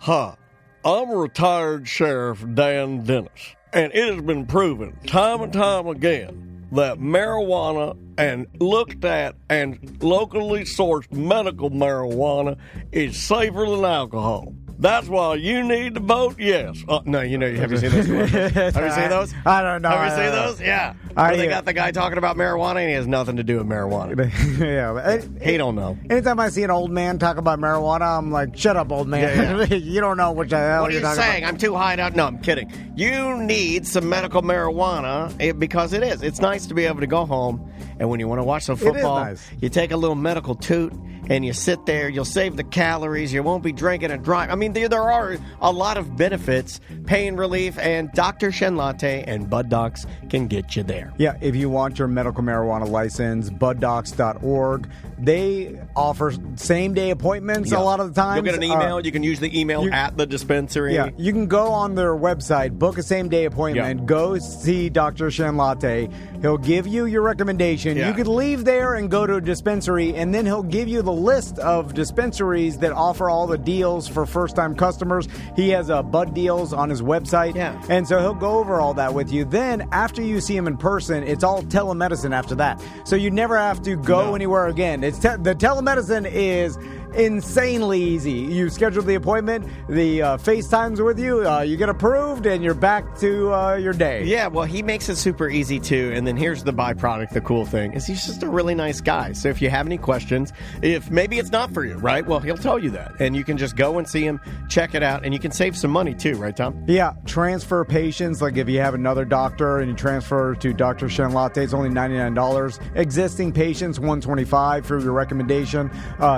I'm retired Sheriff Dan Dennis, and it has been proven time and time again that marijuana and looked at and locally sourced medical marijuana is safer than alcohol. That's why you need to vote yes. No, have you seen those commercials? Have you seen those? I don't know. Have you seen those? Yeah. Where they got the guy talking about marijuana and he has nothing to do with marijuana. Yeah. He don't know. Anytime I see an old man talk about marijuana, I'm like, shut up, old man. Yeah. You don't know what the hell you're talking saying? I'm too high out. No, I'm kidding. You need some medical marijuana because it is. It's nice to be able to go home, and when you want to watch some football, nice. You take a little medical toot, and you sit there. You'll save the calories. You won't be drinking and driving. I mean, there are a lot of benefits, pain relief, and Dr. Shen Latte and Bud Docs can get you there. Yeah, if you want your medical marijuana license, buddocs.org. They offer same-day appointments a lot of the time. You'll get an email. You can use the email at the dispensary. Yeah, you can go on their website, book a same-day appointment, go see Dr. Shen Latte. He'll give you your recommendation. Yeah. You could leave there and go to a dispensary, and then he'll give you the list of dispensaries that offer all the deals for first-time customers. He has Bud deals on his website, and so he'll go over all that with you. Then, after you see him in person, it's all telemedicine after that. So you never have to go anywhere again. The telemedicine is insanely easy. You schedule the appointment, the FaceTimes with you, you get approved, and you're back to your day. Yeah, well, he makes it super easy, too. And then here's the byproduct, the cool thing, is he's just a really nice guy. So if you have any questions, if maybe it's not for you, right? Well, he'll tell you that. And you can just go and see him, check it out, and you can save some money, too, right, Tom? Yeah, transfer patients, like if you have another doctor and you transfer to Dr. Shen Latte, it's only $99. Existing patients, $125 for your recommendation.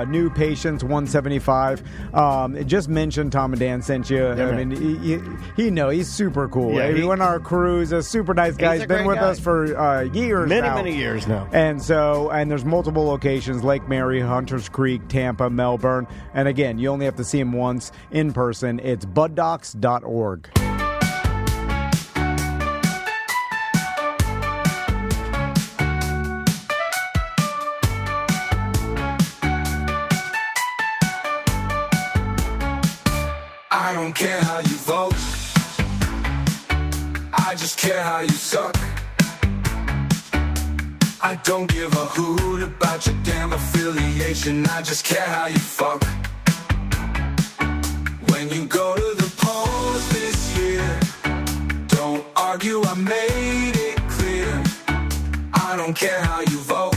New patients, $175. Just mention Tom and Dan sent you. Yeah, I mean, he's super cool. Yeah, he went on our cruise. A super nice guy. He's been with us for years now. Many years now. And there's multiple locations: Lake Mary, Hunters Creek, Tampa, Melbourne. And again, you only have to see him once in person. It's buddocs.org. I don't care how you vote, I just care how you suck. I don't give a hoot about your damn affiliation, I just care how you fuck. When you go to the polls this year, don't argue, I made it clear. I don't care how you vote,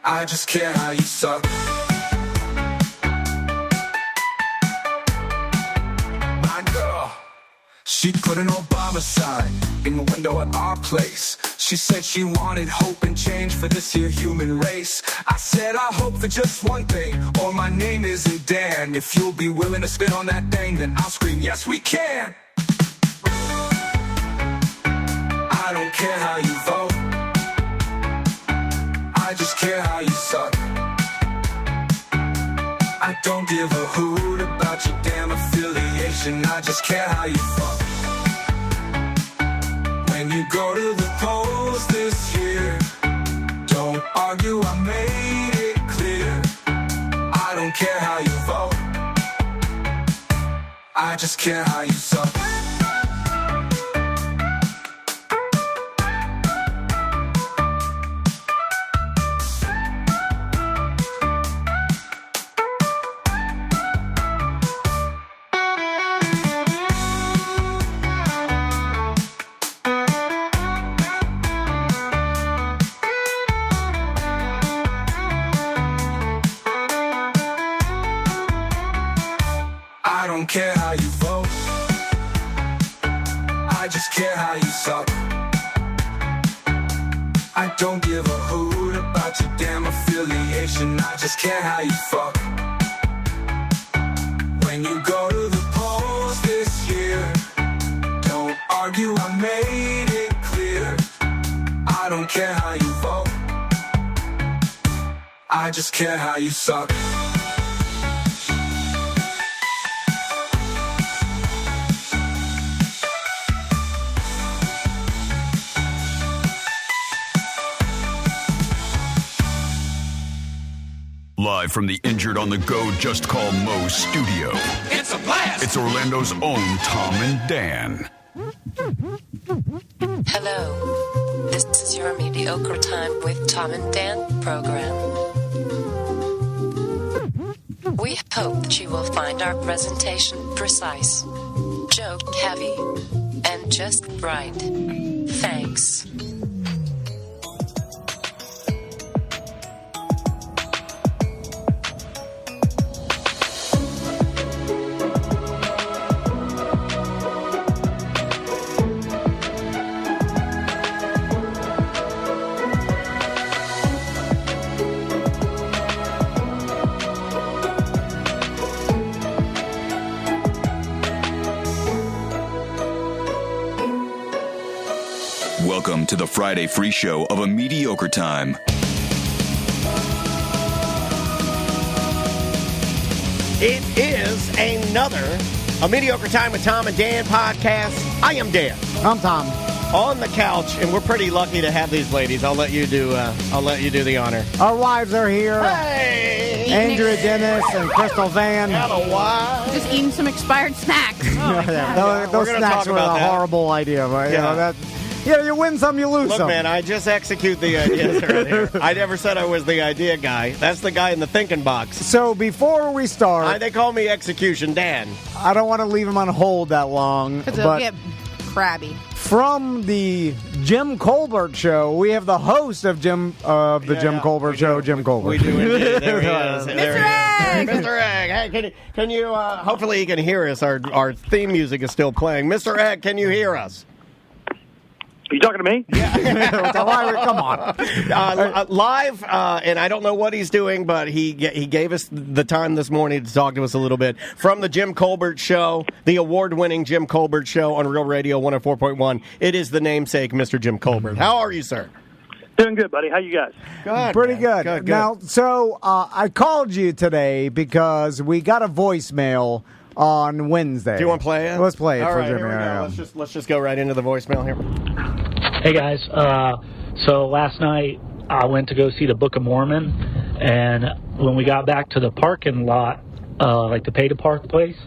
I just care how you suck. She put an Obama sign in the window at our place. She said she wanted hope and change for this here human race. I said I hope for just one thing, or my name isn't Dan. If you'll be willing to spit on that thing, then I'll scream, yes we can. I don't care how you vote, I just care how you suck. I don't give a hoot about your damn affiliation, I just care how you fuck. When you go to the polls this year, don't argue, I made it clear. I don't care how you vote, I just care how you suck. I don't care how you vote, I just care how you suck. I don't give a hoot about your damn affiliation, I just care how you fuck. When you go to the polls this year, don't argue, I made it clear. I don't care how you vote, I just care how you suck. Live Live from the Injured on the Go Just Call Mo studio. It's a blast! It's Orlando's own Tom and Dan. Hello. This is your Mediocre Time with Tom and Dan program. We hope that you will find our presentation precise, joke heavy, and just right. Thanks. Welcome to the Friday free show of A Mediocre Time. It is another A Mediocre Time with Tom and Dan podcast. I am Dan. I'm Tom. On the couch, and we're pretty lucky to have these ladies. I'll let you do the honor. Our wives are here. Hey, Andrea Dennis and Crystal Van. hello, wife. Just eating some expired snacks. Those gonna snacks talk were about a that. horrible idea, but you win some, you lose Look, some. man, I just execute the ideas right here. I never said I was the idea guy. That's the guy in the thinking box. So before we start, They call me Execution Dan. I don't want to leave him on hold that long, Because it'll but get crabby. from the Jim Colbert Show, we have the host of Jim Colbert Show, Jim Colbert. We do indeed. There he is. Mr. There he is. Egg! Mr. Egg, hey, can you? Hopefully, he can hear us. Our theme music is still playing. Mr. Egg, can you hear us? Are you talking to me? Come on. Live, and I don't know what he's doing, but he gave us the time this morning to talk to us a little bit from the Jim Colbert Show, the award-winning Jim Colbert Show on Real Radio 104.1. It is the namesake, Mr. Jim Colbert. How are you, sir? Doing good, buddy. How you guys? Good. Pretty man. good. Now, so I called you today because we got a voicemail on Wednesday. Do you want to play it? Let's play it All for right, Jimmy. here we go. Yeah. Let's just go right into the voicemail here. Hey guys, so last night I went to go see the Book of Mormon, and when we got back to the parking lot, like the pay to park place,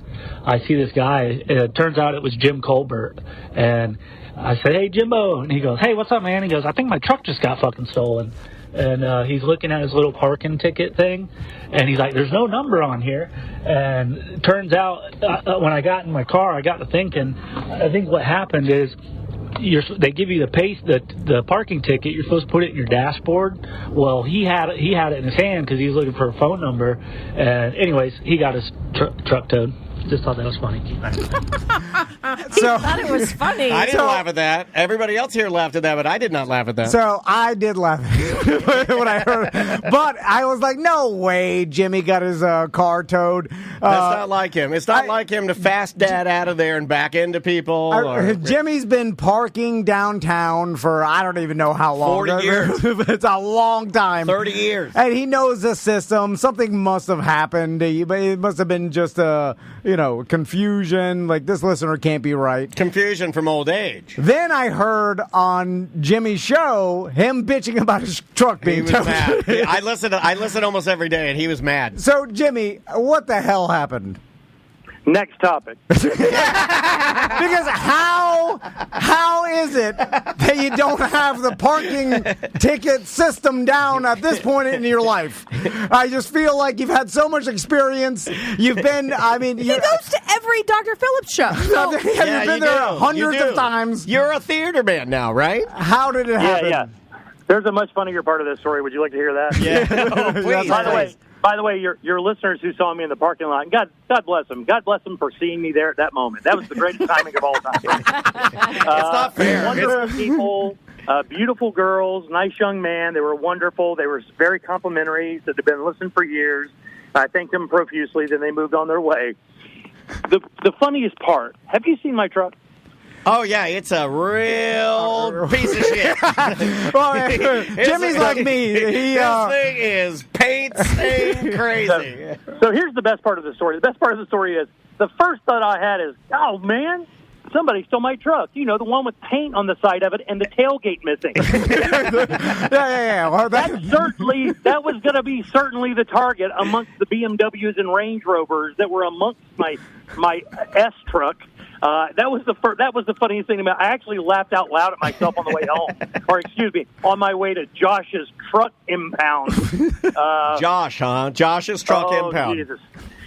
I see this guy. It turns out it was Jim Colbert, and I said, "Hey Jimbo," and he goes, "Hey, what's up, man?" He goes, "I think my truck just got fucking stolen." And he's looking at his little parking ticket thing, and he's like, "There's no number on here." And it turns out when I got in my car, I got to thinking, I think what happened is they give you the parking ticket. You're supposed to put it in your dashboard. Well, he had it in his hand because he was looking for a phone number. And anyways, he got his truck towed. Just thought that was funny. So Thought it was funny. I didn't laugh at that. Everybody else here laughed at that, but I did not laugh at that. So I did laugh when I heard it. But I was like, no way Jimmy got his car towed. That's not like him. It's not like him to fast dad out of there and back into people. Jimmy's been parking downtown for I don't even know how long. 40 years. It's a long time. 30 years. And he knows the system. Something must have happened. It must have been just confusion. Like, this listener can't be right. Confusion from old age. Then I heard on Jimmy's show him bitching about his truck He being was towed. mad. I listen almost every day, and he was mad. So, Jimmy, what the hell happened? Next topic. Because how is it that you don't have the parking ticket system down at this point in your life? I just feel like you've had so much experience. You've been, he goes to every Dr. Phillips show. So, you've been there hundreds of times. You're a theater man now, right? How did it happen? Yeah. There's a much funnier part of this story. Would you like to hear that? Yeah. Oh, please. By the way, your listeners who saw me in the parking lot, God bless them. God bless them for seeing me there at that moment. That was the greatest timing of all time. It's not fair. Wonderful people, beautiful girls, nice young man. They were wonderful. They were very complimentary. That had been listening for years. I thanked them profusely. Then they moved on their way. The funniest part. Have you seen my truck? Oh, yeah, it's a real piece of shit. Jimmy's like me. This thing is paint stained crazy. So here's the best part of the story. The best part of the story is the first thought I had is, oh, man, somebody stole my truck. You know, the one with paint on the side of it and the tailgate missing. Yeah. Well, that was going to be certainly the target amongst the BMWs and Range Rovers that were amongst my S truck. That was the funniest thing about. I actually laughed out loud at myself on the way home, or excuse me, on my way to Josh's truck impound. Josh's truck impound. Jesus.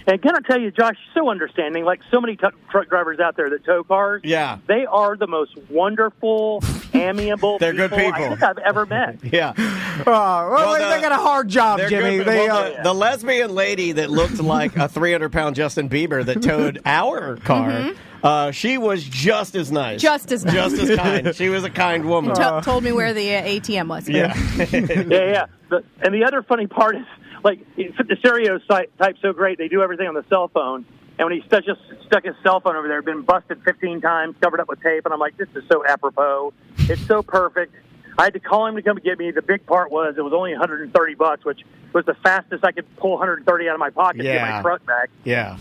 And can I tell you, Josh, so understanding, like so many truck drivers out there that tow cars. Yeah. They are the most wonderful, amiable They're good people. I think I've ever met. Yeah. They got a hard job, Jimmy. The lesbian lady that looked like a 300-pound Justin Bieber that towed our car, she was just as nice. Just as kind. She was a kind woman. Told me where the ATM was. Yeah. And the other funny part is, like, the stereo type's so great, they do everything on the cell phone. And when he stuck his cell phone over there, been busted 15 times, covered up with tape, and I'm like, this is so apropos. It's so perfect. I had to call him to come get me. The big part was it was only $130, which was the fastest I could pull 130 out of my pocket to get my truck back. Yeah.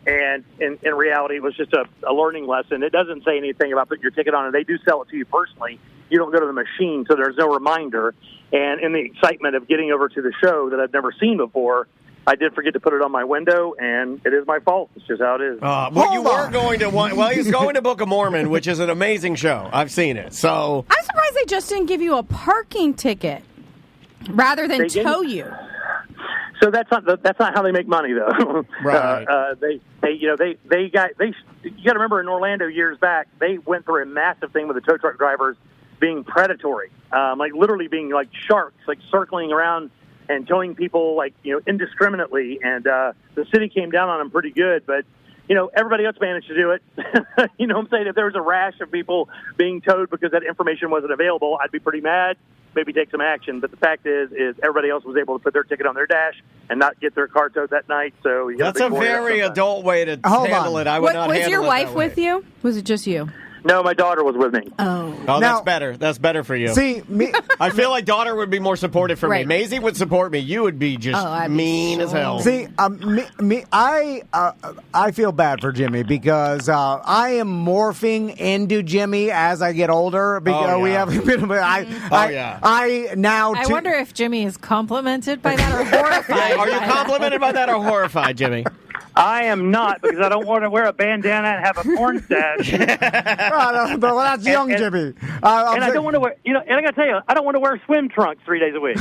And in reality, it was just a learning lesson. It doesn't say anything about putting your ticket on, and they do sell it to you personally. You don't go to the machine, so there's no reminder. And in the excitement of getting over to the show that I've never seen before, I did forget to put it on my window, and it is my fault. It's just how it is. Well, you were going to one. Well, he's going to Book of Mormon, which is an amazing show. I've seen it. So I'm surprised they just didn't give you a parking ticket rather than tow you. So that's not how they make money, though. Right. You got to remember in Orlando years back, they went through a massive thing with the tow truck drivers being predatory, like literally being like sharks, like circling around and towing people like, indiscriminately. And the city came down on them pretty good, but everybody else managed to do it. You know what I'm saying? If there was a rash of people being towed because that information wasn't available, I'd be pretty mad, maybe take some action. But the fact is everybody else was able to put their ticket on their dash and not get their car towed that night. So that's a very adult way to handle it. I would not handle it. Was your wife with you? Was it just you? No, my daughter was with me. Oh, that's better. That's better for you. See, I feel like daughter would be more supportive for me. Maisie would support me. You would be just mean as hell. See, I feel bad for Jimmy because I am morphing into Jimmy as I get older. Because we have. I wonder if Jimmy is complimented by that or horrified. Are you complimented by that or horrified, Jimmy? I am not, because I don't want to wear a bandana and have a porn stash. Well, that's young Jimmy. And I don't want to wear, and I got to tell you, I don't want to wear swim trunks 3 days a week.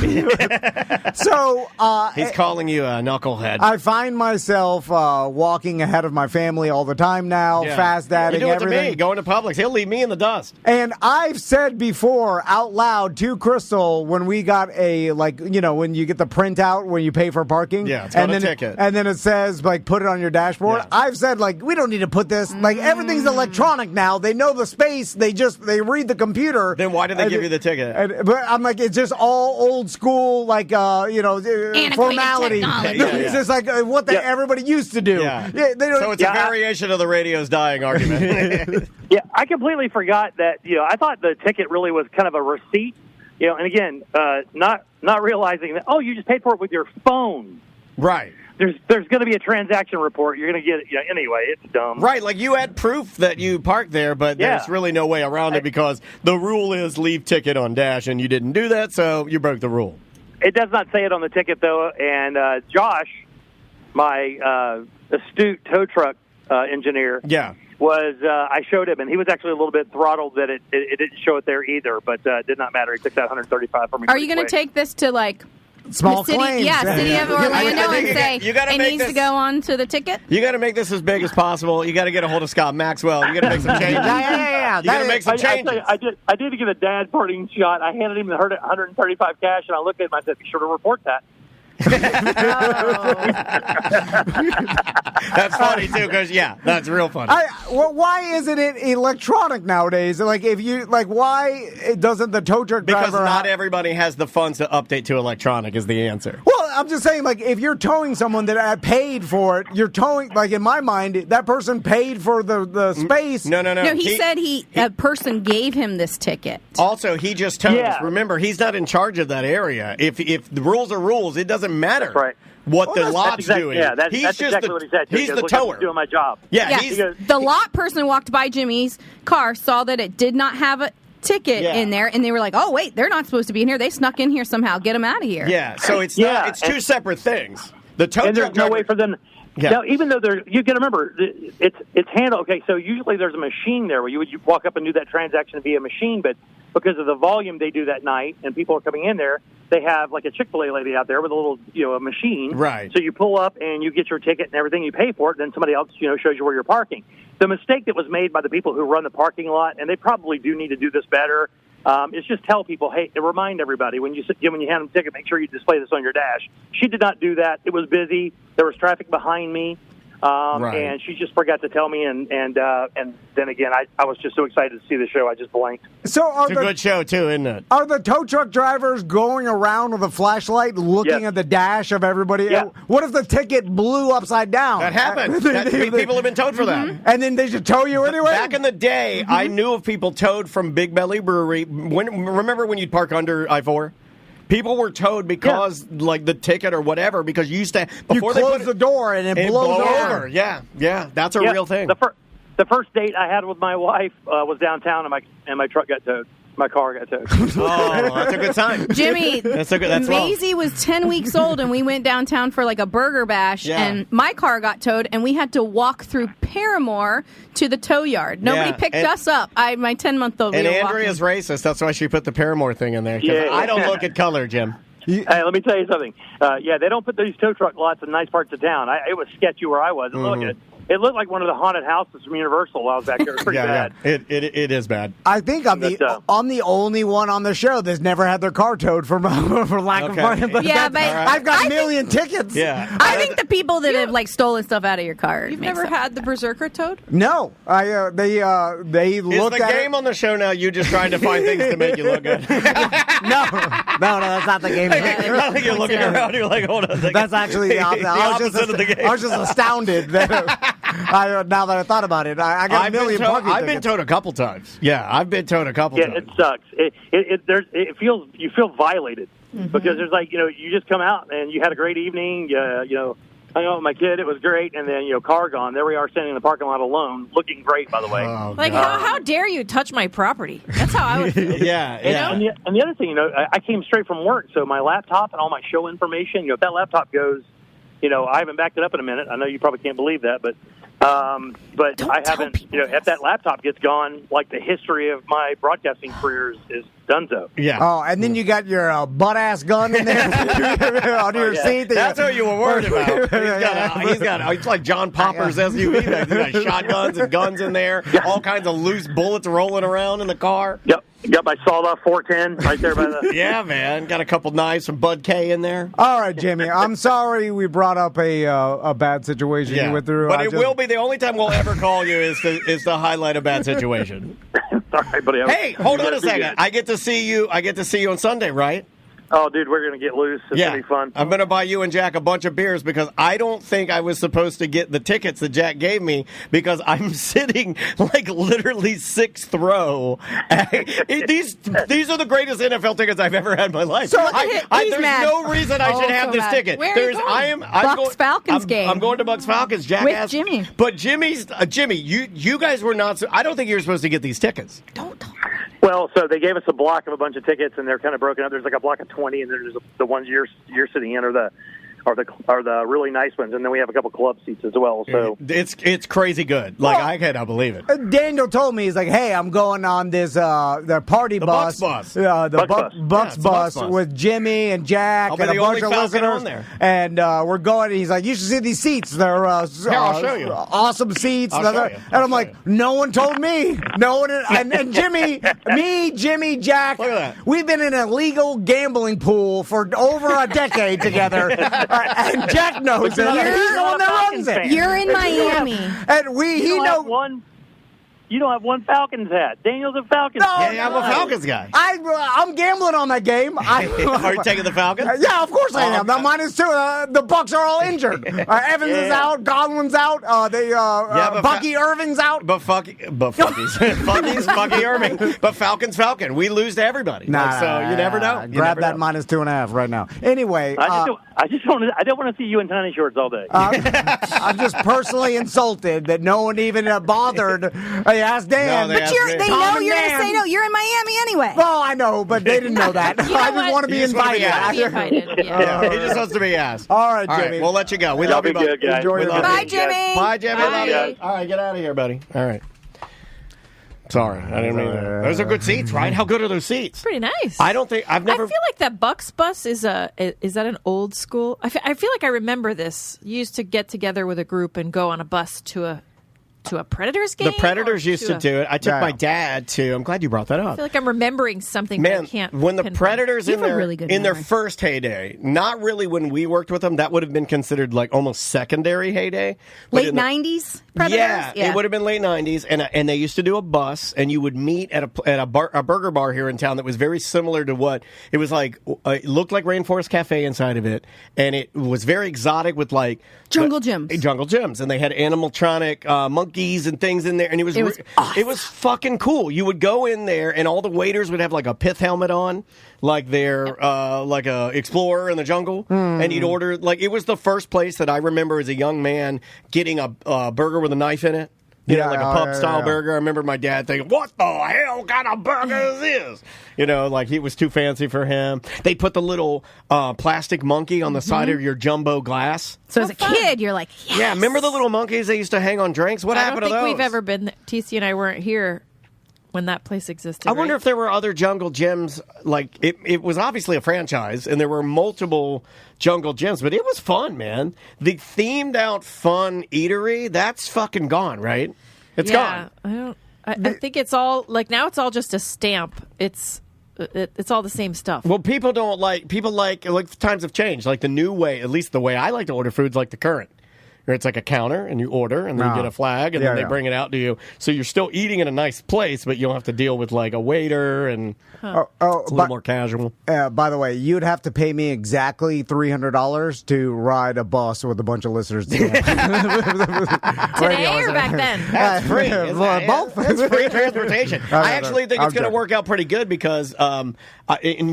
So he's calling you a knucklehead. I find myself walking ahead of my family all the time now, fast dadding, you do it everything. To me, going to Publix. He'll leave me in the dust. And I've said before out loud to Crystal when we got when you get the printout when you pay for parking. Yeah, it's got a ticket. And then it says, put it on your dashboard. Yeah. I've said, we don't need to put this. Everything's electronic now. They know the space. They read the computer. Then why did they give you the ticket? But I'm like, it's just all old school, formality. It's just like what everybody used to do. Yeah. So it's a variation of the radio's dying argument. Yeah, I completely forgot that. I thought the ticket really was kind of a receipt. And again, not realizing that. Oh, you just paid for it with your phone. Right. There's going to be a transaction report. You're going to get it anyway. It's dumb. Right, like you had proof that you parked there, but there's really no way around it because the rule is leave ticket on dash, and you didn't do that, so you broke the rule. It does not say it on the ticket, though, and Josh, my astute tow truck engineer, was I showed him, and he was actually a little bit throttled that it didn't show it there either, but it did not matter. He took that $135 from me. Are you going to take this to, small city, claims? City of Orlando and say it needs to go on to the ticket? You got to make this as big as possible. You got to get a hold of Scott Maxwell. You got to make some changes. Yeah. You got to make some changes. I did give a dad parting shot. I handed him the $135 cash, and I looked at him and I said, be sure to report that. That's funny too, because that's real funny. Why isn't it electronic nowadays? Why doesn't the tow truck driver? Because not everybody has the funds to update to electronic is the answer. Well, I'm just saying, if you're towing someone that paid for it, you're towing. In my mind, that person paid for the space. No. No, he said a person gave him this ticket. Also, he just tows. Yeah. Remember, he's not in charge of that area. If the rules are rules, it doesn't matter. That's right. what the lot's doing. Yeah, that's exactly what he said. He's the tower. I'm doing my job. Yeah, the lot person walked by Jimmy's car, saw that it did not have a ticket in there, and they were like, "Oh wait, they're not supposed to be in here. They snuck in here somehow. Get them out of here." Yeah, so it's not. It's two separate things. The tow and there's no way for them. Yeah. Now, even though you got to remember, it's handled. Okay, so usually there's a machine there where you would walk up and do that transaction via machine, but because of the volume they do that night and people are coming in there, they have like a Chick-fil-A lady out there with a little, a machine. Right. So you pull up and you get your ticket and everything, you pay for it, and then somebody else, shows you where you're parking. The mistake that was made by the people who run the parking lot, and they probably do need to do this better, is just tell people, hey, remind everybody when you hand them a ticket, make sure you display this on your dash. She did not do that. It was busy. There was traffic behind me. And she just forgot to tell me, and then again, I was just so excited to see the show, I just blanked. So it's a good show, too, isn't it? Are the tow truck drivers going around with a flashlight looking at the dash of everybody? Yeah. What if the ticket blew upside down? That happens. People have been towed for that. And then they should tow you anyway? Back in the day, I knew of people towed from Big Belly Brewery. Remember when you'd park under I-4? People were towed because, like, the ticket or whatever, because you used to... Before you close the door and it blows over. Yeah, that's a real thing. The first date I had with my wife was downtown, and my truck got towed. My car got towed. Oh, that's a good sign. Jimmy, that's Maisie was 10 weeks old, and we went downtown for like a burger bash, and my car got towed, and we had to walk through Paramore to the tow yard. Nobody picked us up. My 10-month-old. And Andrea's racist. That's why she put the Paramore thing in there. Yeah. I don't look at color, Jim. Hey, let me tell you something. They don't put these tow truck lots in nice parts of town. It was sketchy where I was. It looked like one of the haunted houses from Universal while I was back there. It was pretty bad. Yeah. It is bad. I think I'm the only one on the show that's never had their car towed for lack of money. But I've got a million tickets. Yeah. I think the people that have like stolen stuff out of your car. You've never had the Berserker towed? No. They looked at at game on the show now. You just trying to find things to make you look good. No, that's not the game. You're looking around. You're like, hold on. That's actually the opposite of the game. I was just astounded that. Now that I thought about it, I got a million parking tickets. I've been towed a couple times. Yeah, I've been towed a couple times. Yeah, it sucks. It feels you feel violated because there's like you just come out and you had a great evening. Hung out with my kid. It was great, and then car gone. There we are standing in the parking lot alone, looking great, by the way. How dare you touch my property? That's how I would feel. Yeah. And the other thing, I came straight from work, so my laptop and all my show information. If that laptop goes, I haven't backed it up in a minute. I know you probably can't believe that, but I haven't. If that laptop gets gone, like the history of my broadcasting career is donezo. Yeah. Oh, and then you got your butt-ass gun in there on your seat. That's what you were worried about. He's got it's like John Popper's SUV. He's got shotguns and guns in there, all kinds of loose bullets rolling around in the car. Yep. Got my sawed-off 410 right there by the... Yeah, man. Got a couple knives, some Bud K in there. All right, Jimmy. I'm sorry we brought up a bad situation you went through. But will be the only time we'll ever call you is to highlight a bad situation. All right, buddy. Hey, hold on a second. I get to see you on Sunday, right? Oh, dude, we're going to get loose. It's going to be fun. I'm going to buy you and Jack a bunch of beers because I don't think I was supposed to get the tickets that Jack gave me because I'm sitting like literally sixth row. These are the greatest NFL tickets I've ever had in my life. So there's no reason I should have this ticket. Where are you going? Bucks-Falcons game. I'm going to Bucks-Falcons. Jack with asked, Jimmy. But Jimmy, you guys were not. I don't think you were supposed to get these tickets. Don't talk about it. Well, so they gave us a block of a bunch of tickets, and they're kind of broken up. There's like a block of 20, and there's the ones you're sitting in, or the really nice ones, and then we have a couple club seats as well. So it's crazy good. Like I cannot believe it. Daniel told me he's like, "Hey, I'm going on this the party bus, Bucks bus with Jimmy and Jack and a bunch of listeners, and we're going." And he's like, "You should see these seats. They're I'll show you. Awesome seats." And I'm like, "No one told me. No one." And Jimmy, Jimmy, Jack, look at that. We've been in an illegal gambling pool for over a decade together. And Jack knows it. He's the one that runs it. You're in Miami. And he knows one. You don't have one Falcons hat. Daniel's a Falcons fan. Yeah, I'm a Falcons guy. I'm gambling on that game. Are you taking the Falcons? Yeah, of course I am. That minus 2. The Bucs are all injured. Evans is out. Godwin's out. Bucky Irving's out. But Bucky Irving. But Falcon. We lose to everybody. So you never know. Grab that minus 2.5 right now. Anyway, I don't want to see you in tiny shorts all day. I'm just personally insulted that no one even bothered. They asked Dan. They know you're going to say no. You're in Miami anyway. Well, I know, but they didn't know that. I just want to be invited. Yeah, he just wants to be asked. All right, Jimmy. All right, we'll let you go. We love you, buddy. Enjoy your Bye, Jimmy. Bye, Jimmy. Bye. All right, get out of here, buddy. All right. Sorry, I didn't mean that. Those are good seats, right? How good are those seats? Pretty nice. I don't think I've never. I feel like that Bucks bus is that an old school? I feel like I remember this. You used to get together with a group and go on a bus to a Predators game. The Predators used to do it. I took my dad to. I'm glad you brought that up. I feel like I'm remembering something. Man, but I can't. when the Predators in their memory. first heyday, not really when we worked with them, that would have been considered like almost secondary heyday. Late 90s Predators? Yeah, it would have been late 90s, and they used to do a bus, and you would meet at a burger bar here in town that was very similar to what it was like. It looked like Rainforest Cafe inside of it, and it was very exotic with like Jungle gyms, and they had animatronic monkeys and things in there, and it was awesome. It was fucking cool. You would go in there, and all the waiters would have like a pith helmet on, like they're like a explorer in the jungle, and you'd order like it was the first place that I remember as a young man getting a burger with a knife in it. You know, like a pub-style burger. I remember my dad thinking, what the hell kind of burger is this? You know, like it was too fancy for him. They put the little plastic monkey on the side of your jumbo glass. So as a kid, you're like, yes. Yeah, remember the little monkeys they used to hang on drinks? What happened to those? I don't think we've ever been, TC and I weren't here when that place existed. I wonder if there were other jungle gyms. Like, it was obviously a franchise, and there were multiple jungle gyms, but it was fun, man. The themed out fun eatery, that's fucking gone, right? It's gone. I think it's all, like, now it's all just a stamp. It's all the same stuff. Well, people like times have changed. Like the new way, at least the way I like to order food's like the current. Where it's like a counter, and you order, and then you get a flag, and then they bring it out to you. So you're still eating in a nice place, but you don't have to deal with like a waiter, and it's a little more casual. By the way, you'd have to pay me exactly $300 to ride a bus with a bunch of listeners today. Today or back then? That's free. Both. That's free transportation. I actually think it's going to work out pretty good because, and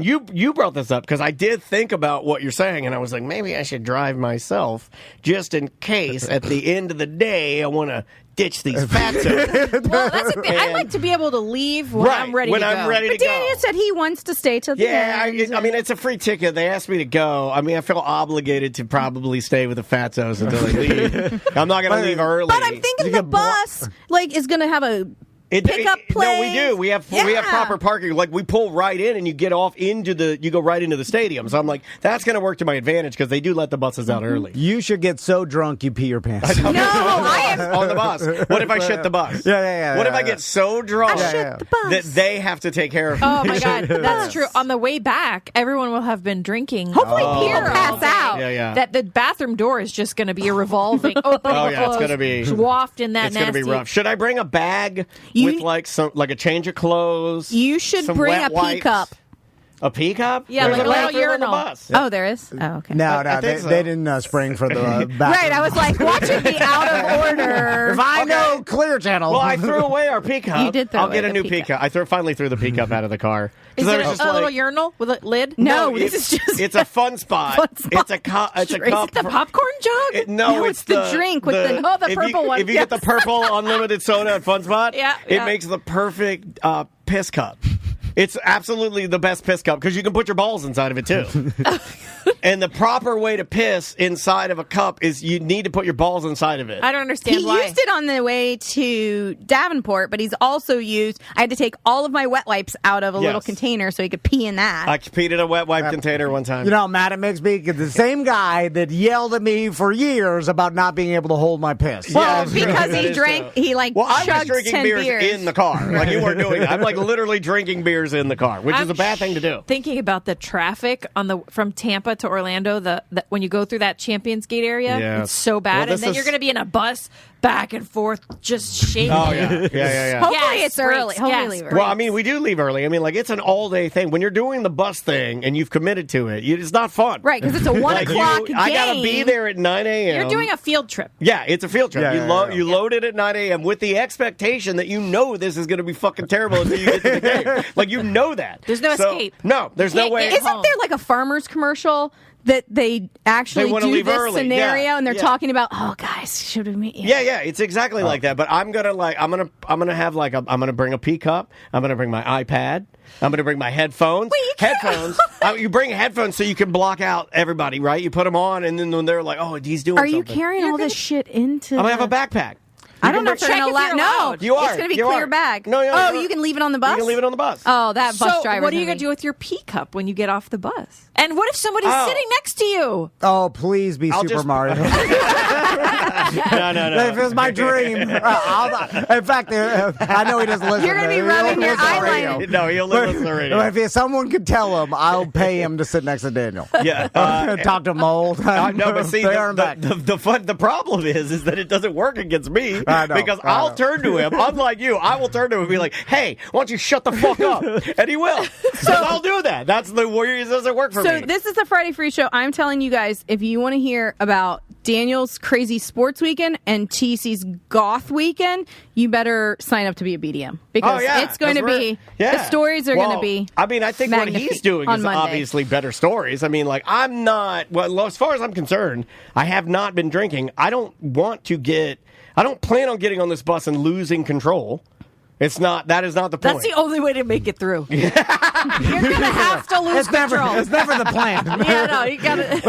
you brought this up because I did think about what you're saying, and I was like, maybe I should drive myself just in case. At the end of the day, I want to ditch these fatzos. Well, that's the thing. I like to be able to leave when I'm ready to go. I'm ready to go. Daniel said he wants to stay till the end. I mean, it's a free ticket. They asked me to go. I mean, I feel obligated to probably stay with the fatzos until they leave. I'm not going to leave early. But I'm thinking the bus is going to have a pickup place. No, we do. We have proper parking. Like we pull right in, and you get off you go right into the stadium. So I'm like, that's going to work to my advantage because they do let the buses out early. You should get so drunk you pee your pants. No, I am on the bus. What if I shit the bus? Yeah. What if I get so drunk that they have to take care of me? Oh my God, that's true. On the way back, everyone will have been drinking. Hopefully, people pass out. Yeah. That the bathroom door is just going to be a revolving open. It's going to be waft in that. It's going to be rough. Should I bring a bag with like a change of clothes? You should bring a pee cup. A pee cup? Yeah, There's like a little urinal. Bus. Oh, there is? Oh, okay. No, they didn't spring for the bathroom. Right, I was like, watch it be out of order. If I know Clear Channel. Well, I threw away our pee cup. You did throw I'll away get a new pee cup. I finally threw the pee cup out of the car. Is it a little urinal with a lid? No, this is just... It's a fun spot. It's a cup. Is it the popcorn jug? No, it's the drink with the purple one. If you get the purple unlimited soda at Fun Spot, it makes the perfect piss cup. It's absolutely the best piss cup because you can put your balls inside of it too. And the proper way to piss inside of a cup is you need to put your balls inside of it. I don't understand he why. He used it on the way to Davenport, but he's also used... I had to take all of my wet wipes out of a little container so he could pee in that. I peed in a wet wipe container one time. You know how mad it makes me? Because the same guy that yelled at me for years about not being able to hold my piss. Well, because he drank... He chugged 10 beers. I was drinking beers in the car. Like you weren't doing it. I'm like literally drinking beers in the car, which is a bad thing to do. Thinking about the traffic from Tampa Tampa to Orlando, the when you go through that Champions Gate area, Yeah. it's so bad. Well, and then you're going to be in a bus back and forth, just shaking. Oh, yeah. Hopefully it's early. Hopefully leave early. Well, I mean, we do leave early. I mean, like, it's an all-day thing. When you're doing the bus thing and you've committed to it, it's not fun. Right, because it's a 1 o'clock game. I got to be there at 9 a.m. You're doing a field trip. Yeah, it's a field trip. Yeah, You load it at 9 a.m. with the expectation that you know this is going to be fucking terrible until you get to the game. Like, you know that. There's no escape. No, there's no way. Isn't there like a farmer's commercial that they actually wanna do leave this early. scenario Yeah, and they're yeah. talking about, oh guys, should we meet? Yeah, it's exactly like that. But I'm gonna bring a pea cup. I'm gonna bring my iPad. I'm gonna bring my headphones. Wait, you can't- Headphones. You bring headphones so you can block out everybody, right? You put them on, and then when they're like, "Oh, he's doing," Are you something. carrying all this shit into? I'm gonna have a backpack. I don't know if they're check going to if allow. you're No, allowed. You are. It's going to be You clear are. bag. No, oh, you're- you can leave it on the bus. You can leave it on the bus. Oh, that bus So driver. what are you going to do with your pea cup when you get off the bus? And what if somebody's sitting next to you? Oh, please be Super Mario. No. If it's my dream. In fact, I know he doesn't listen. You're gonna be rubbing your eyeliner. No, he'll listen to the radio. If someone could tell him, I'll pay him to sit next to Daniel. Yeah. Talk to him the whole time. No, but see, They aren't back. the problem is that it doesn't work against me I know, because I I'll know. turn to him. Unlike you, I will turn to him and be like, "Hey, why don't you shut the fuck up?" And he will. So I'll do that. That's the Warriors. Doesn't work for So me. this is the Friday Free Show. I'm telling you guys, if you want to hear about Daniel's crazy sports weekend and TC's goth weekend, you better sign up to be a BDM because it's going to be the stories are going to be. I mean, I think what he's magnifique doing on is Monday. obviously better stories. I mean, like I'm not. Well, as far as I'm concerned, I have not been drinking. I don't plan on getting on this bus and losing control. It's not. That is not the point. That's the only way to make it through. You're going to have to lose control. It's never the plan. Yeah, no, you got to. Is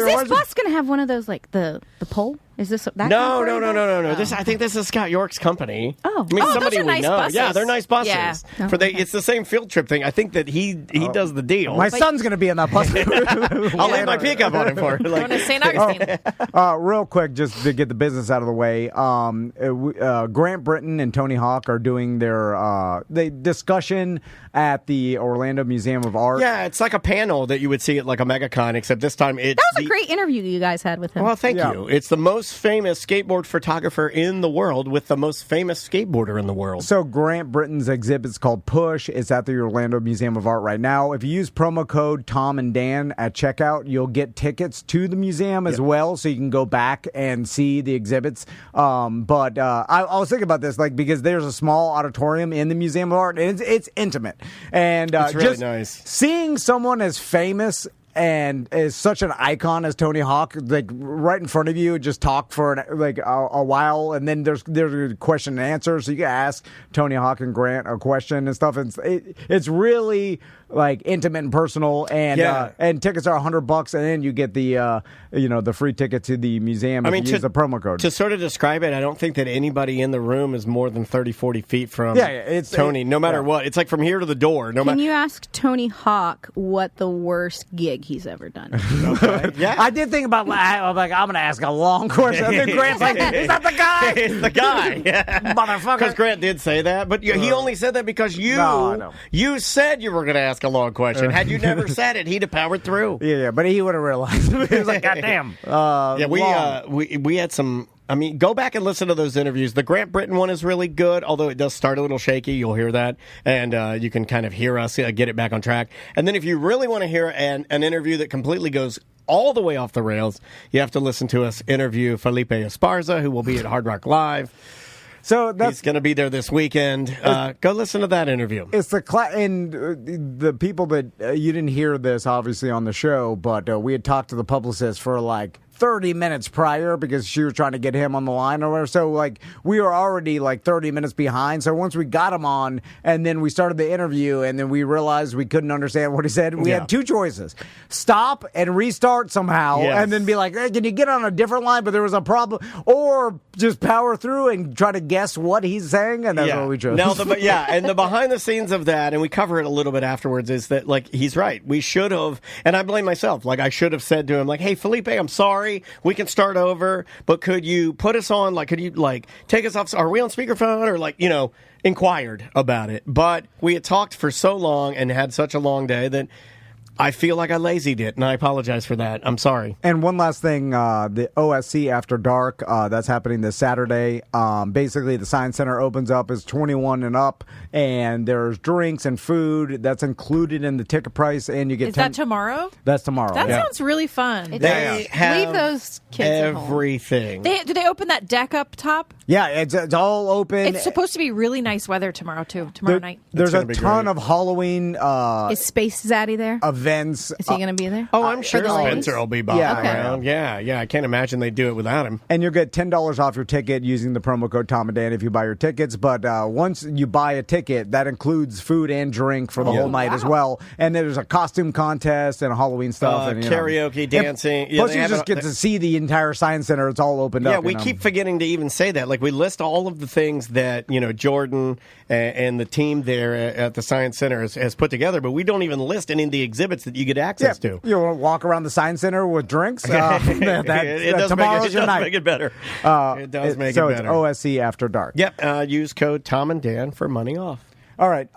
this bus going to have one of those like the pole? Is this that kind No. of bus? I think this is Scott York's company. Oh. I mean, Oh, somebody those are we nice know. buses. Yeah, they're nice buses. Yeah. It's the same field trip thing. I think that he does the deal. My son's going to be in that bus. I'll leave my pickup on him for it. Going to St. Augustine. Real quick, just to get the business out of the way, Grant Britton and Tony Hawk are doing their discussion at the Orlando Museum of Art. Yeah, it's like a panel that you would see at like a MegaCon, except this time it's That was a great interview you guys had with him. Well, thank you. It's the most famous skateboard photographer in the world with the most famous skateboarder in the world. So Grant Britton's exhibit's called Push. It's at the Orlando Museum of Art right now. If you use promo code Tom and Dan at checkout, you'll get tickets to the museum as well, so you can go back and see the exhibits. But I was thinking about this, like because there's a small auditorium in the Museum of Art, and it's intimate, and It's really just nice. seeing someone as famous and is such an icon as Tony Hawk, like right in front of you, just talk for a while, and then there's a question and answer, so you can ask Tony Hawk and Grant a question and stuff. It's really like intimate and personal, and tickets are $100, and then you get the free ticket to the museum if you use the promo code. To sort of describe it, I don't think that anybody in the room is more than 30, 40 feet from Tony, no matter what. It's like from here to the door. Can you ask Tony Hawk what the worst gig he's ever done? Okay. Yeah. I did think about, I'm going to ask a long question. I think Grant's like, is that the guy? It's the guy. Motherfucker. Because Grant did say that, but he only said that because I know. you said you were going to ask a long question. Had you never said it, he'd have powered through. Yeah, but he would have realized. He was like, God damn. We had some. I mean, go back and listen to those interviews. The Grant Britton one is really good, although it does start a little shaky. You'll hear that, and you can kind of hear us get it back on track. And then if you really want to hear an interview that completely goes all the way off the rails, you have to listen to us interview Felipe Esparza, who will be at Hard Rock Live. So he's going to be there this weekend. Go listen to that interview. It's the people that you didn't hear this obviously on the show, but we had talked to the publicist for like 30 minutes prior because she was trying to get him on the line or whatever. So, like, we were already, like, 30 minutes behind. So once we got him on and then we started the interview and then we realized we couldn't understand what he said, we had two choices. Stop and restart somehow and then be like, hey, can you get on a different line? But there was a problem. Or just power through and try to guess what he's saying. And that's what we chose. Now, and the behind the scenes of that, and we cover it a little bit afterwards, is that, like, he's right. We should have, and I blame myself, like, I should have said to him, like, hey, Felipe, I'm sorry. We can start over, but could you put us on, like, could you, like, take us off? Are we on speakerphone? Or, like, inquired about it. But we had talked for so long and had such a long day that I feel like I lazied it, and I apologize for that. I'm sorry. And one last thing, the OSC After Dark, that's happening this Saturday. Basically, the Science Center opens up as 21 and up, and there's drinks and food that's included in the ticket price, and you get Is that tomorrow? That's tomorrow. That sounds really fun. They have leave those kids everything. Do they open that deck up top? Yeah, it's all open. It's supposed to be really nice weather tomorrow, too. Tomorrow night. There's a ton of Halloween Is Space Zaddy there? events. Is he going to be there? Oh, I'm sure the ladies? Spencer will be bopping Yeah. around. Yeah, I can't imagine they'd do it without him. And you'll get $10 off your ticket using the promo code Tom and Dan if you buy your tickets. But once you buy a ticket, that includes food and drink for the whole night as well. And there's a costume contest and Halloween stuff. And, karaoke, dancing. And plus, you just get to see the entire Science Center. It's all opened up. Yeah, we keep forgetting to even say that. Like, we list all of the things that, Jordan and the team there at the Science Center has put together, but we don't even list any of the exhibits that you get access to. You want to walk around the Science Center with drinks? It does tomorrow's your night. make it better. It does make it so better. it's OSC After Dark. Yep. Use code Tom and Dan for money off. All right.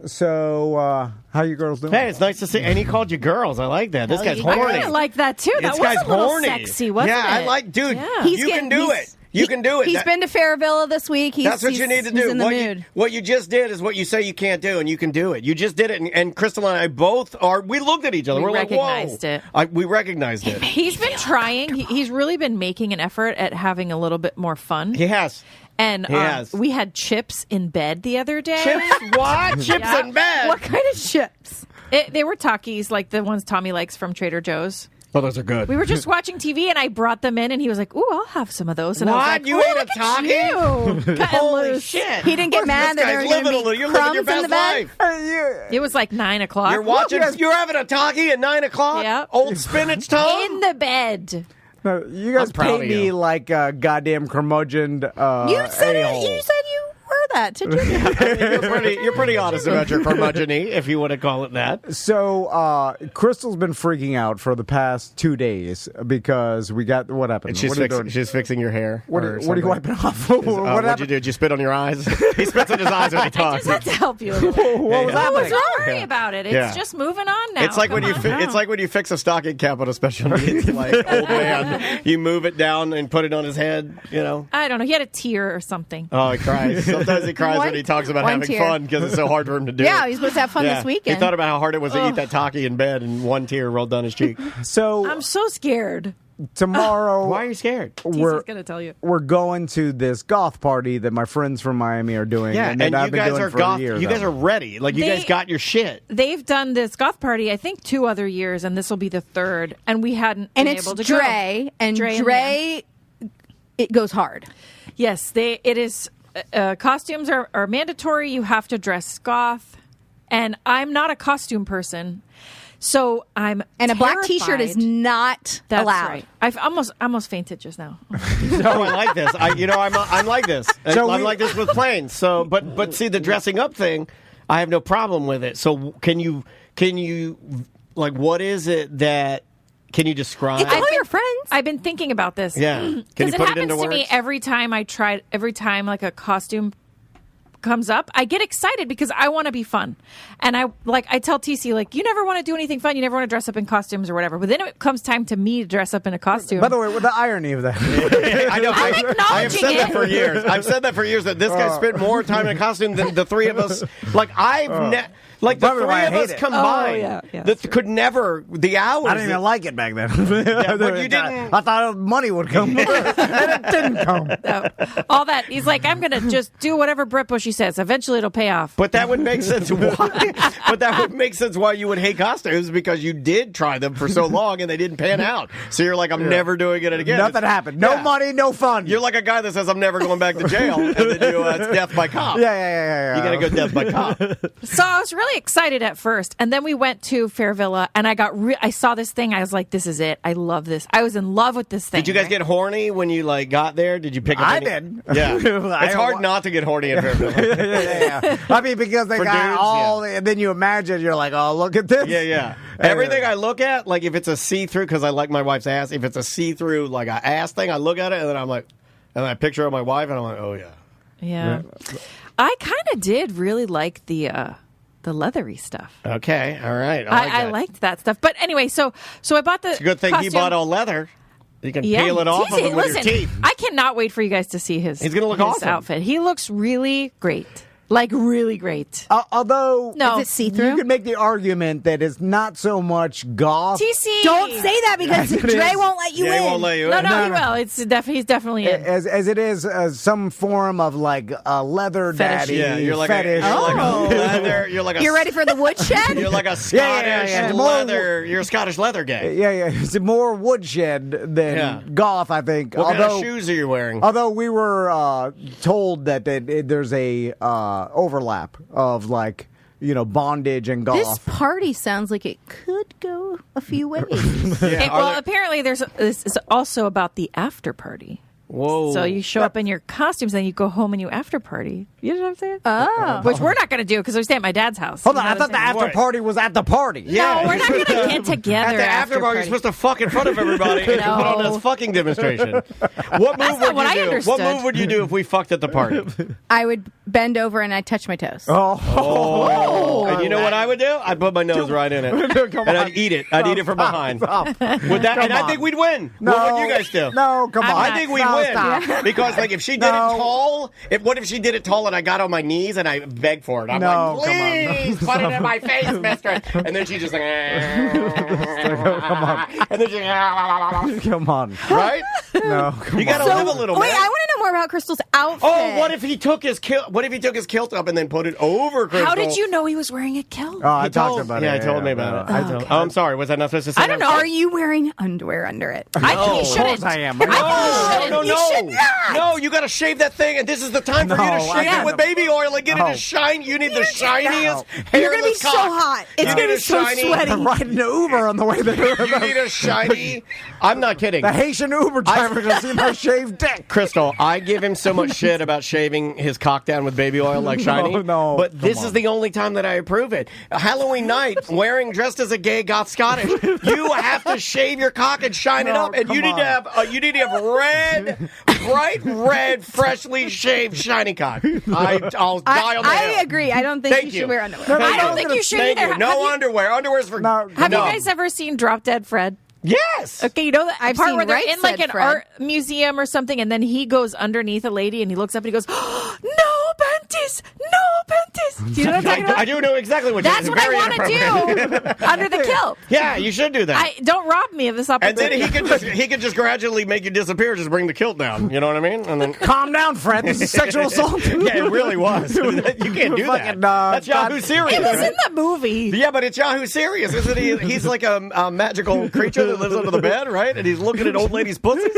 So how you girls doing? Hey, it's nice to see. And he called you girls. I like that. This guy's I horny. kind of like that, too. That This was guy's a little horny. sexy, wasn't it? Yeah, I like, dude. Yeah. You can do it. You can do it. He's been to Fairvilla this week. That's what you need to do. He's in the mood. What you just did is what you say you can't do, and you can do it. You just did it, and Crystal and I both are. We looked at each other. We're recognized like, whoa. We recognized it. He's been trying. He's really been making an effort at having a little bit more fun. He has. And He has. we had chips in bed the other day. Chips? What? Chips in bed? What kind of chips? They were Takis, like the ones Tommy likes from Trader Joe's. Oh, those are good. We were just watching TV, and I brought them in, and he was like, "Ooh, I'll have some of those." And I was What? like, You "Ooh, ate a look at Taki? you." Cutting Holy loose. shit. He didn't get mad that there were going to be You're living crumbs your in the best bed. life. It was like 9 o'clock. You're watching. You're having a Taki at 9 o'clock? Yep. Old spinach Tom? in the bed. No, you guys I'm proud paid of me you. like a goddamn curmudgeon. You said a-hole. you were that, did you? You're pretty honest about your curmudgeon-y, if you want to call it that. So, Crystal's been freaking out for the past 2 days because we got what happened. She's What are you doing? she's fixing your hair. What or are you something. wiping off? What'd what you happened? do? Did you spit on your eyes? He spits on his eyes when he I talks. just had to help you a little bit. What was Yeah. happening? Don't worry about it. It's Yeah. just moving on now. It's like when Come you on it's now. like when you fix a stocking cap on a special needs like old man. You move it down and put it on his head. I don't know. He had a tear or something. Oh, he cries. Sometimes he cries when he talks about one having tear. fun because it's so hard for him to do. Yeah, it. he's supposed to have fun this weekend. He thought about how hard it was to eat that Taki in bed, and one tear rolled down his cheek. So I'm so scared. tomorrow, Why are you scared? we're TC's going to tell you. we're going to this goth party that my friends from Miami are doing. Yeah, and, that I've you been guys doing are for goth. a year. You guys though. are ready. Like you They- guys got your shit. They've done this goth party, I think, 2 other years, and this will be the 3rd, and we hadn't And been it's able to Dre, go. and Dre Dre, it goes hard. Yes, it is. Costumes are mandatory. You have to dress goth, and I'm not a costume person, so I'm And a black T-shirt terrified. is not That's allowed. right. I've almost fainted just now. No, I like this. I'm like this. So I'm we- like this with planes. So, but see, the dressing up thing, I have no problem with it. So, can you like what is it that? Can you describe? It's all your friends. I've been thinking about this. Yeah. Can you Because it put it happens into to me words? every time like a costume comes up, I get excited because I want to be fun. And I tell TC, like, you never want to do anything fun. You never want to dress up in costumes or whatever. But then it comes time to me to dress up in a costume. By the way, with the irony of that, I know. I'm I have acknowledging said that it. for years. I've said that for years that this guy spent more time in a costume than the three of us. Like like the Probably three why I of hate us it. combined, Oh, yeah. that could never the hours. I didn't even like it back then. but you didn't- I thought money would come, and it didn't come. All that. He's like, I'm going to just do whatever Brett Bushy says. Eventually it'll pay off. But that would make sense why. But that would make sense why you would hate costumes because you did try them for so long and they didn't pan out. So you're like, I'm never doing it again. Nothing happened. No money, no fun. You're like a guy that says, I'm never going back to jail, and then it's death by cop. Yeah. You got to go death by cop. So I was really excited at first, and then we went to Fairvilla, and I saw this thing. I was like, "This is it! I love this! I was in love with this thing." Did you guys get horny when you got there? Did you pick up? I any? did. Yeah, it's hard not to get horny in Fairvilla. yeah. I mean, because they For got dudes, all, and then you imagine you're like, oh, look at this. Yeah. Everything I look at, like if it's a see-through, because I like my wife's ass. If it's a see-through, like a ass thing, I look at it and then I'm like, and then I picture of my wife and I'm like, oh yeah. Yeah. I kind of did really like the the leathery stuff. Okay, all right. I liked that stuff. But anyway, so I bought the. It's a good thing he bought all leather. You can peel it off of him with your teeth. I cannot wait for you guys to see his. He's going to look awesome. Outfit. He looks really great. Like, really great. Although, no, is it see-through? You could make the argument that it's not so much goth. TC. Don't say that because Dre won't let you in. He won't let you in. No, he will. He's definitely in. As it is some form of like a leather daddy. Yeah, you're like fetish. You're like a leather. You're ready for the woodshed? You're like a Scottish leather. You're a Scottish leather guy. Yeah. It's more woodshed than goth, I think. What kind of shoes are you wearing? Although we were told that there's a overlap of bondage and goth. This party sounds like it could go a few ways. Apparently this is also about the after party. Whoa. So you show up in your costumes, then you go home and you after party. You know what I'm saying? Oh. Which we're not going to do because we stay at my dad's house. Hold on, I thought the after party was at the party. Yeah. No, we're not going to get together. At the after party, you're supposed to fuck in front of everybody and put on this fucking demonstration. What move would you do if we fucked at the party? I would bend over and I'd touch my toes. Oh. And you know what I would do? I'd put my nose right in it. And I'd eat it. I'd eat it from behind. Would that? And I think we'd win. What would you guys do? No, come on. I think we'd win. Because if she did it tall, what if she did it tall and I got on my knees and I begged for it? I'm like, please, put it in my face, mistress. And then she just like, come on. And then she, come on. Right? No, you got to live a little bit. Wait, I want to know more about Crystal's outfit. Oh, what if he took his kilt up and then put it over Crystal? How did you know he was wearing a kilt? Oh, I talked about it. Yeah, he told me about it. Oh, I'm sorry. Was I not supposed to say that? I don't know. Are you wearing underwear under it? I think you shouldn't. Of course I am. No, you got to shave that thing, and this is the time for you to shave it with baby oil and get it to shine. You need the shiniest hairless You're going to be so hot. It's going to be so sweaty. I'm riding an Uber on the way there. You need a shiny. I'm not kidding. The Haitian Uber driver going to see my shaved dick. Crystal, I give him so much shit about shaving his cock down with baby oil like shiny. No, but this is the only time that I approve it. Halloween night, dressed as a gay goth Scottish, you have to shave your cock and shine it up, and you need to have red, bright red, freshly shaved shiny cock. I'll die on the hill. I agree. I don't think you should wear underwear. I don't think you should either. No underwear. Underwear's for Have you guys ever seen Drop Dead Fred? Yes. Okay, you know that I've part seen where they're Right in like Said an Fred. art museum or something, and then he goes underneath a lady and he looks up and he goes, "Oh, no panties, no panties." Do you know what I'm talking about? I do know exactly what That's what I want to do under the kilt. Yeah, you should do that. Don't rob me of this opportunity. And then he could just gradually make you disappear. Just bring the kilt down. You know what I mean? And then calm down, Fred. This is sexual assault. Yeah, it really was. You can't do that. That's Yahoo Serious. It was in the movie. Yeah, but it's Yahoo Serious, isn't he? He's like a magical creature that lives under the bed, right? And he's looking at old ladies' pussies.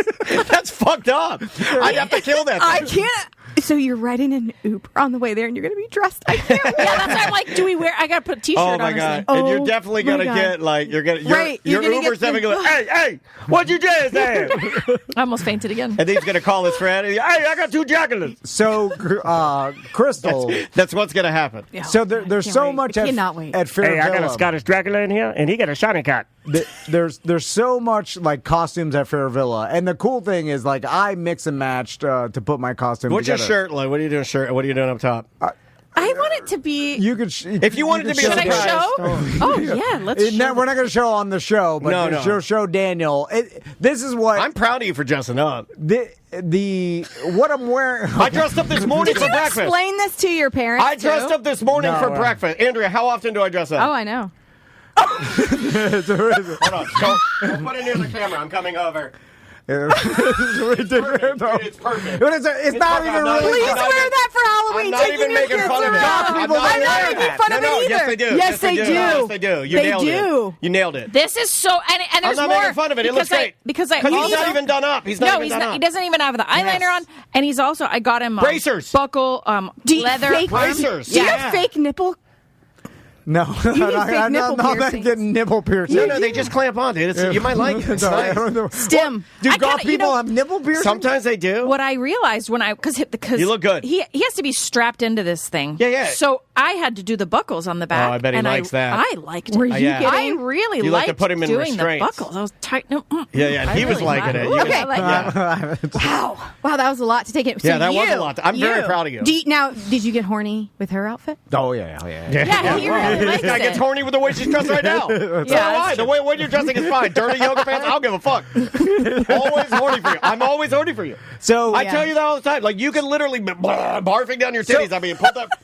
That's fucked up. I'd have to kill that thing. I can't. So you're riding an Uber on the way there, and you're going to be dressed. I can't. Yeah, that's why I'm like, do we wear? I got to put a T-shirt on. Oh my god! And you're definitely gonna get like your Uber's definitely going. Hey, what'd you just say? I almost fainted again. And he's gonna call his friend. And hey, I got 2 jugglers. So, Crystal, that's what's gonna happen. Yeah. So there's so much at Fair Hey, I got a Scottish Dracula in here, and he got a shiny cock. There's so much like costumes at Fair Villa, and the cool thing is like I mix and matched to put my costume What's together. your shirt like? What are you doing? What are you doing up top? I want it to be. You could if you wanted to be. Should I show? Oh yeah, let's. We're not going to show on the show, but no. show Daniel. This is what I'm proud of you for dressing up. The what I'm wearing. I dressed up this morning for breakfast. Did you explain this to your parents? I dressed up this morning for breakfast. Andrea, how often do I dress up? Oh, I know. Hold on. Don't put it near the camera. I'm coming over. It's perfect. It's not even really. Please wear that for Halloween. I'm not even making fun of it. I'm not making fun of it either. Yes, they do. Yes, they do. Yes, they do. You nailed it. You nailed it. This is so. And there's I'm not making fun of it. It looks great. Because he's not even done up. He's not even done up. He doesn't even have the eyeliner on, and he's also. I got him bracers, buckle, leather bracers. Do you have fake nipple? No, I'm not getting nipple piercings. No, they just clamp on, dude. You might like it. It's nice. Stim. Do goth people have nipple piercings? Sometimes they do. What I realized when because you look good. He has to be strapped into this thing. Yeah. So I had to do the buckles on the back. Oh, I bet he likes that. I liked it. Were you kidding? I really You like liked to put him in doing restraints. the buckles. I was tight. No, Yeah, and he was liking it. You Okay. Wow, that was a lot to take in. So Yeah, that was you- a lot. I'm very proud of you. Now, did you get horny with her outfit? Oh yeah. Yeah, he really likes This guy gets it. horny with the way she's dressed right now. So do I. The way you're dressing is fine. Dirty yoga pants, I don't give a fuck. Always horny for you. I'm always horny for you. So I tell you that all the time. Like, you can literally be barfing down your titties.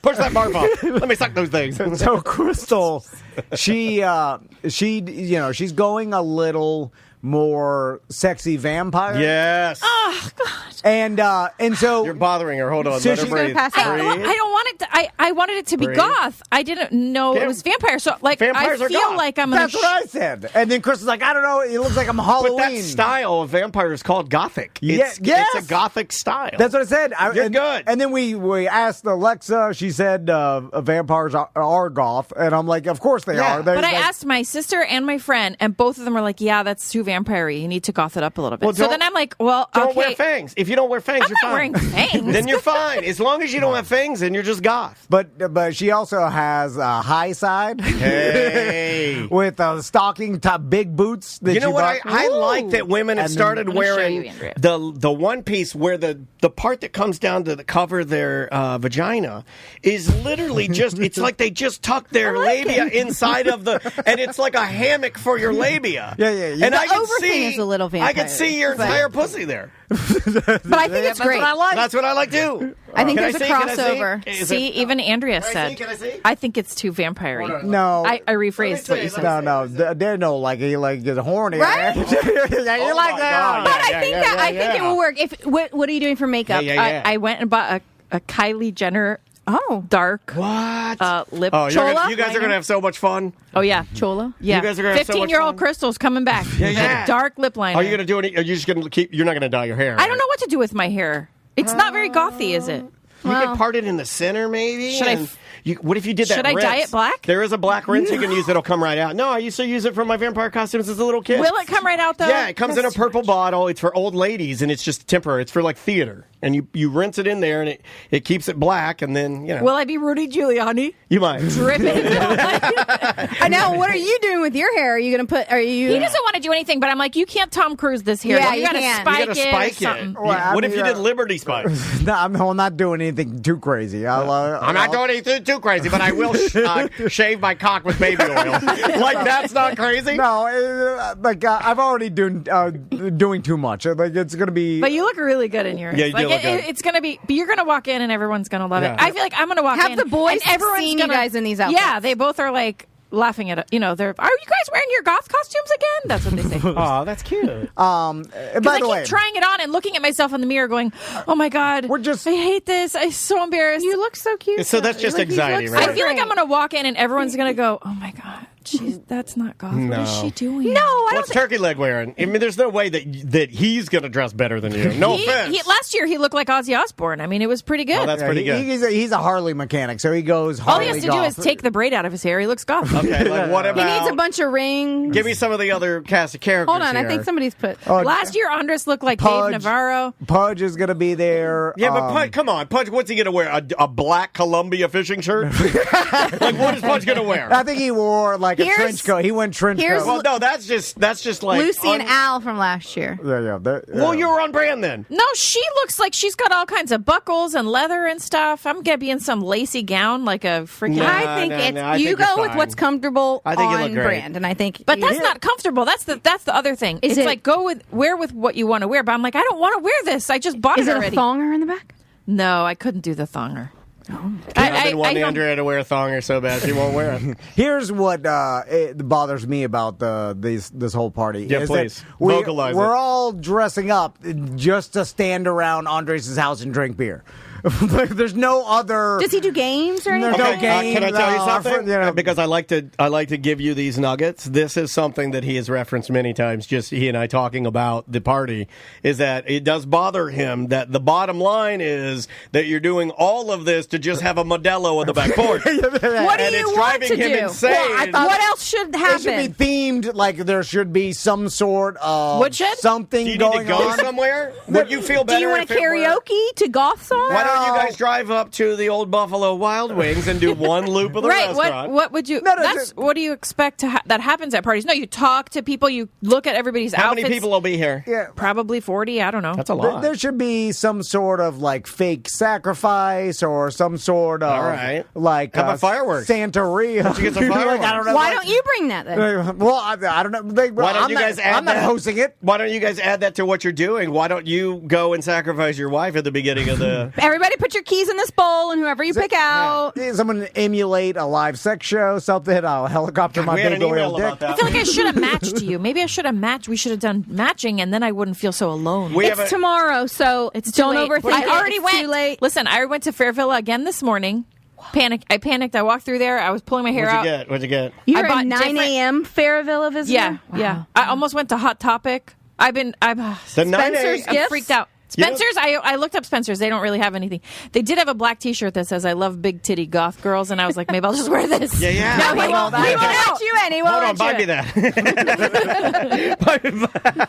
Push that barf off. Let me suck those things. So Crystal, she's going a little more sexy vampire. Yes. Oh God. And so you're bothering her. Hold on. So Let her she's breathe. pass out. I don't want it. I wanted it to be Breathe. goth. I didn't know it was vampire. So like, Vampires I are feel goth. like I'm. That's what I said. And then Crystal's like, I don't know. It looks like I'm Halloween. But that style of vampire is called gothic. Yes. It's a gothic style. That's what I said. You're good. And then we asked Alexa. She said vampires are goth, and I'm like, of course they are. But I asked my sister and my friend, and both of them were like, "Yeah, that's too vampire-y. You need to goth it up a little bit." Well, so then I'm like, "Well, don't okay." wear fangs. If you don't wear fangs, I'm you're not fine. wearing fangs. Then you're fine. As long as you don't have fangs, then you're just goth. But she also has a high side. Hey. With stocking top big boots. That You know she what? bought. I like that women have And started I'm gonna show wearing you, Andrea. the one piece where the part that comes down to cover their vagina is literally just, it's like they just tuck their labia inside of and it's like a hammock for your labia. Yeah. And The I can over see, thing is a little I can vampire-y, see your but- entire pussy there. But I think it's great. That's what I like too. I think Can there's a see? Can I see? crossover. Is See, it- even Andrea Can I said, see? Can I see? I think it's too vampire-y. No. I rephrased what you said. No. Daniel is horny. Right? Yeah, you Oh like my that. God, But yeah, I think I think it will work. What are you doing for makeup? Yeah. I went and bought a Kylie Jenner dark What? lip Oh, chola. you guys are going to have so much fun. Oh, yeah. Chola? Yeah. You guys are gonna have so much 15-year-old fun. Crystal's coming back. Yeah. A dark lip liner. Are you going to do any? Are you just going to keep? You're not going to dye your hair. I don't know what to do with my hair. It's not very gothy, is it? You could part it in the center, maybe. Should I and what if you did that? Should I rinse? dye it black? There is a black rinse you can use that'll come right out. No, I used to use it for my vampire costumes as a little kid. Will it come right out, though? Yeah, it comes in a purple bottle. It's for old ladies, and it's just temporary. It's for like theater, and you rinse it in there, and it keeps it black, and then Will I be Rudy Giuliani? you might. Dripping. And now, what are you doing with your hair? Are you going to put? Are you? He doesn't want to do anything, but I'm like, you can't Tom Cruise this hair. Yeah, you you gotta can't. spike You gotta it. spike or something. it. Well, I What if you mean, did Liberty spikes? No, I'm not doing anything too crazy. I'm not doing anything too crazy, but I will shave my cock with baby oil. Like, that's not crazy? No, I've already doing too much. Like, it's going to be. But you look really good in yours. Yeah, you do look good. It's gonna be. But you're gonna walk in and everyone's gonna love Yeah. it. I feel like I'm gonna walk in. Have the boys and everyone's seen you gonna, guys in these outfits? Yeah, they both are like laughing at it. You know, are you guys wearing your goth costumes again? That's what they say. Oh, that's cute. By I the keep way, trying it on and looking at myself in the mirror, going, "Oh my god, I hate this. I'm so embarrassed." You look so cute. So that's just anxiety, right? I feel like I'm gonna walk in and everyone's gonna go, "Oh my god, that's not goth. What is she doing?" No, I don't. What's Turkey Leg wearing? I mean, there's no way that he's going to dress better than you. No offense. Last year he looked like Ozzy Osbourne. I mean, it was pretty good. Oh, that's pretty good. He's a Harley mechanic, so he goes All Harley he has to do is take the braid out of his hair. He looks goth. Okay, like what He about? needs a bunch of rings. Give me some of the other cast of characters. Hold on, here. I think somebody's put. Last year Andres looked like Pudge. Dave Navarro. Pudge is going to be there. Yeah, but Pudge, come on, Pudge. What's he going to wear? A black Columbia fishing shirt? Like, what is Pudge going to wear? I think he wore like a Here's- trench coat. He went trench here's- coat. Well, no, that's just like Lucy and Al from last year. Well, you were on brand then. No, she looks like she's got all kinds of buckles and leather and stuff. I'm gonna be in some lacy gown like a freaking. I think you go with what's comfortable I think you look on great. brand, and I think. But that's not comfortable. That's the other thing. Is it's it- like wear with what you want to wear. But I'm like, I don't want to wear this. I just bought Is it it already. a thonger in the back? No, I couldn't do the thonger. I've been wanting don't- Andrea to wear a thonger so bad she won't wear it. Here's what it bothers me about this whole party. Yeah, is please. that Vocalize it. We're all dressing up just to stand around Andres' house and drink beer. There's no other. Does he do games or anything? There's no games. Can I tell you something? You know, Because I like to give you these nuggets. This is something that he has referenced many times. Just he and I talking about the party is that it does bother him that the bottom line is that you're doing all of this to just have a Modelo on the back porch. What do And you it's want driving to him do? insane. Well, I thought What else should it happen? should be themed. Like there should be some sort of Woodshed? something Do you need to going go on. somewhere? Would you feel Do better? you want if a it were- karaoke to goth songs? Why don't you guys drive up to the old Buffalo Wild Wings and do one loop of the restaurant? What would you? What do you expect that happens at parties? No, you talk to people. You look at everybody's outfits. How many people will be here? Yeah, probably 40. I don't know. That's a lot. There should be some sort of like fake sacrifice or some sort of like how about fireworks? Santeria. Let's get some fireworks. I don't know. Why don't you bring that then? Well, I don't know. Why don't you guys add I'm not that? hosting it. Why don't you guys add that to what you're doing? Why don't you go and sacrifice your wife at the beginning of the... Everybody put your keys in this bowl, and whoever you pick out. Someone emulate a live sex show, something. I'll helicopter my big oil dick. I feel like I should have matched you. Maybe I should have matched. We should have done matching, and then I wouldn't feel so alone. It's tomorrow, so don't overthink I it. already It's went. too late. Listen, I went to Fairvilla again this morning. I panicked. I walked through there. I was pulling my hair out. What'd you get? You're I bought a 9 a.m. Fairvilla visitor? Yeah, yeah. I almost went to Hot Topic. I'm Spencer's gifts? freaked out. Spencer's, I looked up Spencer's. They don't really have anything. They did have a black T-shirt that says "I love big titty goth girls," and I was like, maybe I'll just wear this. Yeah. No, We won't let you any. Hold on, buy me that.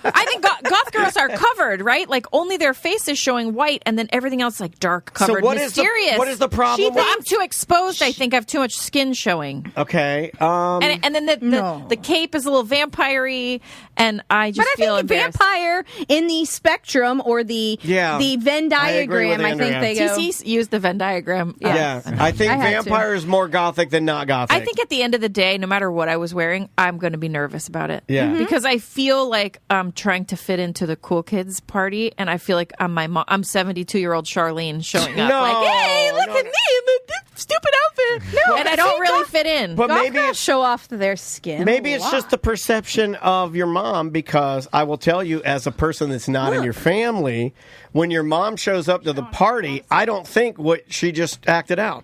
I think goth girls are covered, right? Like only their face is showing white, and then everything else like dark, covered, mysterious. What is the problem? I'm too exposed. I think I have too much skin showing. Okay. And then the cape is a little vampire-y, and I just feel embarrassed. Vampire in the spectrum or the Venn diagram, I think they go. TC used the Venn diagram. Yeah. I think vampire is more gothic than not gothic. I think at the end of the day, no matter what I was wearing, I'm going to be nervous about it. Yeah. Because I feel like I'm trying to fit into the cool kids party, and I feel like I'm 72-year-old Charlene showing up. Like, hey, look at me in the stupid outfit. And I don't really fit in. But maybe it's show off their skin. Maybe it's just the perception of your mom, because I will tell you, as a person that's not in your family, when your mom shows up to the party, I don't think what she just acted out.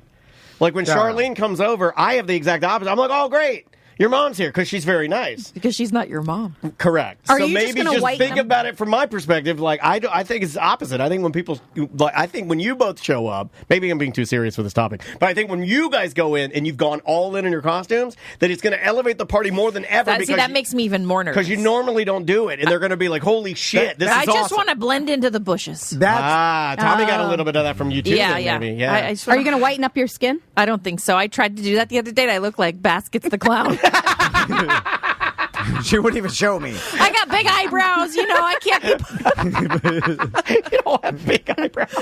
Like when Charlene comes over, I have the exact opposite. I'm like, oh, great. Your mom's here because she's very nice. Because she's not your mom. Correct. Are so you maybe just think about it from my perspective. Like I think it's opposite. I think when you both show up, maybe I'm being too serious with this topic, but I think when you guys go in and you've gone all in your costumes, that it's going to elevate the party more than ever. That makes me even more nervous. Because you normally don't do it, and they're going to be like, "Holy shit, this is awesome!" I just want to blend into the bushes. Tommy got a little bit of that from you too. Yeah. Maybe. Yeah. Are you going to whiten up your skin? I don't think so. I tried to do that the other day. And I look like Baskets the Clown. She wouldn't even show me. I got big eyebrows. I can't. You don't have big eyebrows.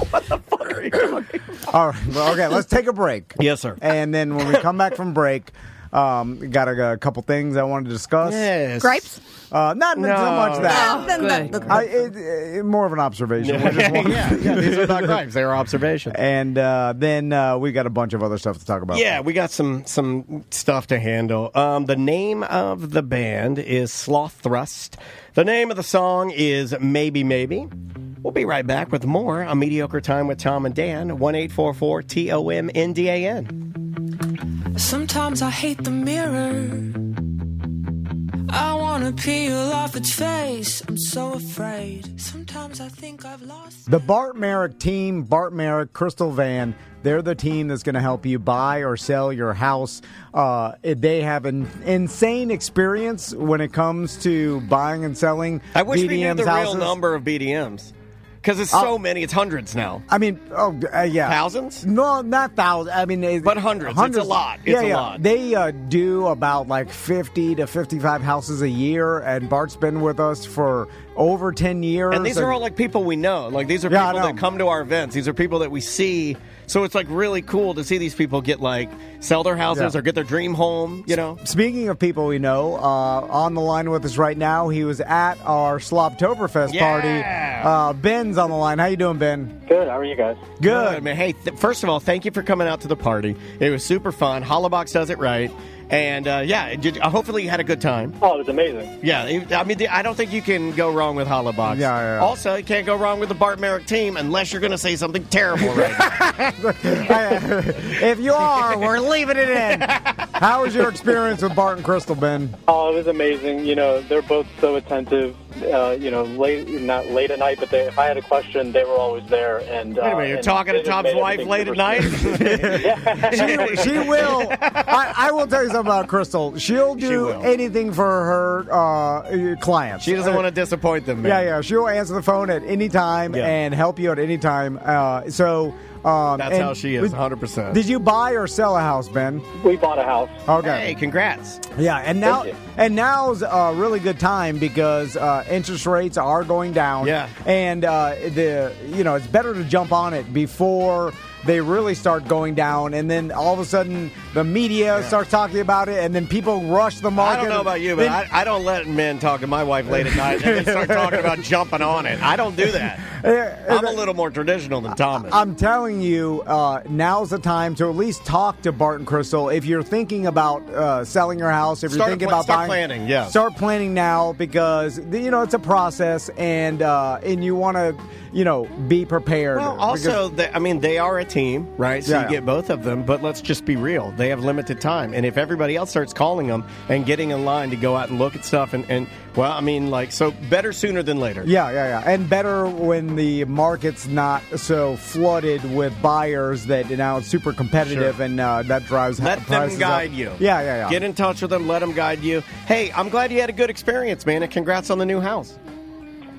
What the fuck are you doing? All right. Well, okay, let's take a break. Yes, sir. And then when we come back from break, got a couple things I wanted to discuss. Yes. Gripes? Not so much that. More of an observation. Yeah. These are not gripes; they are observations. And then we got a bunch of other stuff to talk about. Yeah, we got some stuff to handle. The name of the band is Sloth Thrust. The name of the song is Maybe Maybe. We'll be right back with more on Mediocre Time with Tom and Dan. 1-844-TOM-NDAN. Sometimes I hate the mirror. I wanna peel off its face. I'm so afraid. Sometimes I think I've lost. The Bart Merrick team, Bart Merrick, Crystal Van, they're the team that's going to help you buy or sell your house. They have an insane experience when it comes to buying and selling I wish BDM's we knew the houses. real number of BDMs. Because it's so many. It's hundreds now. I mean, yeah. Thousands? No, not thousands. I mean, but hundreds. It's a lot. It's a lot. They do about like 50 to 55 houses a year, and Bart's been with us for over 10 years. And these are all like people we know. Like these are people that come to our events. These are people that we see. So it's like really cool to see these people get sell their houses or get their dream home, Speaking of people we know, on the line with us right now, he was at our Sloptoberfest party. Ben's on the line. How you doing, Ben? Good. How are you guys? Good, man. Hey, first of all, thank you for coming out to the party. It was super fun. Hollabox does it right. And, hopefully you had a good time. Oh, it was amazing. Yeah, I don't think you can go wrong with Hollabox. Yeah. Also, you can't go wrong with the Bart Merrick team unless you're going to say something terrible right now. If you are, we're leaving it in. How was your experience with Bart and Crystal, Ben? Oh, it was amazing. They're both so attentive. not late at night, but if I had a question, they were always there. And wait a minute, you're talking to Tom's wife late at night? she will. I will tell you something about Crystal. She'll do anything for her clients. She doesn't want to disappoint them, man. Yeah. She'll answer the phone at any time and help you at any time. That's how she is, 100%. Did you buy or sell a house, Ben? We bought a house. Okay. Hey, congrats. Yeah, and now's a really good time because interest rates are going down. Yeah. And it's better to jump on it before they really start going down, and then all of a sudden the media starts talking about it, and then people rush the market. I don't know about you, but I don't let men talk to my wife late at night and then start talking about jumping on it. I don't do that. I'm a little more traditional than Tom is. I'm telling you, now's the time to at least talk to Bart and Crystal. If you're thinking about selling your house, if you're thinking about buying, planning, yeah. Start planning now because it's a process, and you want to be prepared. Well, also, they are a team, right? So you get both of them, but let's just be real. They have limited time. And if everybody else starts calling them and getting in line to go out and look at stuff, so better sooner than later. Yeah. And better when the market's not so flooded with buyers that now it's super competitive and that drives Let them guide you. Yeah. Get in touch with them. Let them guide you. Hey, I'm glad you had a good experience, man, and congrats on the new house.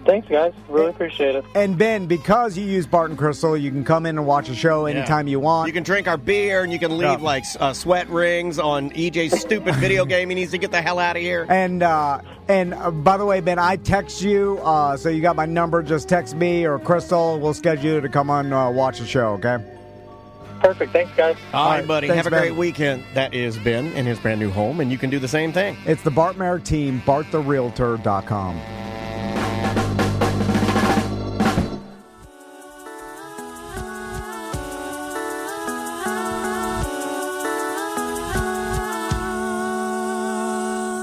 Thanks, guys. Really appreciate it. And Ben, because you use Bart and Crystal, you can come in and watch a show anytime you want. You can drink our beer, and you can leave sweat rings on EJ's stupid video game. He needs to get the hell out of here. And by the way, Ben, I text you, so you got my number. Just text me or Crystal. We'll schedule you to come on watch the show. Okay. Perfect. Thanks, guys. All right, buddy. Thanks, Have a great weekend. That is Ben in his brand new home, and you can do the same thing. It's the Bart Merrick team, BartTheRealtor.com.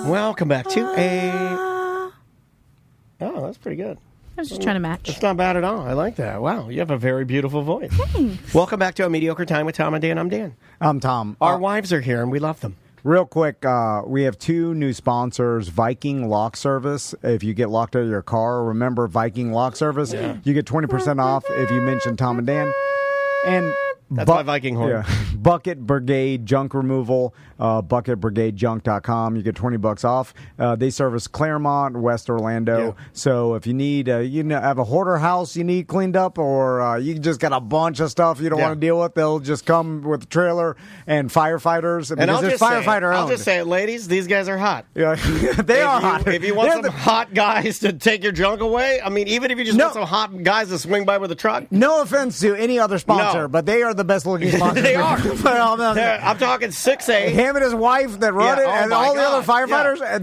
Welcome back to Oh, that's pretty good. I was just trying to match. It's not bad at all. I like that. Wow, you have a very beautiful voice. Thanks. Welcome back to A Mediocre Time with Tom and Dan. I'm Dan. I'm Tom. Our wives are here, and we love them. Real quick, we have two new sponsors, Viking Lock Service. If you get locked out of your car, remember Viking Lock Service. Yeah. You get 20% off if you mention Tom and Dan. And that's my Viking horn. Yeah. Bucket Brigade Junk Removal, bucketbrigadejunk.com. You get $20 off. They service Claremont, West Orlando. Yeah. So if you need, have a hoarder house you need cleaned up, or you just got a bunch of stuff you don't want to deal with, they'll just come with a trailer and firefighters. And I'll just say it, ladies, these guys are hot. Yeah, they are hot. If you want some hot guys to take your junk away, even if you just want some hot guys to swing by with a truck. No offense to any other sponsor, but they are the best looking sponsors. They are. I'm talking 6'8". Him and his wife that run it, and all the other firefighters. Yeah.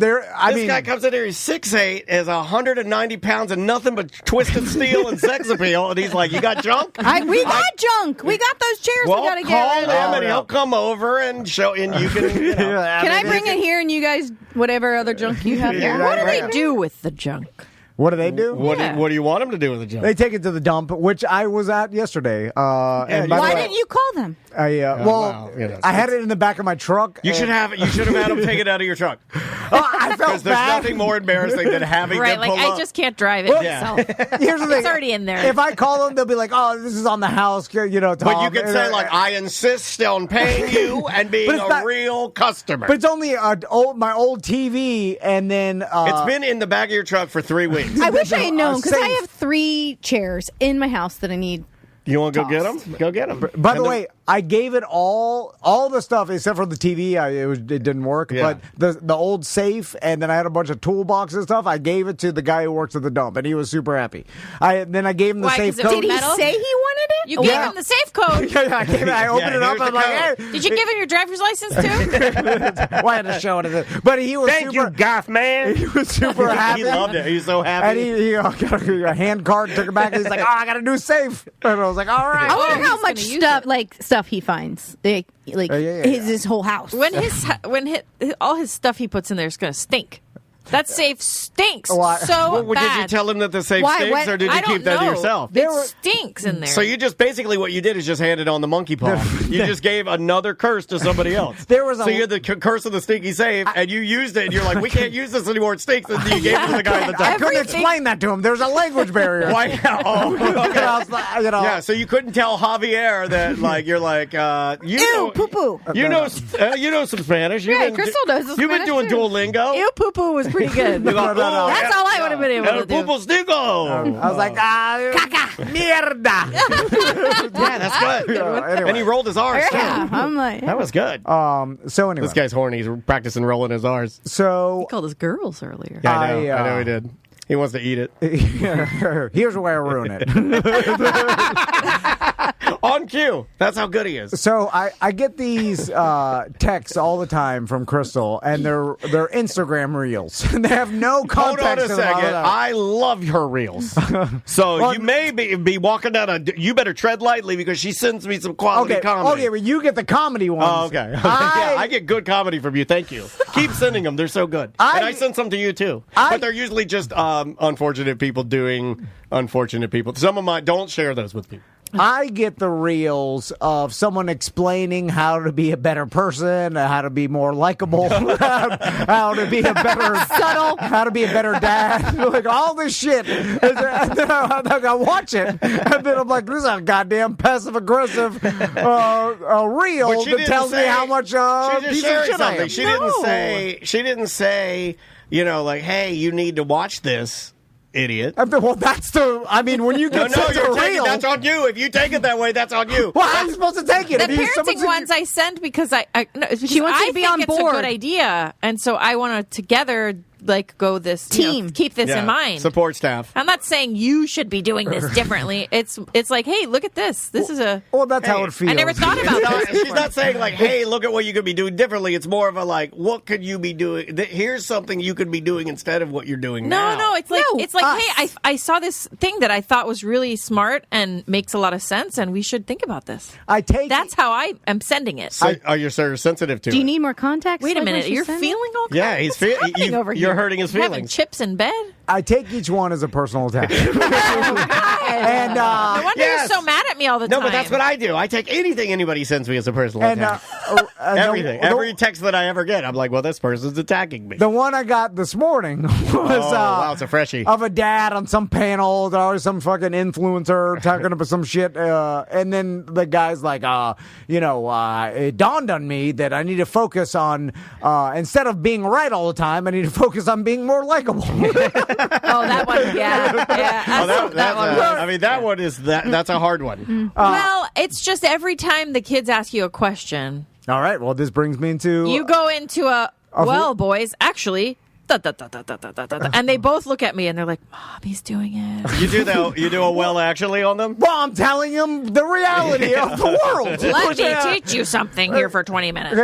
This guy comes in here, he's 6'8", is 190 pounds and nothing but twisted steel and sex appeal, and he's like, "You got junk? We got junk. We got those chairs. Well, we got to get call rid him, and he'll come over and show. And you can. Can I bring it here, and you guys, whatever other junk you have here? What do they do with the junk? What do they do? What do you want them to do with the junk? They take it to the dump, which I was at yesterday. And why didn't you call them? I had it in the back of my truck. You should have them take it out of your truck. I felt because there's nothing more embarrassing than having them pull up. I just can't drive it myself. Here's the thing. It's already in there. If I call them, they'll be like, "Oh, this is on the house." Tom. But you can say "I insist on paying you and being a real customer." But it's only my old TV, and then it's been in the back of your truck for 3 weeks. I wish I had known, because I have 3 chairs in my house that I need. You want to go get them? Go get them. By the way, I gave it all the stuff except for the TV. It didn't work. Yeah. But the old safe, and then I had a bunch of toolboxes and stuff. I gave it to the guy who works at the dump, and he was super happy. Then I gave him the safe code. Did he say he wanted it? You gave him the safe code. I opened it up. I'm like, "Hey." Did you give him your driver's license too? Well, I had to show it. But he was Thank you, goth man. He was super happy. He loved it. He's so happy. And he got a hand card, took it back, and he's like, "Oh, I got a new safe." And I was like, "All right." I wonder how much stuff he finds. His whole house. When all his stuff he puts in there is going to stink. That safe stinks Well, bad. Did you tell him that the safe stinks, or did you keep that to yourself? It stinks in there. So you just basically what you did is just handed on the monkey paw. You just gave another curse to somebody else. So you had the curse of the stinky safe, and you used it, and you're like, we can't use this anymore. It stinks. And you gave it to the guy at the time. I couldn't explain that to him. There's a language barrier. Why? Oh, okay. Yeah, so you couldn't tell Javier that, like, you're like, Ew, poo-poo. You know some Spanish. Crystal knows some You've been Spanish, doing too. Duolingo. Ew, poo-poo was pretty good. No. That's all I would have been able to do. Poo-poo stingo. I was like, caca. Mierda. Yeah, that's good. Anyway. And he rolled his R's, too. Yeah, I'm like... That was good. So anyway. This guy's horny. He's practicing rolling his R's. So... He called us girls earlier. Yeah, I know he did. He wants to eat it. Here's the way I ruin it. On cue. That's how good he is. So I get these texts all the time from Crystal, and they're Instagram reels. They have no context. Hold on a second. I love her reels. So you may be walking down you better tread lightly because she sends me some quality comedy. Okay, well, you get the comedy ones. Oh, okay. I get good comedy from you. Thank you. Keep sending them. They're so good. And I send some to you, too. But they're usually just unfortunate people doing unfortunate people. Some of mine, don't share those with people. I get the reels of someone explaining how to be a better person, how to be more likable, how to be a better subtle, how to be a better dad, like all this shit. And then I watch it, and then I'm like, this is a goddamn passive aggressive reel that tells me how much piece of shit I am. She didn't say, like, hey, you need to watch this. Idiot. Well, that's when you get such a reel. That's on you. If you take it that way, that's on you. Well, how are you supposed to take it? The parenting ones I send because she wants to be on board. It's a good idea, and so I want to together go this team. Keep this in mind. Support staff. I'm not saying you should be doing this differently. It's like, hey, look at this. This is a. Well, that's how it feels. I never thought about that. She's not saying like, hey, look at what you could be doing differently. It's more of a like, what could you be doing? Here's something you could be doing instead of what you're doing now. No, it's like, hey, I saw this thing that I thought was really smart and makes a lot of sense, and we should think about this. That's how I am sending it. So, are you sensitive to it? Do you need more context? Wait a minute. You're feeling all kinds? Yeah, he's feeling. You're hurting his feelings. Having chips in bed? I take each one as a personal attack. And no wonder you're so mad at me all the time. No, but that's what I do. I take anything anybody sends me as a personal attack. Everything. Every text that I ever get, I'm like, well, this person's attacking me. The one I got this morning was wow, it's a freshie. Of a dad on some panel or some fucking influencer talking about some shit. And then the guy's like, it dawned on me that I need to focus on, instead of being right all the time, I need to focus on being more likable. That one, yeah. That one is that's a hard one. Well, it's just every time the kids ask you a question. All right, well, this brings me into... You go into boys, actually... And they both look at me and they're like, Mommy's doing it. You do a well actually on them? Well, I'm telling them the reality of the world. Let me teach you something here for 20 minutes.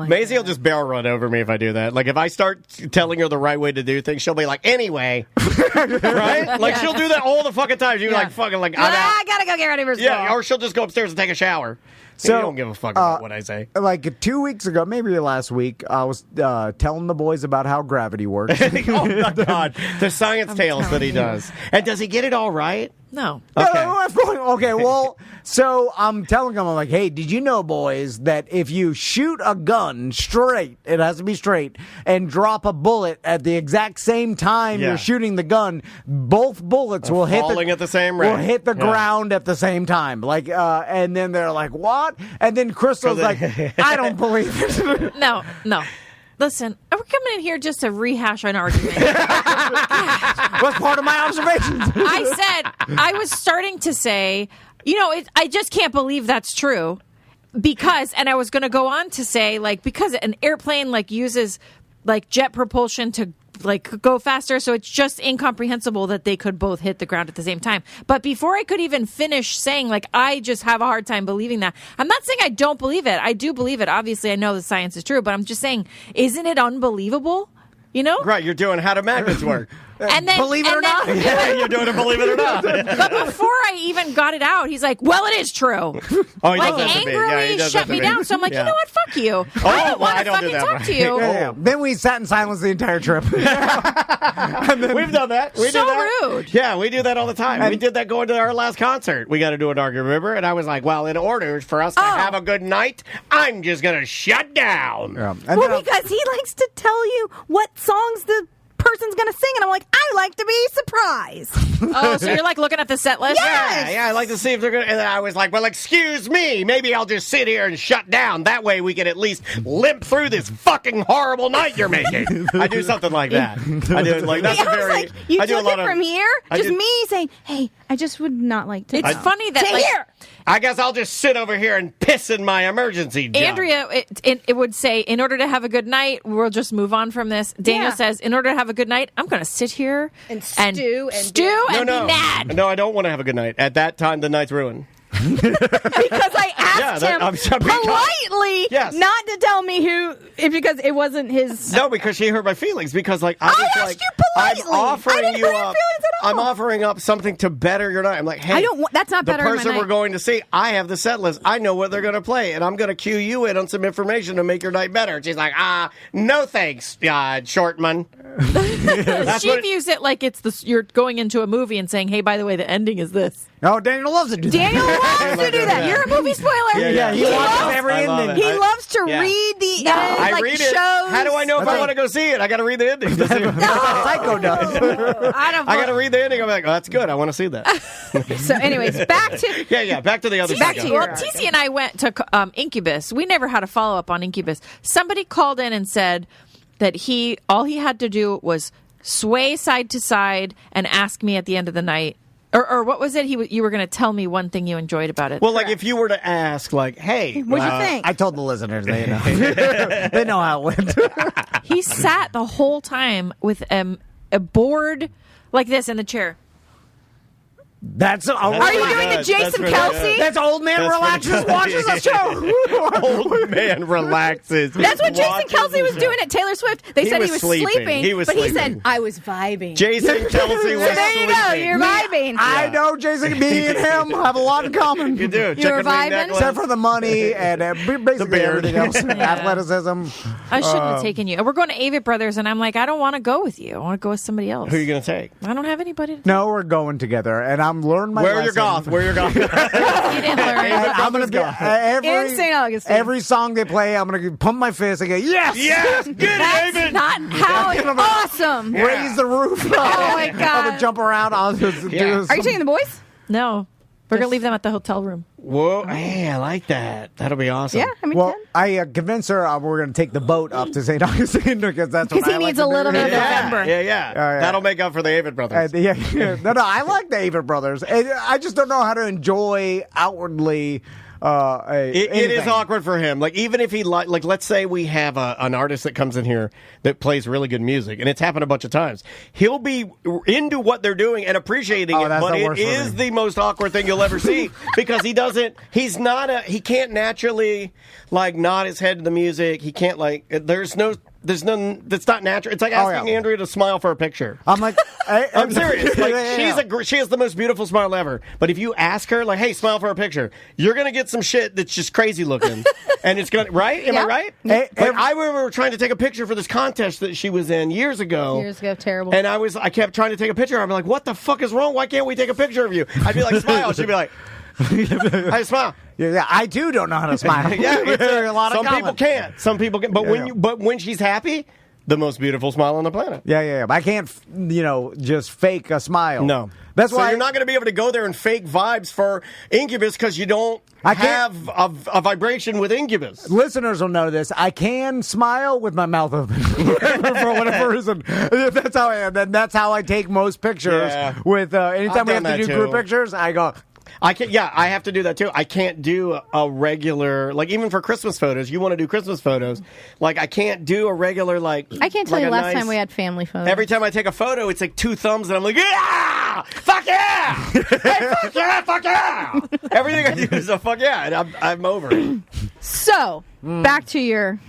Maisie will just barrel run over me if I do that. Like, if I start telling her the right way to do things, she'll be like, anyway. Right? Like, she'll do that all the fucking time. She'll be like, fucking, like, I gotta go get ready for school. Yeah, or she'll just go upstairs and take a shower. So you don't give a fuck about what I say. Like 2 weeks ago, maybe last week, I was telling the boys about how gravity works. Oh, my God. The science tales that he does. And does he get it all right? No. Okay, well, so I'm telling them, I'm like, hey, did you know, boys, that if you shoot a gun straight, it has to be straight, and drop a bullet at the exact same time you're shooting the gun, both bullets will hit the ground at the same time. Like, and then they're like, what? And then Crystal's like, I don't believe it. No. Listen, we're coming in here just to rehash an argument. What's part of my observations? I was starting to say, I just can't believe that's true. And I was going to go on to say, because an airplane, uses, jet propulsion to, go faster, so it's just incomprehensible that they could both hit the ground at the same time. But before I could even finish saying, I just have a hard time believing that. I'm not saying I don't believe it. I do believe it. Obviously, I know the science is true, but I'm just saying, isn't it unbelievable? Right, you're doing how do magnets work. And then, believe it or not. Yeah, you're doing it, believe it or not. But before I even got it out, he's like, "Well, it is true." Oh, he like does that to me. Yeah, angrily he does shut that to me down. So I'm like, you know what? Fuck you. I don't want to fucking talk to you. Yeah. Then we sat in silence the entire trip. We've done that. We So do that. rude. Yeah, we do that all the time. We did that going to our last concert. We got to do an argument, remember? And I was like, well, in order for us to have a good night, I'm just going to shut down. Yeah. Well, because he likes to tell you what songs the person's going to sing, and I'm like, I like to be surprised. Oh, so you're like looking at the set list? Yes! Yeah, I like to see if they're going to. And then I was like, well, excuse me. Maybe I'll just sit here and shut down. That way we can at least limp through this fucking horrible night you're making. I do something like that. I do like that's I was very. like, you I do a took lot it of, from here? I Just do- me saying, hey, I just would not like to. It's funny that to like, here. I guess I'll just sit over here and piss in my emergency jug. Andrea, it would say, in order to have a good night, we'll just move on from this. Daniel says, in order to have a good night, I'm going to sit here and stew and no. be mad. No, I don't want to have a good night. At that time, the night's ruined. Because I asked him politely not to tell me because it wasn't his. No, because she hurt my feelings. Because I asked you politely. I'm offering I didn't you hurt your up. feelings at all. I'm offering up something to better your night. I'm like, hey, I don't want. That's not the better. person my we're night. going to see, I have the set list. I know what they're going to play, and I'm going to cue you in on some information to make your night better. And she's like, no thanks, Shortman. She views it like you're going into a movie and saying, hey, by the way, the ending is this. Oh, Daniel loves to do that. Daniel loves to do that. You're a movie spoiler. Yeah, he watches every ending. He loves to read the end, I read shows. it. How do I know if I want to go see it? I got to read the ending. Psycho does. I got to read the ending. I'm like, oh, that's good. I want to see that. So, anyways, back to back to the other. Back to well, TC and I went to Incubus. We never had a follow up on Incubus. Somebody called in and said that all he had to do was sway side to side and ask me at the end of the night. Or what was it? You were going to tell me one thing you enjoyed about it. Well, like if you were to ask, like, "Hey, what'd you think?" I told the listeners. They know. They know how it went. He sat the whole time with a board like this in the chair. That's Are you doing the Jason Kelsey? That's old man relaxes, watches the show. Old man relaxes. That's what Jason Kelsey was doing at Taylor Swift. They said he was sleeping. He was but sleeping. he said, I was vibing. Jason Kelsey was So there you go. You're vibing. I know Jason. Me and him have a lot in common. You do. You were vibing? Except for the money and basically everything else. Athleticism. I shouldn't have taken you. We're going to Avett Brothers, and I'm like, I don't want to go with you. I want to go with somebody else. Who are you going to take? I don't have anybody. No, we're going together, and I'm learning my lesson. Where you're goth. You didn't learn. I'm going to be In St. Augustine. Every song they play, I'm going to pump my fist and go, yes! Yes! Good, That's David! not how it's awesome. Raise the roof. Oh, my I'm God. going to jump around. I'll just do Are you taking the boys? No. We're going to leave them at the hotel room. Whoa, hey, I like that. That'll be awesome. Yeah, I mean, Well, I convinced her we're going to take the boat up to St. Augustine because that's what because he I like needs to a little do. bit of November. Yeah. That'll make up for the Avett Brothers. No, I like the Avett Brothers. I just don't know how to enjoy outwardly. It is awkward for him. Like even if he like, let's say we have an artist that comes in here that plays really good music, and it's happened a bunch of times. He'll be into what they're doing and appreciating it, but it is the most awkward thing you'll ever see because he can't naturally like nod his head to the music. He can't there's none that's not natural. It's like asking Andrea to smile for a picture. I'm like, I'm serious. Like she has the most beautiful smile ever. But if you ask her, like, hey, smile for a picture, you're gonna get some shit that's just crazy looking, and it's gonna Am I right? I remember trying to take a picture for this contest that she was in years ago. Terrible. And I kept trying to take a picture. I'm like, what the fuck is wrong? Why can't we take a picture of you? I'd be like, smile. She'd be like, I smile. Yeah, I too don't know how to smile. Yeah, a lot of some people can't. Some people can. But when she's happy, the most beautiful smile on the planet. Yeah. I can't, just fake a smile. No. That's why you're not going to be able to go there and fake vibes for Incubus because you don't have a vibration with Incubus. Listeners will know this. I can smile with my mouth open for whatever reason. That's how I am. And that's how I take most pictures. Yeah. With anytime we have to do group pictures, I go. I can. Yeah, I have to do that too. I can't do a regular, like even for Christmas photos. You want to do Christmas photos, like I can't do a regular like. I can't tell you last time we had family photos. Every time I take a photo, it's like two thumbs, and I'm like, yeah, fuck yeah, hey, fuck yeah, fuck yeah. Everything I do is a fuck yeah, and I'm over it. So back to your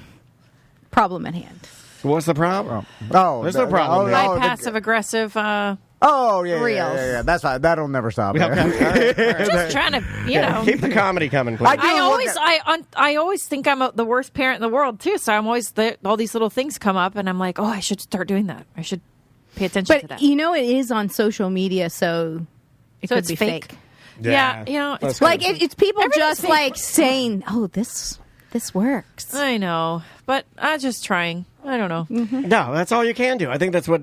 problem at hand. What's the problem? Oh, there's no problem. My passive aggressive. Yeah. That's fine. That'll never stop. Okay. Just trying to, you know, keep the comedy coming, please. I always think I'm the worst parent in the world too. So I'm always all these little things come up, and I'm like, oh, I should start doing that. I should pay attention to that. But you know, it is on social media, so it could it's be fake. Yeah, you know, it's like it's people just fake. like saying, "Oh, this works." I know, but I'm just trying. I don't know. No, that's all you can do. I think that's what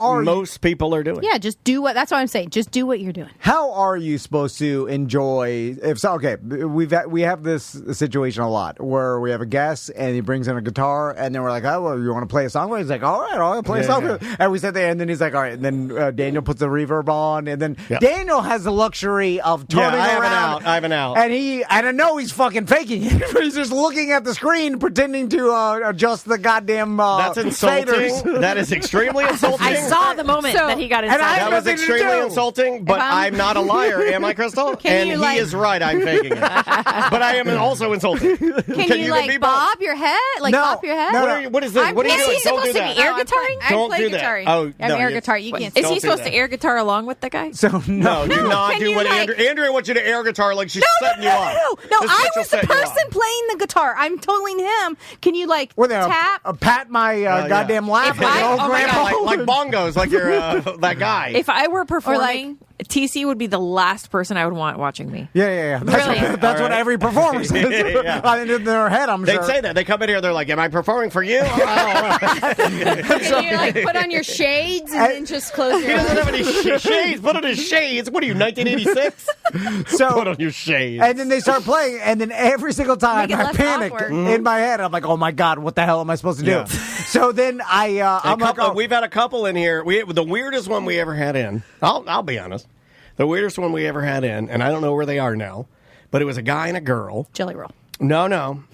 most people are doing. Yeah, just do what. That's what I'm saying. Just do what you're doing. How are you supposed to enjoy? We have this situation a lot where we have a guest and he brings in a guitar and then we're like, oh, well, you want to play a song? He's like, all right, I'll play a song. And we sit there and then he's like, all right. And then Daniel puts the reverb on and then Daniel has the luxury of turning around. I have an out. And I know he's fucking faking it. He's just looking at the screen pretending to adjust the goddamn. That's insulting. faders. That is extremely insulting. I saw the moment that he got inside. That was extremely insulting, but I'm not a liar, am I, Crystal? And he is right, I'm faking it. But I am also insulting. Can you like bob your head? Like bop your head? What is this? What are you doing? Don't do that. Air guitaring? Don't do that. Oh, I'm air guitar. You can't. Is he supposed to air guitar along with the guy? So no, do not do what Andrea wants you to air guitar like she's setting you up. No, I was the person playing the guitar. I'm telling him, can you like tap? Pat my goddamn lap. Like bongos, like you're that guy. If I were performing, TC would be the last person I would want watching me. Yeah. That's what every performer says. In their head, I'm sure. They'd say that. They come in here, they're like, am I performing for you? Can you like put on your shades and then just close your eyes? He doesn't have any shades. Put on his shades. What are you, 1986? So, put on your shades. And then they start playing, and then every single time I panic in my head. I'm like, oh my God, what the hell am I supposed to do? Yeah. So then we've had a couple in here. The weirdest one we ever had in, I'll be honest. The weirdest one we ever had in, and I don't know where they are now, but it was a guy and a girl. Jelly Roll. No.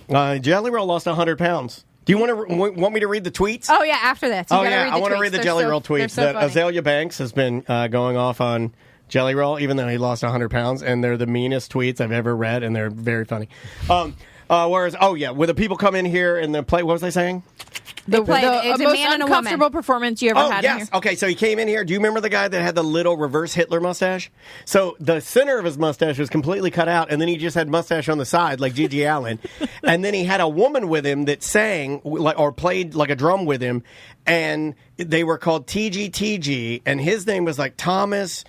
Jelly Roll lost 100 pounds. Do you want me to read the tweets? Oh, yeah, after this. I want to read the Jelly Roll tweets. That Azalea Banks has been going off on Jelly Roll, even though he lost 100 pounds, and they're the meanest tweets I've ever read, and they're very funny. Whereas, when the people come in here and they play, what was I saying? The most uncomfortable performance you ever had in here. Okay, so he came in here. Do you remember the guy that had the little reverse Hitler mustache? So the center of his mustache was completely cut out, and then he just had mustache on the side, like Gigi Allen. And then he had a woman with him that sang or played like a drum with him, and they were called TGTG, and his name was like Thomas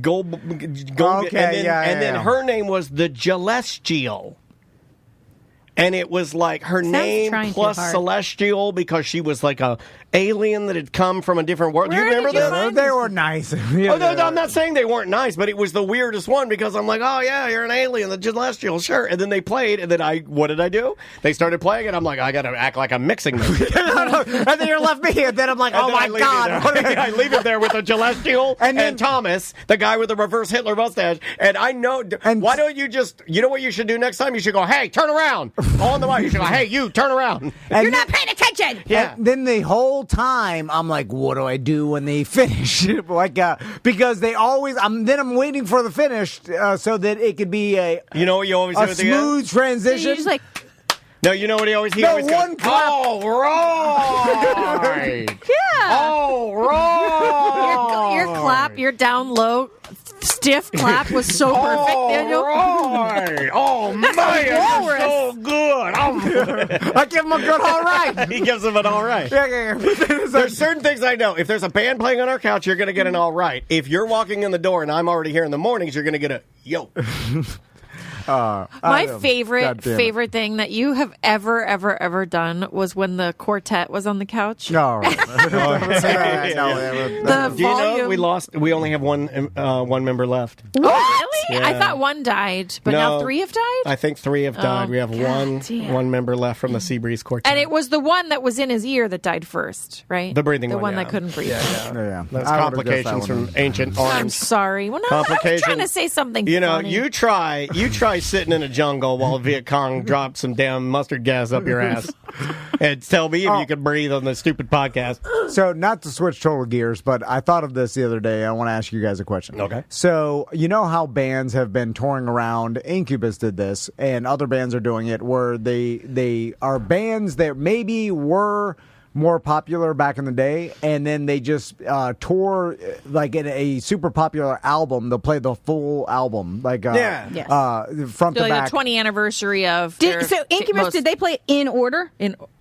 Gold. And then her name was the Celestial. And it was like her name plus Celestial because she was like a alien that had come from a different world. Do you remember that? They were nice. No, I'm not saying they weren't nice, but it was the weirdest one because I'm like, oh yeah, you're an alien, the Celestial, sure. And then they played, and then what did I do? They started playing, and I'm like, I got to act like I'm mixing them. And then you left me, and then I'm like, oh my God. I leave it there with the Celestial and Thomas, the guy with the reverse Hitler mustache. And I know, why don't you just, you know what you should do next time? You should go, hey, turn around. On the mic, you should go, hey, you, turn around. You're not paying attention. Yeah. And then the whole time, I'm like, what do I do when they finish? Because they always, I'm waiting for the finish so that it could be a smooth transition. So you just like, no, you know what he always goes, all right. Yeah. All right. Your clap, your down low, stiff clap was so perfect. All right. Oh, man, you're so good. I give him a good all right. He gives him an all right. There's certain things I know. If there's a band playing on our couch, you're going to get an all right. If you're walking in the door and I'm already here in the mornings, you're going to get a yo. My favorite thing that you have ever done was when the quartet was on the couch. All right. Do you know we only have one member left. What? Really? Yeah. I thought one died, but now 3 have died? I think 3 have died. We have one member left from the Seabreeze quartet. And it was the one that was in his ear that died first, right? The breathing one. The one that couldn't breathe. Yeah. That's complications from ancient arms. I'm sorry. Well, no, I was trying to say something funny. You try sitting in a jungle while Viet Cong drops some damn mustard gas up your ass and tell me if you can breathe on this stupid podcast. So, not to switch total gears, but I thought of this the other day. I want to ask you guys a question. Okay. So, you know how bands have been touring around? Incubus did this, and other bands are doing it, where they are bands that maybe were more popular back in the day, and then they just tour like in a super popular album. They'll play the full album, like front to like back. The 20th anniversary of So Incubus, did they play it in order?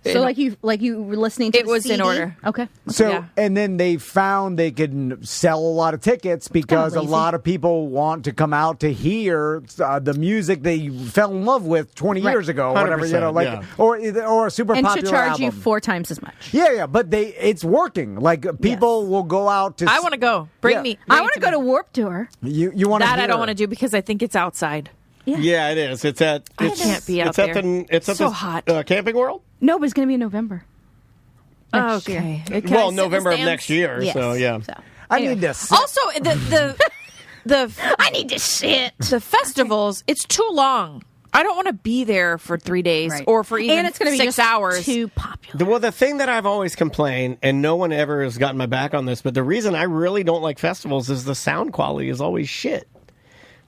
So like you were listening to it was CD? in order. Okay. So and then they found they could sell a lot of tickets because a lot of people want to come out to hear the music they fell in love with 20 years ago, or whatever, or a super and popular to charge album. you 4 times as much. Yeah, but it's working. Like people will go out to. I want to go. Bring me. I want to go to Warped Tour. You want that? I don't want to do because I think it's outside. Yeah, it is. It's at. I can't be out there. It's so at hot. Camping World. No, but it's going to be in November. Okay. Well, November of next year. Yes. So yeah. I need to. Also, the I need to sit. The festivals. It's too long. I don't want to be there for 3 days or for even and it's going to be 6 hours. Too popular. Well, the thing that I've always complained, and no one ever has gotten my back on this, but the reason I really don't like festivals is the sound quality is always shit.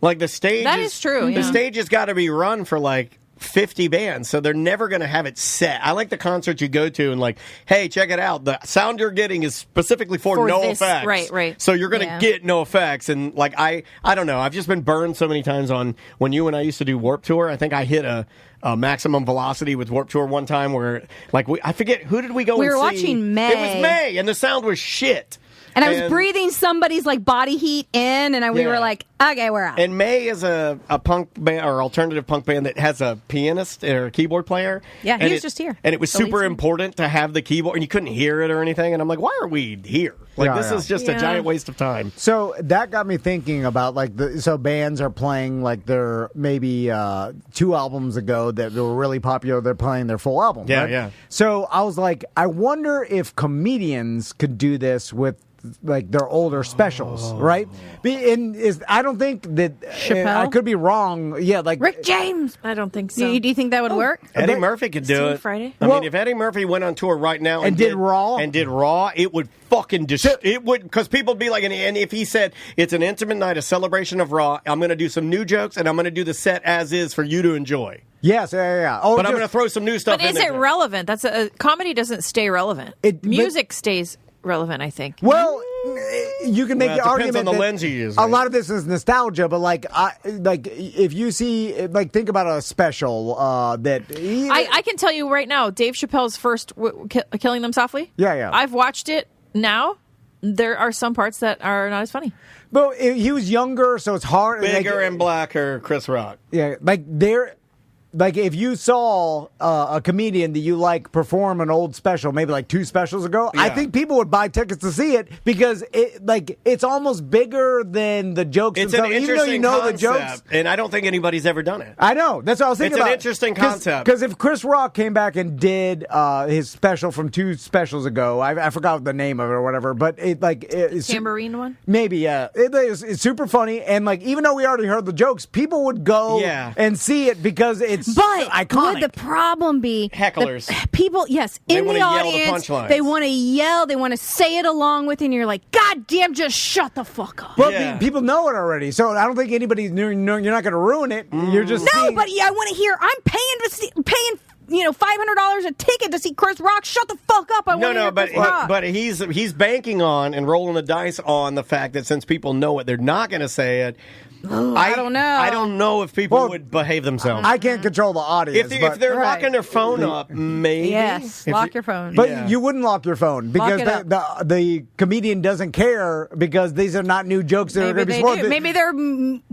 Like the stage. That is true. The stage has got to be run for like 50 bands, so they're never going to have it set. I like the concerts you go to and like, hey, check it out. The sound you're getting is specifically for no this. effects. Right. So you're going to get no effects. And like, I don't know. I've just been burned so many times on when you and I used to do Warped Tour. I think I hit a maximum velocity with Warped Tour one time where like I forget who did we go and see? We were watching May. It was May, and the sound was shit. And I was breathing somebody's like body heat in, and we were like, okay, we're out. And May is a punk band or alternative punk band that has a pianist or a keyboard player. Yeah, he was just here. And it was super important to have the keyboard, and you couldn't hear it or anything. And I'm like, why are we here? Like, this is just a giant waste of time. So that got me thinking about like so bands are playing like their maybe 2 albums ago that were really popular. They're playing their full album. Yeah, right? yeah. So I was like, I wonder if comedians could do this with like their older specials, right? I don't think that Chappelle? I could be wrong. Yeah, like Rick James. I don't think so. Do you think that would work? Eddie Murphy could do Steve it. Friday? I mean, if Eddie Murphy went on tour right now and did Raw, it would fucking it would, because people would be like, and if he said it's an intimate night, a celebration of Raw, I'm going to do some new jokes and I'm going to do the set as is for you to enjoy. Yes, yeah. But I'm going to throw some new stuff. But is it relevant? That's comedy doesn't stay relevant. Music stays relevant, I think. Well, you can make the argument on the that lens you use. A lot of this is nostalgia, but like if you see, like, think about a special that I can tell you right now, Dave Chappelle's first Killing Them Softly. Yeah. I've watched it now. There are some parts that are not as funny. But he was younger, so it's hard. Bigger and blacker, Chris Rock. Yeah, like if you saw a comedian that you like perform an old special, maybe like 2 specials ago, I think people would buy tickets to see it because it's almost bigger than the jokes. It's themselves, an interesting even though you know concept, the jokes. and I don't think anybody's ever done it. I know. That's what I was thinking about. It's an interesting concept. Because if Chris Rock came back and did his special from 2 specials ago, I forgot the name of it or whatever, but it's Tambourine one? Maybe, yeah. It's super funny, and like even though we already heard the jokes, people would go and see it because it's iconic. Would the problem be hecklers? People, yes, They in the wanna yell the audience, punchlines. they want to yell, they want to say it along with, and you're like, God damn, just shut the fuck up. But people know it already, so I don't think anybody's. You're not going to ruin it. You're just no, but I want to hear. I'm paying $500 a ticket to see Chris Rock. Shut the fuck up! I want to hear Chris Rock. But he's banking on and rolling the dice on the fact that since people know it, they're not going to say it. I don't know. I don't know if people would behave themselves. I can't control the audience. If they're locking their phone up, maybe. Yes, lock your phone. But you wouldn't lock your phone because Lock it the comedian doesn't care because these are not new jokes that are going to be spoiled. Maybe they're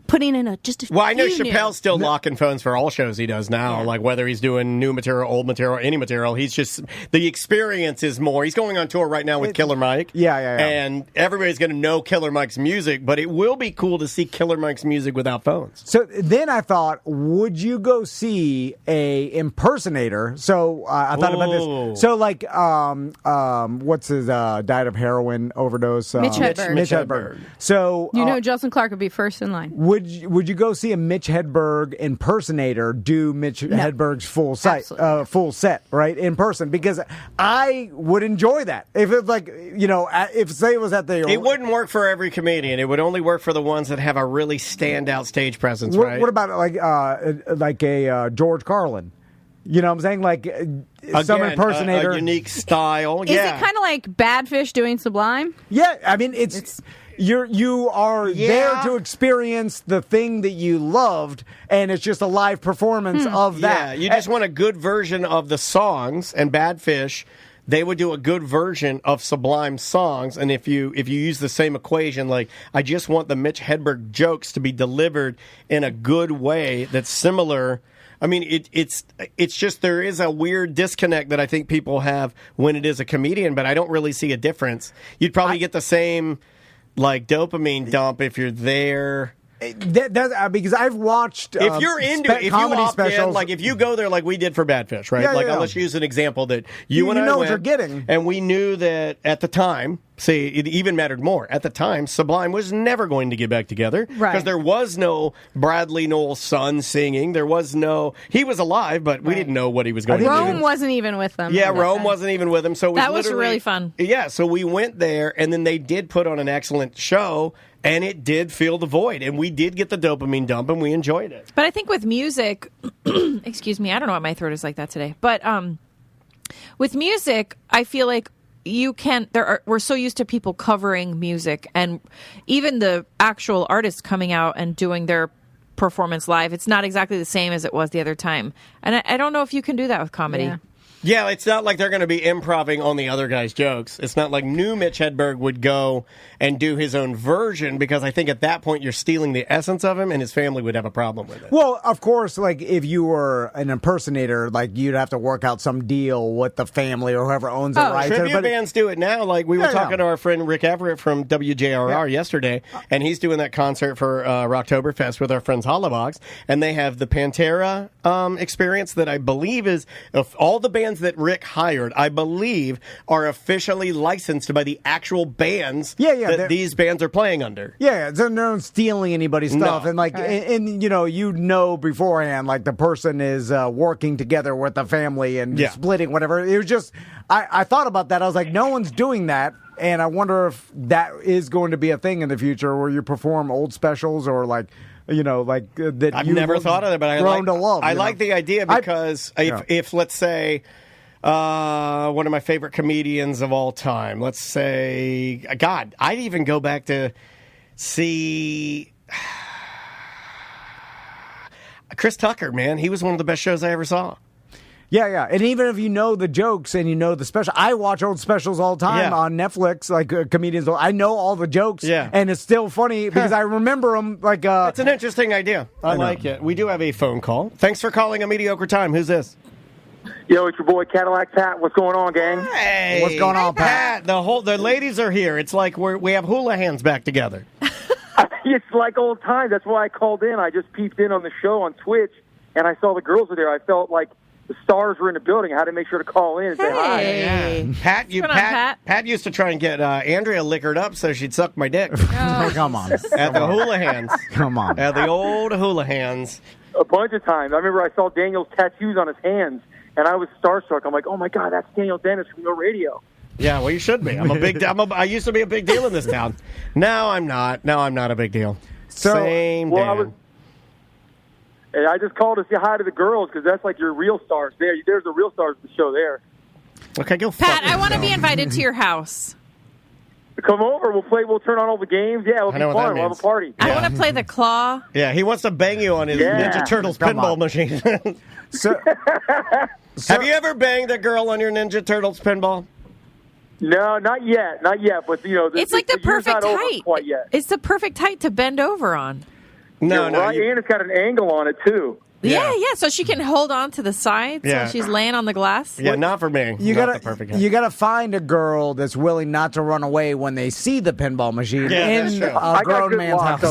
putting in just a Well, I know few new. Chappelle's still locking phones for all shows he does now. Like whether he's doing new material, old material, any material, he's just the experience is more. He's going on tour right now with Killer Mike. Yeah. And everybody's going to know Killer Mike's music, but it will be cool to see Killer Mike's music without phones. So then I thought, would you go see a impersonator? So I thought about this. So like, what's his died of heroin overdose? Mitch Hedberg. Mitch Hedberg. So Justin Clark would be first in line. Would you go see a Mitch Hedberg impersonator do Mitch Hedberg's full set right in person? Because I would enjoy that if it if say it was at the. It wouldn't work for every comedian. It would only work for the ones that have a really standout stage presence. Right? What about like a George Carlin? You know what I'm saying? Like some impersonator. A unique style. Is it kind of like Bad Fish doing Sublime? Yeah, I mean, it's you are there to experience the thing that you loved, and it's just a live performance of that. Yeah, you just want a good version of the songs, and Bad Fish, they would do a good version of Sublime songs, and if you use the same equation, like, I just want the Mitch Hedberg jokes to be delivered in a good way that's similar. I mean, it's just there is a weird disconnect that I think people have when it is a comedian, but I don't really see a difference. You'd probably get the same, like, dopamine dump if you're there. Because I've watched if you're into if comedy you specials, like if you go there like we did for Bad Fish, right? Let's use an example that you and I know went, what you're getting, and we knew that at the time. See, it even mattered more at the time. Sublime was never going to get back together because there was no Bradley Noel's son singing. There was no. He was alive, but we didn't know what he was going to do. Rome wasn't even with them. Yeah, Rome wasn't even with him. So that was really fun. Yeah, so we went there, and then they did put on an excellent show. And it did fill the void, and we did get the dopamine dump, and we enjoyed it. But I think with music, excuse me, I don't know why my throat is like that today. But with music, I feel like we're so used to people covering music, and even the actual artists coming out and doing their performance live. It's not exactly the same as it was the other time, and I don't know if you can do that with comedy. Yeah, it's not like they're going to be improvising on the other guy's jokes. It's not like new Mitch Hedberg would go and do his own version, because I think at that point you're stealing the essence of him, and his family would have a problem with it. Well, of course, like if you were an impersonator, like you'd have to work out some deal with the family or whoever owns the rights. Tribute bands do it now. Like we were talking to our friend Rick Everett from WJRR yesterday, and he's doing that concert for Rocktoberfest with our friends Hollowbox, and they have the Pantera experience that I believe is of all the bands that Rick hired, I believe, are officially licensed by the actual bands that these bands are playing under. Yeah, they're not stealing anybody's stuff. No. And like, and you know beforehand, like the person is working together with the family and splitting whatever. It was just, I thought about that. I was like, no one's doing that. And I wonder if that is going to be a thing in the future where you perform old specials or like, that. I've never thought of it, but I like the idea because if let's say one of my favorite comedians of all time, let's say, God, I'd even go back to see Chris Tucker, man. He was one of the best shows I ever saw. Yeah. And even if you know the jokes and you know the special, I watch old specials all the time on Netflix, like comedians. I know all the jokes, and it's still funny because I remember them. Like, it's an interesting idea. I like it. We do have a phone call. Thanks for calling A Mediocre Time. Who's this? Yo, it's your boy Cadillac Pat. What's going on, gang? Hey, what's going on, Pat? The ladies are here. It's like we have hula hands back together. It's like old times. That's why I called in. I just peeped in on the show on Twitch, and I saw the girls were there. I felt like the stars were in the building. I had to make sure to call in and say hi. Yeah. Pat used to try and get Andrea liquored up so she'd suck my dick. Oh, come on. At the hula hands. Come on. At the old hula hands. A bunch of times. I remember I saw Daniel's tattoos on his hands, and I was starstruck. I'm like, oh, my God, that's Daniel Dennis from the radio. Yeah, well, you should be. I used to be a big deal in this town. Now I'm not. Now I'm not a big deal. Same Dan. I just called to say hi to the girls because that's like your real stars there. There's the real stars of the show there. Okay, go Pat, I want to be invited to your house. Come over. We'll play. We'll turn on all the games. Yeah, it'll be fun. We'll have a party. I want to play the claw. Yeah, he wants to bang you on his Ninja Turtles pinball machine. Have you ever banged a girl on your Ninja Turtles pinball? No, not yet. Not yet. But, it's like the perfect height. Quite yet. It's the perfect height to bend over on. No. And it's got an angle on it, too. Yeah. So she can hold on to the sides while she's laying on the glass. Yeah, not for me. You not the perfect height. You gotta find a girl that's willing not to run away when they see the pinball machine in a grown man's house,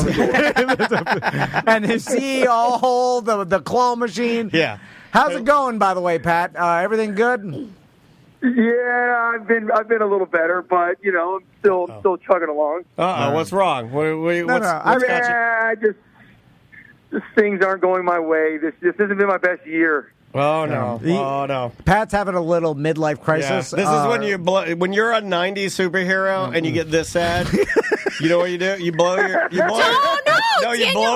and they see all the claw machine. Yeah. How's it going, by the way, Pat? Everything good? Yeah, I've been a little better, but I'm still chugging along. What's wrong? Just things aren't going my way. This hasn't been my best year. Oh no! Oh no! Pat's having a little midlife crisis. Yeah. This is when you're a '90s superhero and you get this sad. You know what you do? You blow your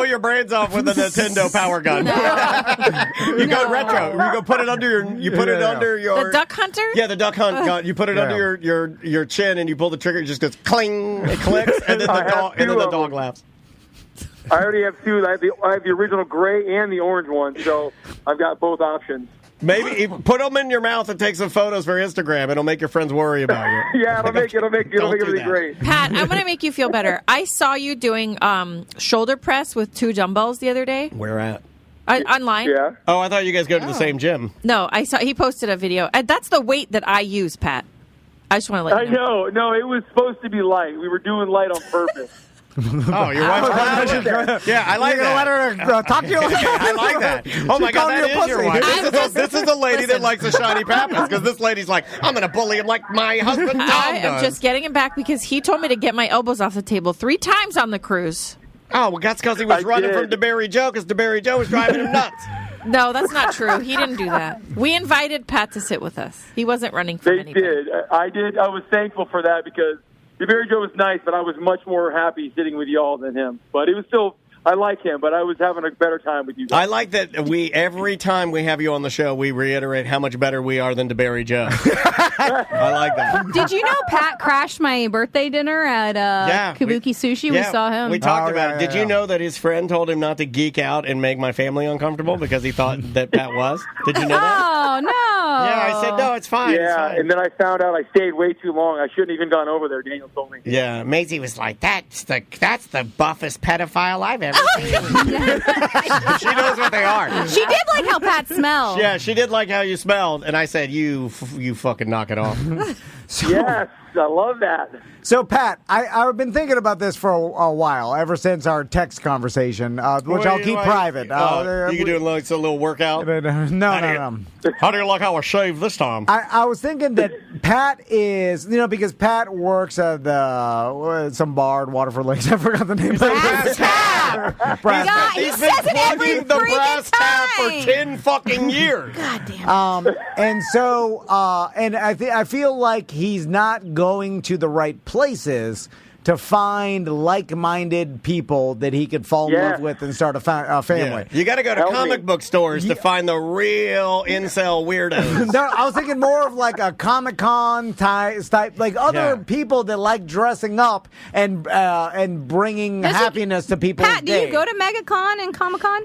your brains off with a Nintendo power gun. You go retro. You go put it under your. You put it under your. The Duck Hunter. Yeah, the Duck Hunt gun. You put it under your chin and you pull the trigger. It just goes cling. It clicks, and then the dog laughs. I already have two. I have the original gray and the orange one, so I've got both options. Maybe put them in your mouth and take some photos for Instagram. It'll make your friends worry about you. Yeah, it'll make everything great. Pat, I'm going to make you feel better. I saw you doing shoulder press with 2 dumbbells the other day. Where at? Online. Yeah. Oh, I thought you guys go to the same gym. No, I saw he posted a video. That's the weight that I use, Pat. I just want to let you know. I know. No, it was supposed to be light. We were doing light on purpose. Oh, your wife? Yeah, I like that. You're going to let her talk to you like that? I like that. Oh, my God, that is your wife. This is the lady that likes the shiny papas, because this lady's like, I'm going to bully him like my husband Tom I does. am just getting him back because he told me to get my elbows off the table 3 times on the cruise. Oh, well, that's because he was running from DeBerry Joe, because DeBerry Joe was driving him nuts. No, that's not true. He didn't do that. We invited Pat to sit with us. He wasn't running from anybody. They did. I did. I was thankful for that because DeBerry Joe was nice, but I was much more happy sitting with y'all than him. But it was still, I like him, but I was having a better time with you guys. I like that every time we have you on the show, we reiterate how much better we are than DeBerry Joe. I like that. Did you know Pat crashed my birthday dinner at Kabuki Sushi? We saw him. We talked about it. Did you know that his friend told him not to geek out and make my family uncomfortable because he thought that Pat was? Did you know that? Oh, no. Yeah, I said, no, it's fine. Yeah, it's fine. and then I found out I stayed way too long. I shouldn't even gone over there, Daniel told me. Yeah, Maisie was like, that's the buffest pedophile I've ever seen. She knows what they are. She did like how Pat smelled. Yeah, she did like how you smelled, and I said, you fucking knock it off. Yes, I love that. So, Pat, I've been thinking about this for a while, ever since our text conversation, which I'll keep private. You can do a little workout? No. How do you like how I shaved this time? I was thinking that Pat is, because Pat works at some bar in Waterford Lakes. I forgot the name. Brass Tap. He says it every the brass tap for 10 fucking years. God damn it. And so, and I feel like he's not going to the right places to find like-minded people that he could fall in love with and start a family. Yeah. You got to go to comic book stores to find the real incel weirdos. No, I was thinking more of like a Comic-Con type, like other people that like dressing up and bringing happiness to people's Pat, do you go to MegaCon and Comic-Con?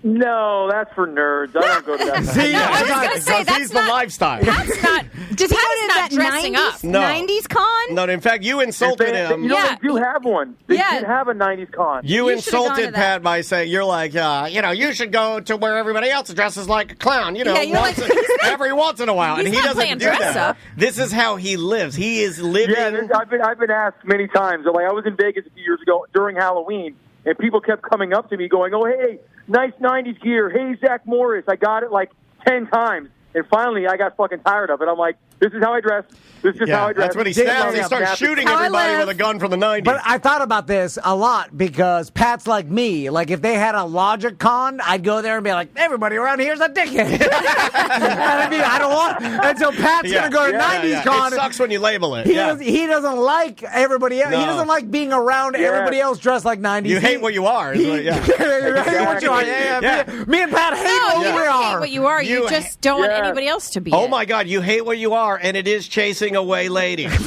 No, that's for nerds. I don't go to that. See, I was going to say, that's he's not the lifestyle. That's not. Does he go to not that dressing 90s, up? No. 90s con? No, in fact, you insulted him. You know, they do have one. They did have a 90s con. You should've gone insulted to Pat by saying, you're like, you should go to where everybody else dresses like a clown, every once in a while. And he not doesn't playing do dress that. up. This is how he lives. He is living. Yeah, I've been asked many times. Like, I was in Vegas a few years ago during Halloween, and people kept coming up to me going, oh, hey, nice 90s gear. Hey, Zach Morris. I got it like 10 times. And finally, I got fucking tired of it. I'm like, this is how I dress. This is how I dress. That's when he snaps. He starts shooting everybody with a gun from the 90s. But I thought about this a lot because Pat's like me. Like, if they had a Logic Con, I'd go there and be like, everybody around here's a dickhead. I don't want. And so Pat's going to go to 90s Con. It sucks when you label it. He doesn't like everybody else. No. He doesn't like being around everybody else dressed like 90s. You hate what you are. You hate what you are. Me and Pat hate what we are. You don't hate what you are. You just don't want anybody else to be. Oh, my God. You hate what you are, and it is chasing away ladies.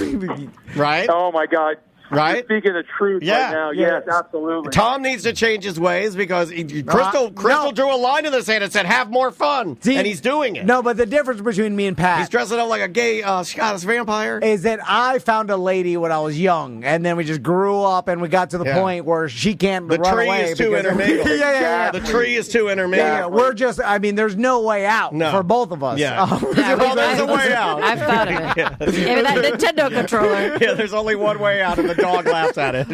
Right? Oh, my God. Right? You're speaking the truth right now. Yes, absolutely. Tom needs to change his ways because Crystal drew a line in the sand and said, have more fun. And he's doing it. No, but the difference between me and Pat... He's dressing up like a gay Scottish vampire. ...is that I found a lady when I was young, and then we just grew up, and we got to the point where she can't run away. The tree is too intermingled. The tree is too intermingled. Yeah, we're just... I mean, there's no way out for both of us. Yeah. Well, there's a way out. I've thought of it. Maybe that Nintendo controller. Yeah, there's only one way out, and the dog laughs at it.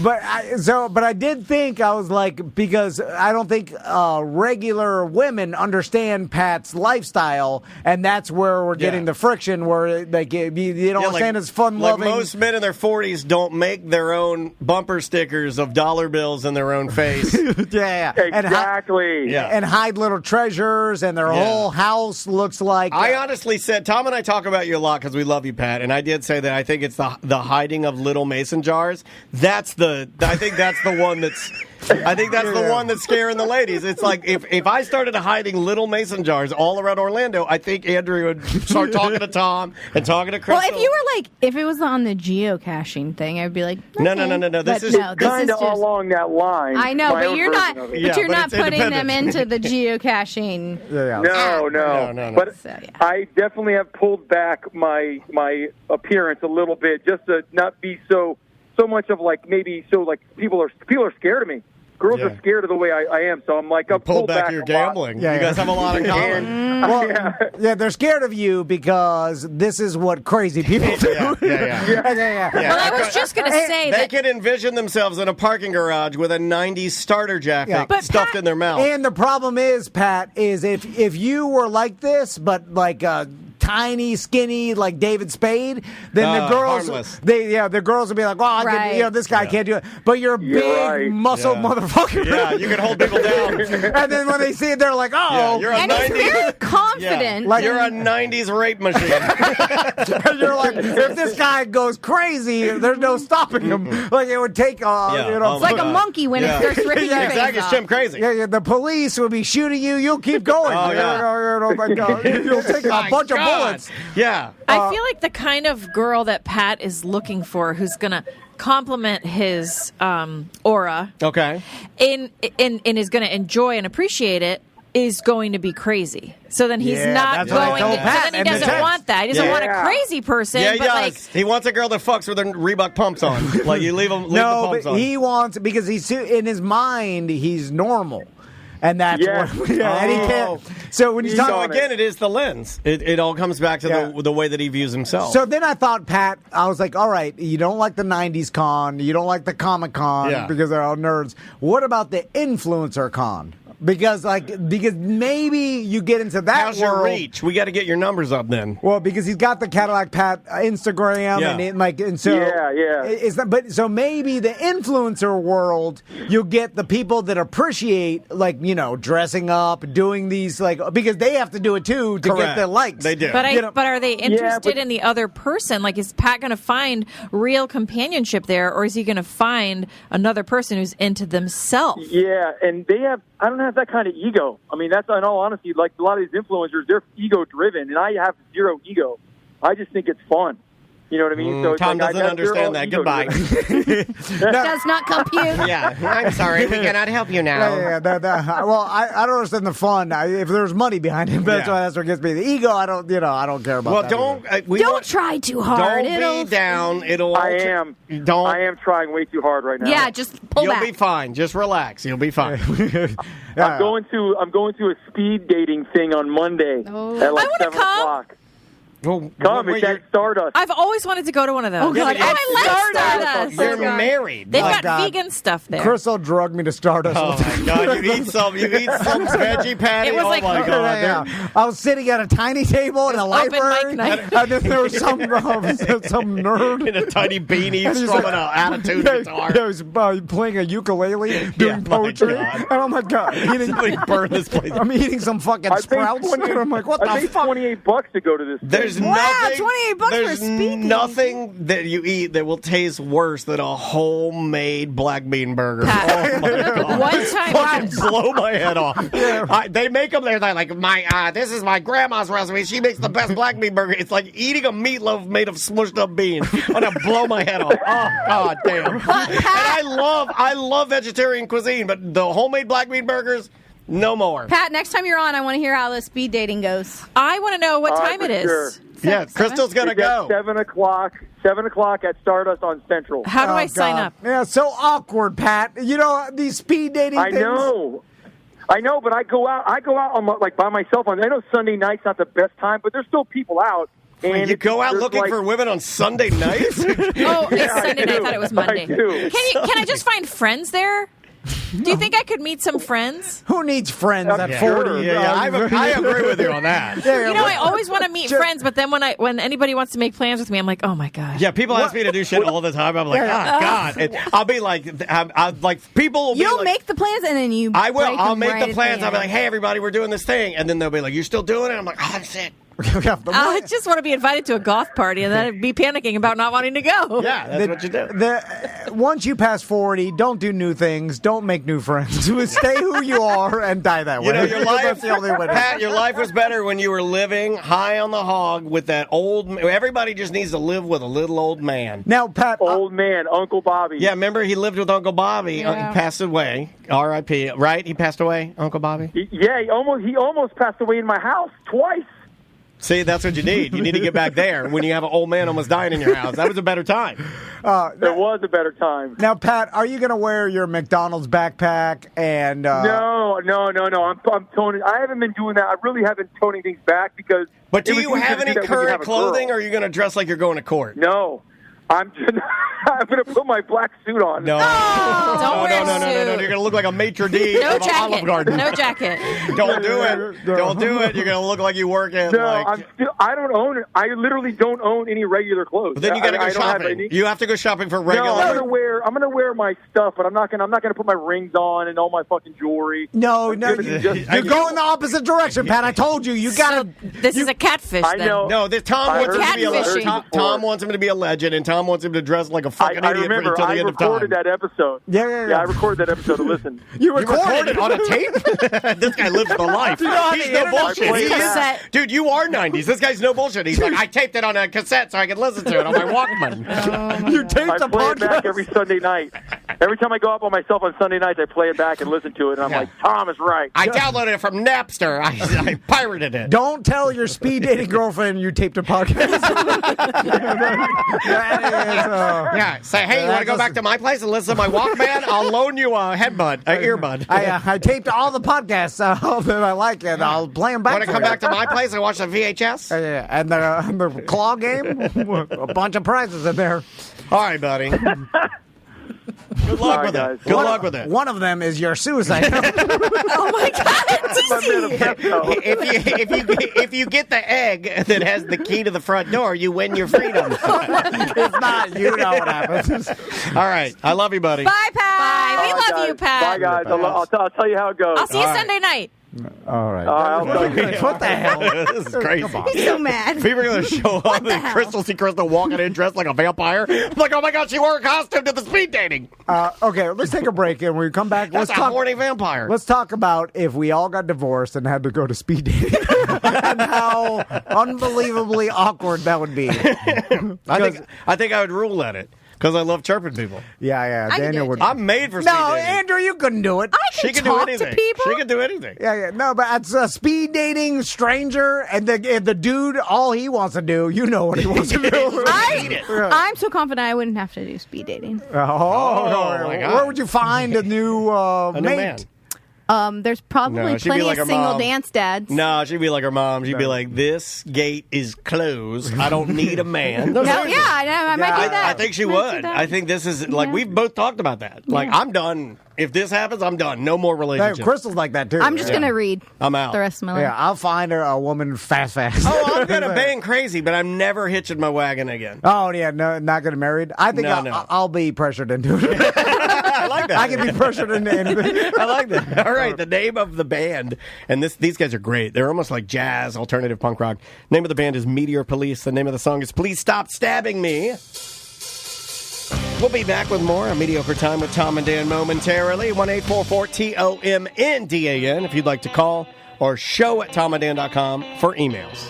But I did think, I was like, because I don't think regular women understand Pat's lifestyle, and that's where we're getting the friction, where they don't understand his fun-loving. Like most men in their 40s don't make their own bumper stickers of dollar bills in their own face. Exactly. And hide little treasures, and their whole house looks like. I honestly said, Tom and I talk about you a lot because we love you, Pat, and I did say that I think it's the hiding of little mason jars. I think that's the one that's. I think that's the one that's scaring the ladies. It's like if I started hiding little mason jars all around Orlando, I think Andrew would start talking to Tom and talking to Crystal. Well, if you were like, if it was on the geocaching thing, I'd be like, okay. No. This is kind of along that line. I know, but you're not. But you're not putting them into the geocaching. No. But I definitely have pulled back my appearance a little bit, just to not be so much of like maybe so like people are scared of me. Girls are scared of the way I am, so I'm like, I've pulled back your gambling. You guys have a lot in common. They're scared of you because this is what crazy people do. Well, I was just going to say they can envision themselves in a parking garage with a 90s starter jacket stuffed in their mouth. And the problem is, Pat, is if you were like this, but like tiny, skinny, like David Spade, then the girls, the girls would be like, "Oh, this guy can't do it." But you're a big, muscle motherfucker. Yeah, you can hold people down. And then when they see it, they're like, "Oh," you're a and 90s, he's very confident. Like you're a 90s rape machine. You're like, if this guy goes crazy, there's no stopping him. Like it would take, it's like a monkey when it starts ripping your face exactly. off. It's Jim crazy. The police will be shooting you. You'll keep going. You'll take a bunch of bullets. Yeah. I feel like the kind of girl that Pat is looking for, who's going to compliment his aura, and is going to enjoy and appreciate it, is going to be crazy. So then he's not going. So then he doesn't want that. He doesn't want a crazy person. Yeah, he does. He wants a girl that fucks with her Reebok pumps on. Like you leave the pumps on. He wants, because he's in his mind he's normal. And that's what, and he can't. So when you talk again, it is the lens. It all comes back to the way that he views himself. So then I thought, Pat, I was like, all right, you don't like the 90s con, you don't like the Comic Con because they're all nerds. What about the influencer con? Because maybe you get into that How's your reach? We got to get your numbers up then. Well, because he's got the Cadillac Pat Instagram so maybe the influencer world, you'll get the people that appreciate dressing up, doing these because they have to do it too to get their likes. They do. But are they interested in the other person? Like, is Pat going to find real companionship there, or is he going to find another person who's into themselves? Yeah, and I don't have that kind of ego. I mean, that's in all honesty, like a lot of these influencers, they're ego-driven, and I have zero ego. I just think it's fun. You know what I mean? So Tom doesn't understand that. Goodbye. Does not compute. Yeah, I'm sorry. We cannot help you now. Well, I don't understand the fun. If there's money behind it, that's what gets me. The ego, I don't care about. Well, don't try too hard. Don't be down. I am trying way too hard right now. Yeah, just pull back. You'll be fine. Just relax. You'll be fine. I'm going to a speed dating thing on Monday at like 7 o'clock. Well, come, it's at Stardust. I've always wanted to go to one of those. Oh, God. I love Stardust. You're married. They've got vegan stuff there. Crystal drugged me to Stardust. Oh, my God. You eat some veggie patty. It was my God. I was sitting at a tiny table in a library, and then there was some nerd in a tiny beanie strumming an attitude guitar. He was playing a ukulele, doing poetry. And I'm like, God, burn this place. I'm eating some fucking sprouts. And I'm like, what the fuck? $28 to go to this. There's nothing. $28 there's for a speed nothing that you eat that will taste worse than a homemade black bean burger. Oh my God! One time, fucking blow my head off. They make them there. They're like, this is my grandma's recipe. She makes the best black bean burger. It's like eating a meatloaf made of smushed up beans. I'm gonna blow my head off. Oh God damn! And I love vegetarian cuisine, but the homemade black bean burgers. No more. Pat, next time you're on, I want to hear how the speed dating goes. I want to know what time it is. Sure. Yeah, Crystal's going to go. 7 o'clock. 7 o'clock at Stardust on Central. How do I sign up? Yeah, so awkward, Pat. You know, these speed dating things. I know, but I go out on by myself. I know Sunday night's not the best time, but there's still people out. And you go out just looking for women on Sunday nights? Oh, it's Sunday night. I thought it was Monday. Can I just find friends there? Do you think I could meet some friends? Who needs friends at 40? Yeah, I agree with you on that. You know, I always want to meet friends, but then when anybody wants to make plans with me, I'm like, oh my god. Yeah, people ask me to do shit all the time. I'm like, God. And I'll be like, people will be You'll like, make the plans and then you. I will. I'll make right the plans. I'll be end. like, hey, everybody, we're doing this thing. And then they'll be like, you still doing it? I'm like, oh, I'm sick. I just want to be invited to a goth party and then be panicking about not wanting to go. Yeah, that's what you do. Once you pass 40, don't do new things. Don't make new friends. Stay who you are and die that way. You know, your life, That's the only way. Pat, your life was better when you were living high on the hog with that old. Everybody just needs to live with a little old man. Now, Pat, old man, Uncle Bobby. Yeah, remember he lived with Uncle Bobby. Yeah. He passed away. R.I.P. Right? He passed away, Uncle Bobby. He almost passed away in my house twice. See, that's what you need. You need to get back there when you have an old man almost dying in your house. That was a better time. It was a better time. Now, Pat, are you going to wear your McDonald's backpack and? No. I'm toning. I haven't been doing that. I really haven't toning things back because. But do it was you have easier to any do that when you current have a clothing, girl. or are you going to dress like you're going to court? No, I'm going to put my black suit on. No. Don't wear a no. You're going to look like a maitre d' No of an Olive jacket. Garden. No jacket. Don't do it. Don't do it. You're going to look like you work in. No, I don't own it. I literally don't own any regular clothes. But then you got to go I don't have shopping. any- You have to go shopping for regular. No, I'm gonna wear my stuff, but I'm not gonna put my rings on and all my fucking jewelry. No, you're going the opposite direction, Pat. I told you. You got to. This is a catfish. I then. know. No, Tom wants him to be a Catfishing. legend. Tom wants him to be a legend, and Tom wants him to dress like a fucking I idiot remember until the I end of time. recorded that episode. Yeah. I recorded that episode to listen. You recorded it on a tape? This guy lives the life. He's no bullshit. played that. Dude, you are 90s. This guy's no bullshit. He's like, I taped it on a cassette so I could listen to it on my Walkman. You taped I the play it back podcast. every Sunday night. Every time I go out by myself on Sunday nights, I play it back and listen to it, and I'm like, Tom is right. I downloaded it from Napster. I pirated it. Don't tell your speed dating girlfriend you taped a podcast. Yeah, say, hey, you want to go back to my place and listen to my Walkman? I'll loan you a earbud. I taped all the podcasts that I like, and I'll play them back. Want to come back to my place and watch the VHS? And the claw game, a bunch of prizes in there. All right, buddy. Good luck with it. Good luck with it. One of them is your suicide note. Oh my god, If you get the egg that has the key to the front door, you win your freedom. If not, you know what happens. All right. I love you, buddy. Bye, Pat. Bye. We love guys. you, Pat. Bye, guys. I'll tell you how it goes. I'll see you Sunday night. All right. I'll tell you. What the hell? This is crazy. He's so mad. People are going to show up and Crystal walking in dressed like a vampire. I'm like, oh my God, she wore a costume to the speed dating. Okay, let's take a break, and when we come back, That's let's a talk. horny vampire. Let's talk about if we all got divorced and had to go to speed dating, and how unbelievably awkward that would be. I think I would rule at it. Because I love chirping people. Yeah. Daniel would. I'm made for speed No, dating. Andrew, you couldn't do it. She can do talk to anything. people? She can do anything. Yeah. No, but it's a speed dating stranger, and the dude, all he wants to do, you know what he wants to do. I'm so confident I wouldn't have to do speed dating. Oh my God. Where would you find a new A new mate? man. There's probably No, she'd be plenty like her of single mom. dance dads. No, she'd be like her mom. She'd be like, this gate is closed. I don't need a man. No, I might do that. I think she Might do would. that. I think this is, like, we've both talked about that. Like, I'm done. If this happens, I'm done. No more Hey, relationship. Crystal's like that, too. I'm just going to read I'm out. the rest of my life. Yeah, I'll find her a woman fast. Oh, I'm going to bang crazy, but I'm never hitching my wagon again. Oh, yeah, no, not getting married. I think I'll be pressured into it. I like that. I can be pressured into anything. I like that. All right, the name of the band, and these guys are great. They're almost like jazz, alternative punk rock. Name of the band is Meteor Police. The name of the song is Please Stop Stabbing Me. We'll be back with more on Mediocre Time with Tom and Dan momentarily. 1-844-TOMNDAN if you'd like to call, or show@tomandan.com for emails.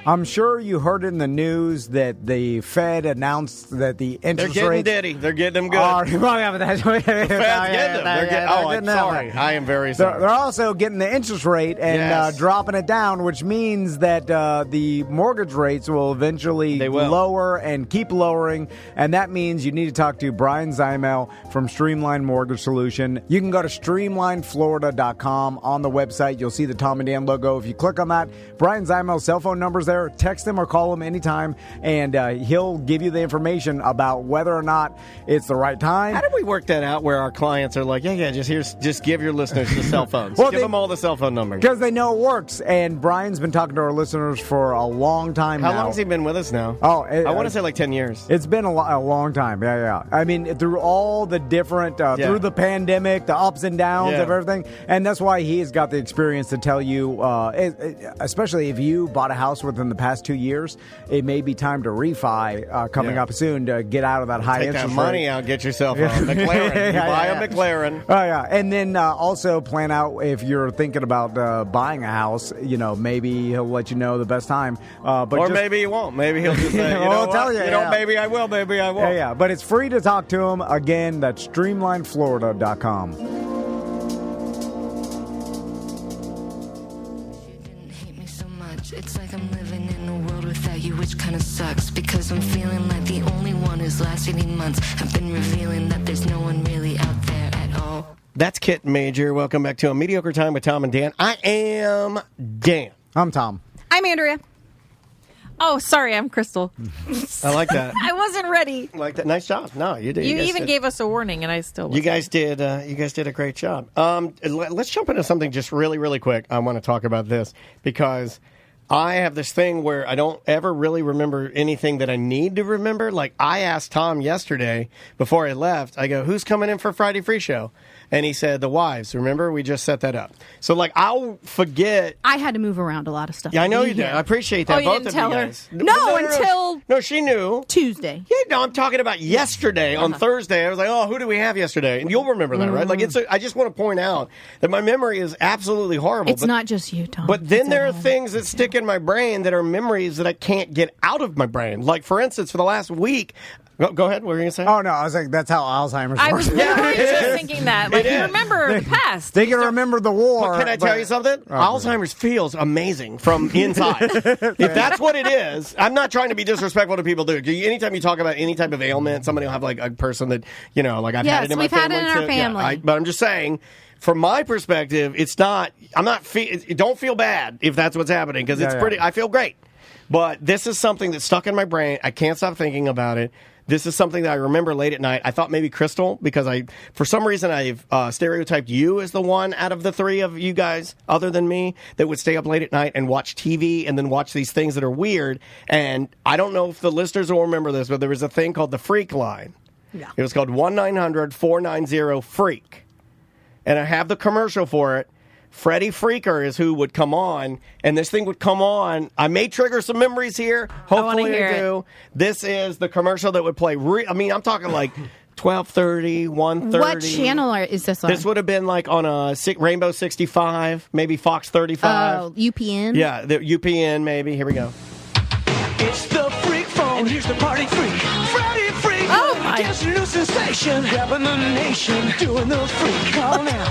I'm sure you heard in the news that the Fed announced that the interest rates... They're getting them good. Are, well, yeah, but that's, the Fed's getting them. I'm sorry. I am very sorry. They're also getting the interest rate and dropping it down, which means that the mortgage rates will eventually lower and keep lowering, and that means you need to talk to Brian Zymel from Streamline Mortgage Solution. You can go to streamlineflorida.com. On the website, you'll see the Tom and Dan logo. If you click on that, Brian Zymel's cell phone number's there. Text him or call him anytime, and he'll give you the information about whether or not it's the right time. How did we work that out where our clients are like, just give your listeners the cell phones. Give them all the cell phone numbers. Because they know it works, and Brian's been talking to our listeners for a long time now. How long has he been with us now? I want to say like 10 years. It's been a long time, yeah. I mean, through all the different, through the pandemic, the ups and downs of everything, and that's why he's got the experience to tell you, especially if you bought a house within the past 2 years, it may be time to refi coming up soon to get out of that high interest rate. Take that money out, get yourself a McLaren. You buy a McLaren. Oh, yeah. And then also plan out if you're thinking about buying a house, maybe he'll let you know the best time. Or maybe he won't. Maybe he'll just say, I'll tell you. Maybe I will, maybe I won't. Yeah. But it's free to talk to him. Again, that's streamlineflorida.com. It's like I'm living in a world without you, which kind of sucks, because I'm feeling like the only one who's last 18 months have been revealing that there's no one really out there at all. That's Kit Major. Welcome back to A Mediocre Time with Tom and Dan. I am Dan. I'm Tom. I'm Andrea. Oh, sorry, I'm Crystal. I like that. I wasn't ready. I like that. Nice job. No, you did. You even gave us a warning, and I still wasn't. You guys did a great job. Let's jump into something just really, really quick. I want to talk about this because I have this thing where I don't ever really remember anything that I need to remember. Like, I asked Tom yesterday before I left, I go, who's coming in for Friday Free Show? And he said, the wives. Remember? We just set that up. So, I'll forget. I had to move around a lot of stuff. Yeah, I know you did. I appreciate that. Oh, you both didn't of tell you her? guys. No, No, she knew. Tuesday. Yeah, no, I'm talking about yesterday on Thursday. I was like, oh, who do we have yesterday? And you'll remember that, right? I just want to point out that my memory is absolutely horrible. It's not just you, Tom. But then there are things that stick in my brain that are memories that I can't get out of my brain. Like, for instance, for the last week. Go ahead. What were you going to say? Oh, no. I was like, that's how Alzheimer's works. I was literally just thinking that. Like, you remember the past. They can remember the war. But can I tell you something? Alzheimer's feels amazing from inside. If that's what it is, I'm not trying to be disrespectful to people. Anytime you talk about any type of ailment, somebody will have, like, a person that, I've had it in my family. Yes, we've had it in our family. But I'm just saying, from my perspective, don't feel bad if that's what's happening, because I feel great. But this is something that's stuck in my brain. I can't stop thinking about it. This is something that I remember late at night. I thought maybe Crystal, because for some reason, I've stereotyped you as the one out of the three of you guys, other than me, that would stay up late at night and watch TV and then watch these things that are weird. And I don't know if the listeners will remember this, but there was a thing called the Freak Line. Yeah. It was called 1-900-490-FREAK. And I have the commercial for it. Freddie Freaker is who would come on, and this thing would come on. I may trigger some memories here. Hopefully I do. This is the commercial that would play. I'm talking like 12:30, 1:30. What channel is this on? This would have been like on a Rainbow 65, maybe Fox 35. Oh, UPN? Yeah, the UPN maybe. Here we go. It's the Freak Phone, and here's the party freak. Freddie Freak. Oh, my. Guess a new sensation. Grabbing the nation. Doing the freak. Call now.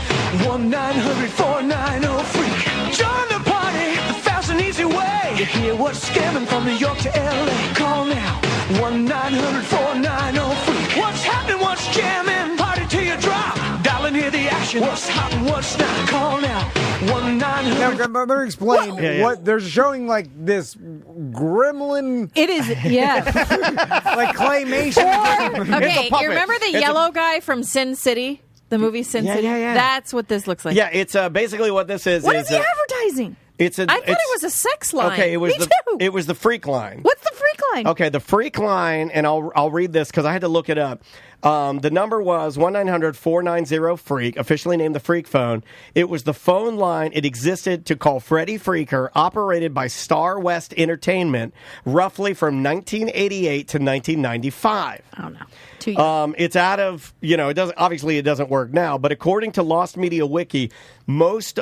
1-900-490-FREAK. Join the party. The fast and easy way. You hear what's scamming from New York to LA. Call now. 1-900-490-FREAK. What's happening? What's jamming? Party till you drop. Dial and hear the action. What's hot and what's not? Call now. 1-900. Let me explain. What they're showing, like this gremlin. It is, yeah. Like claymation. Okay, you remember the yellow guy from Sin City? The movie Sin City? Yeah. That's what this looks like. Yeah, it's basically what this is. What is he advertising? I thought it was a sex line. Okay, it was Me too. It was the Freak Line. What's the Freak Line? Okay, the Freak Line, and I'll read this because I had to look it up. The number was 1-900-490-FREAK, officially named the Freak Phone. It was the phone line. It existed to call Freddie Freaker, operated by Star West Entertainment, roughly from 1988 to 1995. Oh, no. Too young. It's out of, it doesn't work now, but according to Lost Media Wiki, most,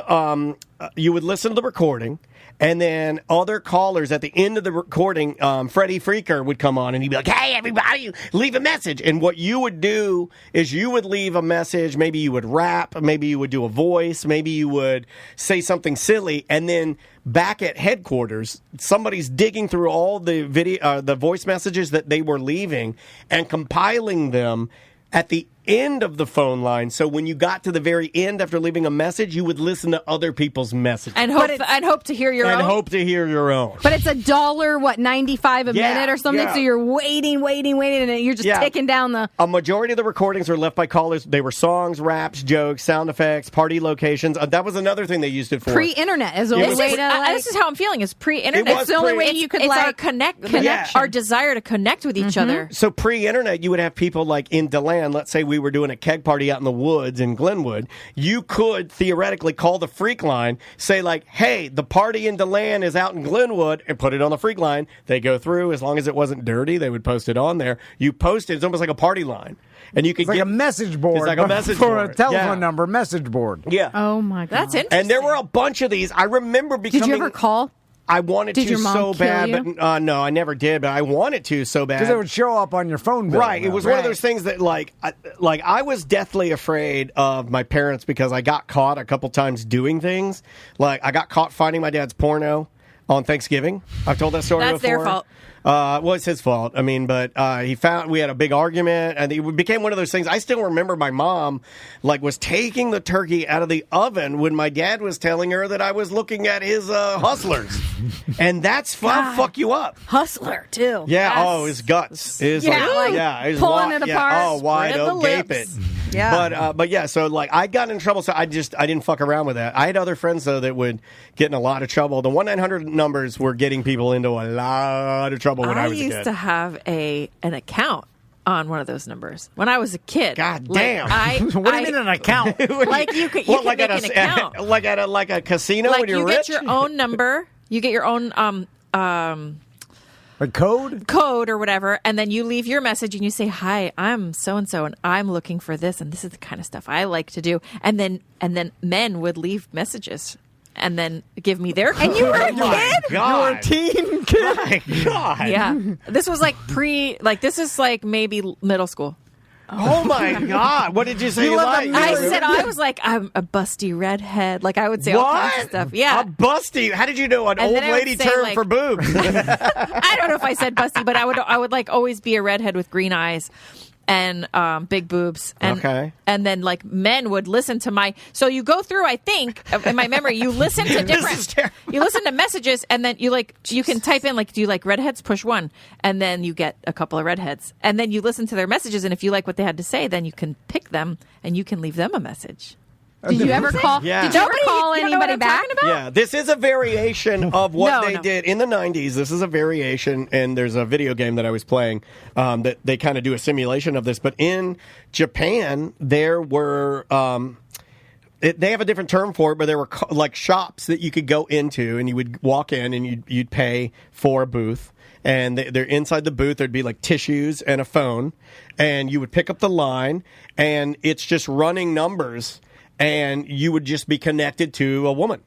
you would listen to the recording, And then other callers at the end of the recording, Freddie Freaker would come on and he'd be like, hey, everybody, leave a message. And what you would do is you would leave a message. Maybe you would rap. Maybe you would do a voice. Maybe you would say something silly. And then back at headquarters, somebody's digging through all the the voice messages that they were leaving and compiling them at the end of the phone line. So when you got to the very end after leaving a message, you would listen to other people's messages. And hope to hear your own. And hope to hear your own. But it's $1.95 a minute or something, yeah. so you're waiting, and you're just ticking down the... A majority of the recordings were left by callers. They were songs, raps, jokes, sound effects, party locations. That was another thing they used it for. Pre-internet is the only way to... This is how I'm feeling, is pre-internet. It's the only way you could, our connection. Our desire to connect with each other. So pre-internet, you would have people like in DeLand, let's say we were doing a keg party out in the woods in Glenwood, you could theoretically call the freak line, say like, hey, the party in DeLand is out in Glenwood, and put it on the freak line. They go through, as long as it wasn't dirty, they would post it on there. You post it, it's almost like a party line. And you could like a message board. It's like a message for board. a telephone number, message board. Yeah. Oh my God. That's interesting. And there were a bunch of these. I remember becoming... Did you ever call? I wanted Did to your mom so kill bad, you? but no, I never did. But I wanted to so bad Because it would show up on your phone bill. Right. It was one of those things that, I was deathly afraid of my parents because I got caught a couple times doing things. Like, I got caught finding my dad's porno on Thanksgiving. I've told that story before. That's their fault. Well, it's his fault. I mean, but we had a big argument, and it became one of those things. I still remember my mom, was taking the turkey out of the oven when my dad was telling her that I was looking at his Hustlers, and that's fuck you up. Hustler too. Yeah. Yes. Oh, his guts. His, like pulling it apart. Oh, wide Spread the open, gape lips. it. Yeah. But yeah, so I got in trouble, so I didn't fuck around with that. I had other friends though that would get in a lot of trouble. The 1-900 numbers were getting people into a lot of trouble when I was a kid. I used to have an account on one of those numbers when I was a kid. God damn! What do you mean an account? Like you could make an account, like at a casino when you're you rich. Get your own number. You get your own a code or whatever, and then you leave your message and you say, hi, I'm so and so and I'm looking for this, and this is the kind of stuff I like to do. And then men would leave messages and then give me their code. And you were a kid? You were a teen kid? My God. Yeah. This was this is maybe middle school. Oh my God! What did you say? I said I was like, I'm a busty redhead. Like I would say all kinds of stuff. Yeah, a busty. How did you know an old lady term for boobs? I don't know if I said busty, but I would always be a redhead with green eyes and big boobs. And, and then men would listen to my. So you go through. I think in my memory, you listen to different. You listen to messages, and then you can type in do you like redheads? Push 1, and then you get a couple of redheads, and then you listen to their messages, and if you like what they had to say, then you can pick them and you can leave them a message. Did you ever call? Yeah. Did you ever call anybody back? Yeah, this is a variation of what they did in the 90s. This is a variation, and there's a video game that I was playing that they kind of do a simulation of this. But in Japan, there were they have a different term for it, but there were shops that you could go into, and you would walk in, and you'd pay for a booth. And they're inside the booth. There'd be tissues and a phone, and you would pick up the line, and it's just running numbers. And you would just be connected to a woman.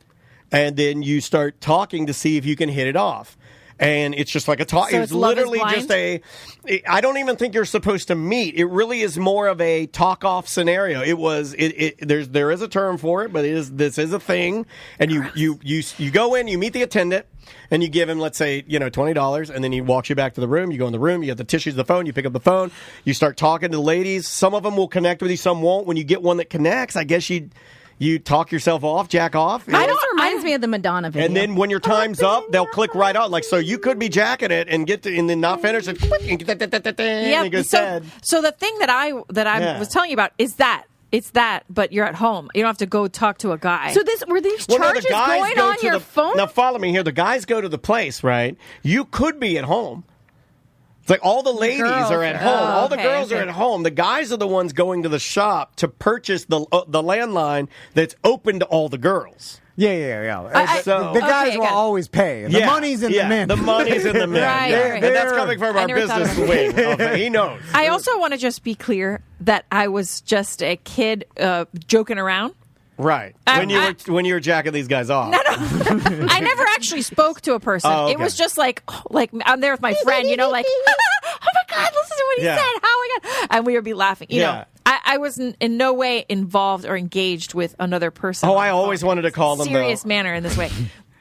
And then you start talking to see if you can hit it off. And it's just like a talk. So it's literally just I don't even think you're supposed to meet. It really is more of a talk off scenario. There is a term for it, but this is a thing. And you go in, you meet the attendant, and you give him, let's say, $20, and then he walks you back to the room. You go in the room, you have the tissues, the phone, you pick up the phone, you start talking to the ladies. Some of them will connect with you, some won't. When you get one that connects, I guess you talk yourself off, jack off. It reminds me of the Madonna video. And then when your time's up, they'll click right on. So you could be jacking it and and then not finish it. And it goes dead. So the thing that I was telling you about is that. It's that, but you're at home. You don't have to go talk to a guy. So were these charges going on your phone? Now follow me here. The guys go to the place, right? You could be at home. It's like all the ladies are at home. All the girls are at home. The guys are the ones going to the shop to purchase the landline that's open to all the girls. Yeah. The guys will always pay. The money's in the men. The money's in the men. Right. And that's coming from our business wing. He knows. I also want to just be clear that I was just a kid joking around. Right. When you were jacking these guys off. No. I never actually spoke to a person. Oh, okay. It was just like I'm there with my friend, like, oh my God, listen to what he said. Oh my God. And we would be laughing. You know, I was in no way involved or engaged with another person. Oh, I always wanted to call them serious manner in this way.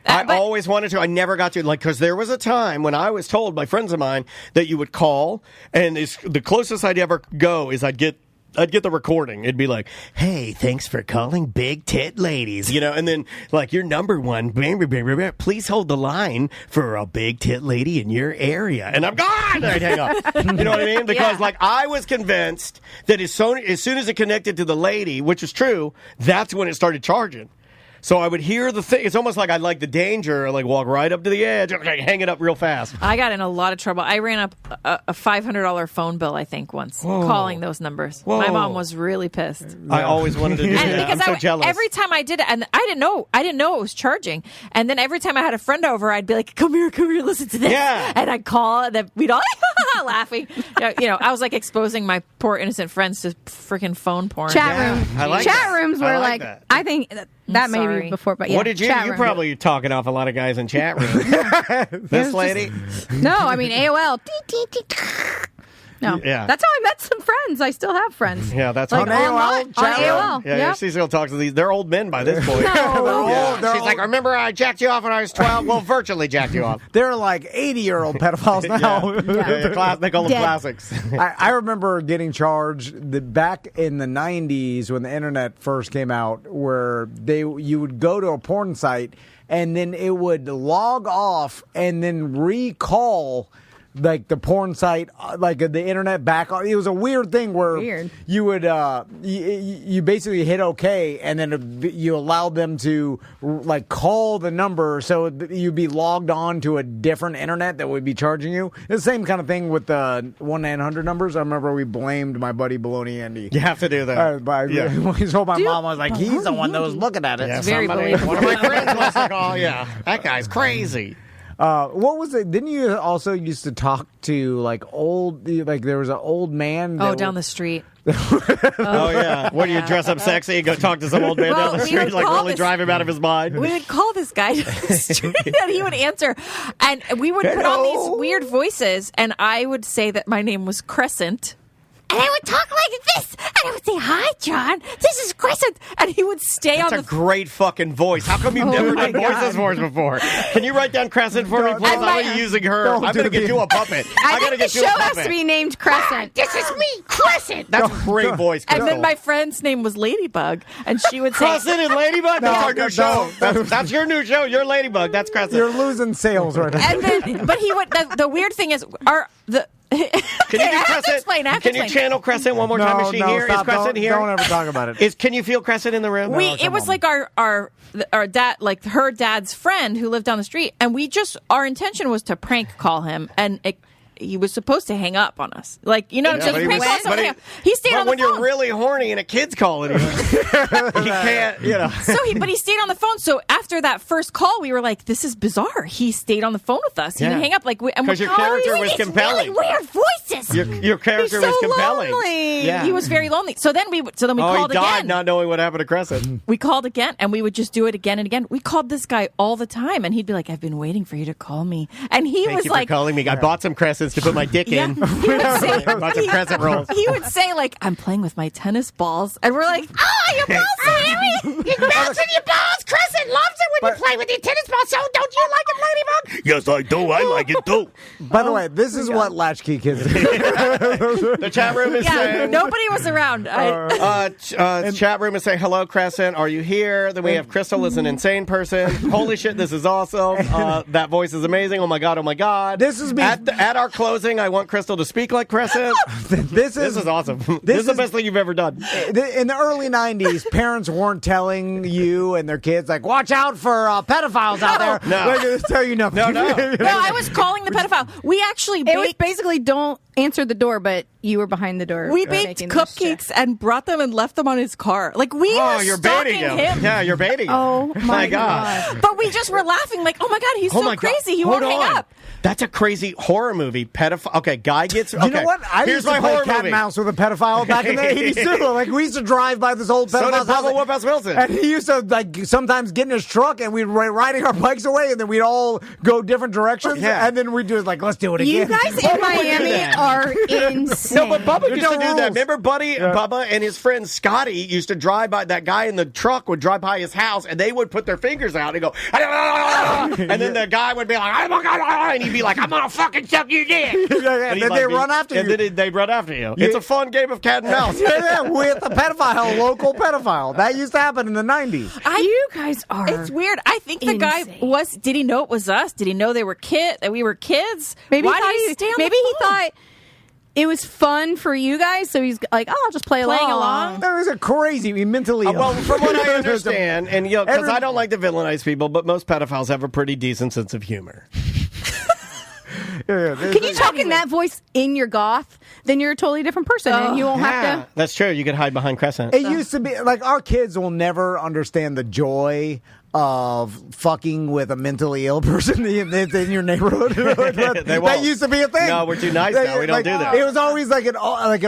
I always wanted to. I never got to, because there was a time when I was told by friends of mine that you would call, and the closest I'd ever go is I'd get the recording. It'd be like, hey, thanks for calling Big Tit Ladies, and then your number one, please hold the line for a big tit lady in your area. And I'm gone! And I'd hang up. You know what I mean? Because I was convinced that as soon as it connected to the lady, which is true, that's when it started charging. So I would hear the thing. It's almost like I'd like the danger, walk right up to the edge, hang it up real fast. I got in a lot of trouble. I ran up a $500 phone bill, I think, once, calling those numbers. Whoa. My mom was really pissed. I always wanted to do that. I'm so jealous. Every time I did it, and I didn't know it was charging. And then every time I had a friend over, I'd be like, come here, listen to this. Yeah. And I'd call, and then we'd all laughing. I was exposing my poor innocent friends to freaking phone porn. Chat rooms were I think that may be before, but yeah. What did you? You're probably talking off a lot of guys in chat rooms. This lady? No, I mean AOL. No, yeah. That's how I met some friends. I still have friends. Yeah, that's on AOL. On AOL. Yeah, she still talks to these. They're old men by this point. She's like, remember I jacked you off when I was 12? Well, virtually jacked you off. They're 80-year-old pedophiles now. They call them classics. I remember getting charged back in the 90s when the internet first came out, where you would go to a porn site and then it would log off and then recall the porn site, the internet back. It was a weird thing where you would you basically hit OK, and then you allowed them to call the number, so you'd be logged on to a different internet that would be charging you. It's the same kind of thing with the 1-900 numbers. I remember we blamed my buddy Baloney Andy. You have to do that. He told my mom, I was like, he's the one that was looking at it. It's very believable. One of my friends was like, oh yeah, that guy's crazy. What was it? Didn't you also used to talk to old, there was an old man? Down the street. Oh yeah. What do you dress up sexy and go talk to some old man down the street, really drive him out of his mind? We would call this guy down the street and he would answer, and we would put on these weird voices, and I would say that my name was Crescent. And I would talk like this, and I would say, "Hi, John. This is Crescent," and he would stay on the. That's a great fucking voice. How come you've never done voices for us before? Can you write down Crescent for me, please? I'm already using her. I'm going to get you a puppet. I think the show has to be named Crescent. This is me, Crescent. That's a great voice, Crystal. And then my friend's name was Ladybug, and she would say, "Crescent and Ladybug. That's our new show. That's your new show. You're Ladybug. That's Crescent. You're losing sales right now." And then, but he would. The weird thing is, Can you do Crescent? Can you channel Crescent one more time? Is she here? Stop. Is Crescent here? Don't ever talk about it. Can you feel Crescent in the room? It was like our dad, her dad's friend who lived down the street, and our intention was to prank call him, and he was supposed to hang up on us. He stayed on the phone. When you're really horny and a kid's calling you, he can't, But he stayed on the phone. So after that first call, we were like, this is bizarre. He stayed on the phone with us. He didn't hang up. Because your character was compelling. Really weird voices. Your character was compelling. Lonely. Yeah. He was very lonely. So then we called again. He died not knowing what happened to Crescent. We called again, and we would just do it again and again. We called this guy all the time, and he'd be like, I've been waiting for you to call me. And he was was like, for calling me. I bought some Crescents to put my dick in. He would say, bought some Crescent rolls. He would say, I'm playing with my tennis balls. And we're like, your balls are hairy. Your balls and your balls. Crescent loves it when you play with your tennis balls. So don't you like it, Ladybug? Yes, I do. I like it too. By the way, this is what Latchkey Kids do. The chat room is saying... nobody was around. Chat room is saying, hello, Crescent. Are you here? Then we have Crystal is an insane person. Holy shit, this is awesome. That voice is amazing. Oh, my God. Oh, my God. This is me. At our closing, I want Crystal to speak like Crescent. This is awesome. This is the best thing you've ever done. In the early 90s, parents weren't telling you and their kids, watch out for pedophiles out there. No. They're tell you nothing. No, I was calling the pedophile. We actually It was basically don't answer the door, but you were behind the door. We baked cupcakes and brought them and left them on his car. You're baiting him. Yeah, you're baiting him. Oh, my God. But we just were laughing oh, my God, he's so crazy. He won't hang up. That's a crazy horror movie. Pedophile. Okay, guy gets. Okay. You know what? I Here's used to my play horror cat movie. and mouse with a pedophile back in the 80s too. Like we used to drive by this old So pedophile's did Bubba house. Whoop-Ass Wilson. And he used to like sometimes get in his truck and we'd riding our bikes away and then we'd all go different directions. Yeah. And then we'd do it like, let's do it again. You guys in Miami are insane. No, but Bubba used no to do rules. that. Remember, Bubba and his friend Scotty used to drive by. That guy in the truck would drive by his house, and they would put their fingers out and go, and then the guy would be like, oh my God, and he'd be like, I'm gonna fucking suck your dick. And then they run after you. And then they'd run after you. It's a fun game of cat and mouse. With a pedophile, local pedophile. That used to happen in the 90s. You guys are. It's weird. I think the guy did he know it was us? Did he know that we were kids? Maybe Why he did he stay on maybe the he phone? thought it was fun for you guys, so he's like, "Oh, I'll just play along." That was a crazy, mentally ill. Well, from what I understand, and because I don't like to villainize people, but most pedophiles have a pretty decent sense of humor. Can you talk in that voice in your goth? Then you're a totally different person, and you won't have to. That's true. You could hide behind Crescent. It used to be like our kids will never understand the joy of fucking with a mentally ill person in your neighborhood. That used to be a thing. No, we're too nice now. We don't do that. It was always like an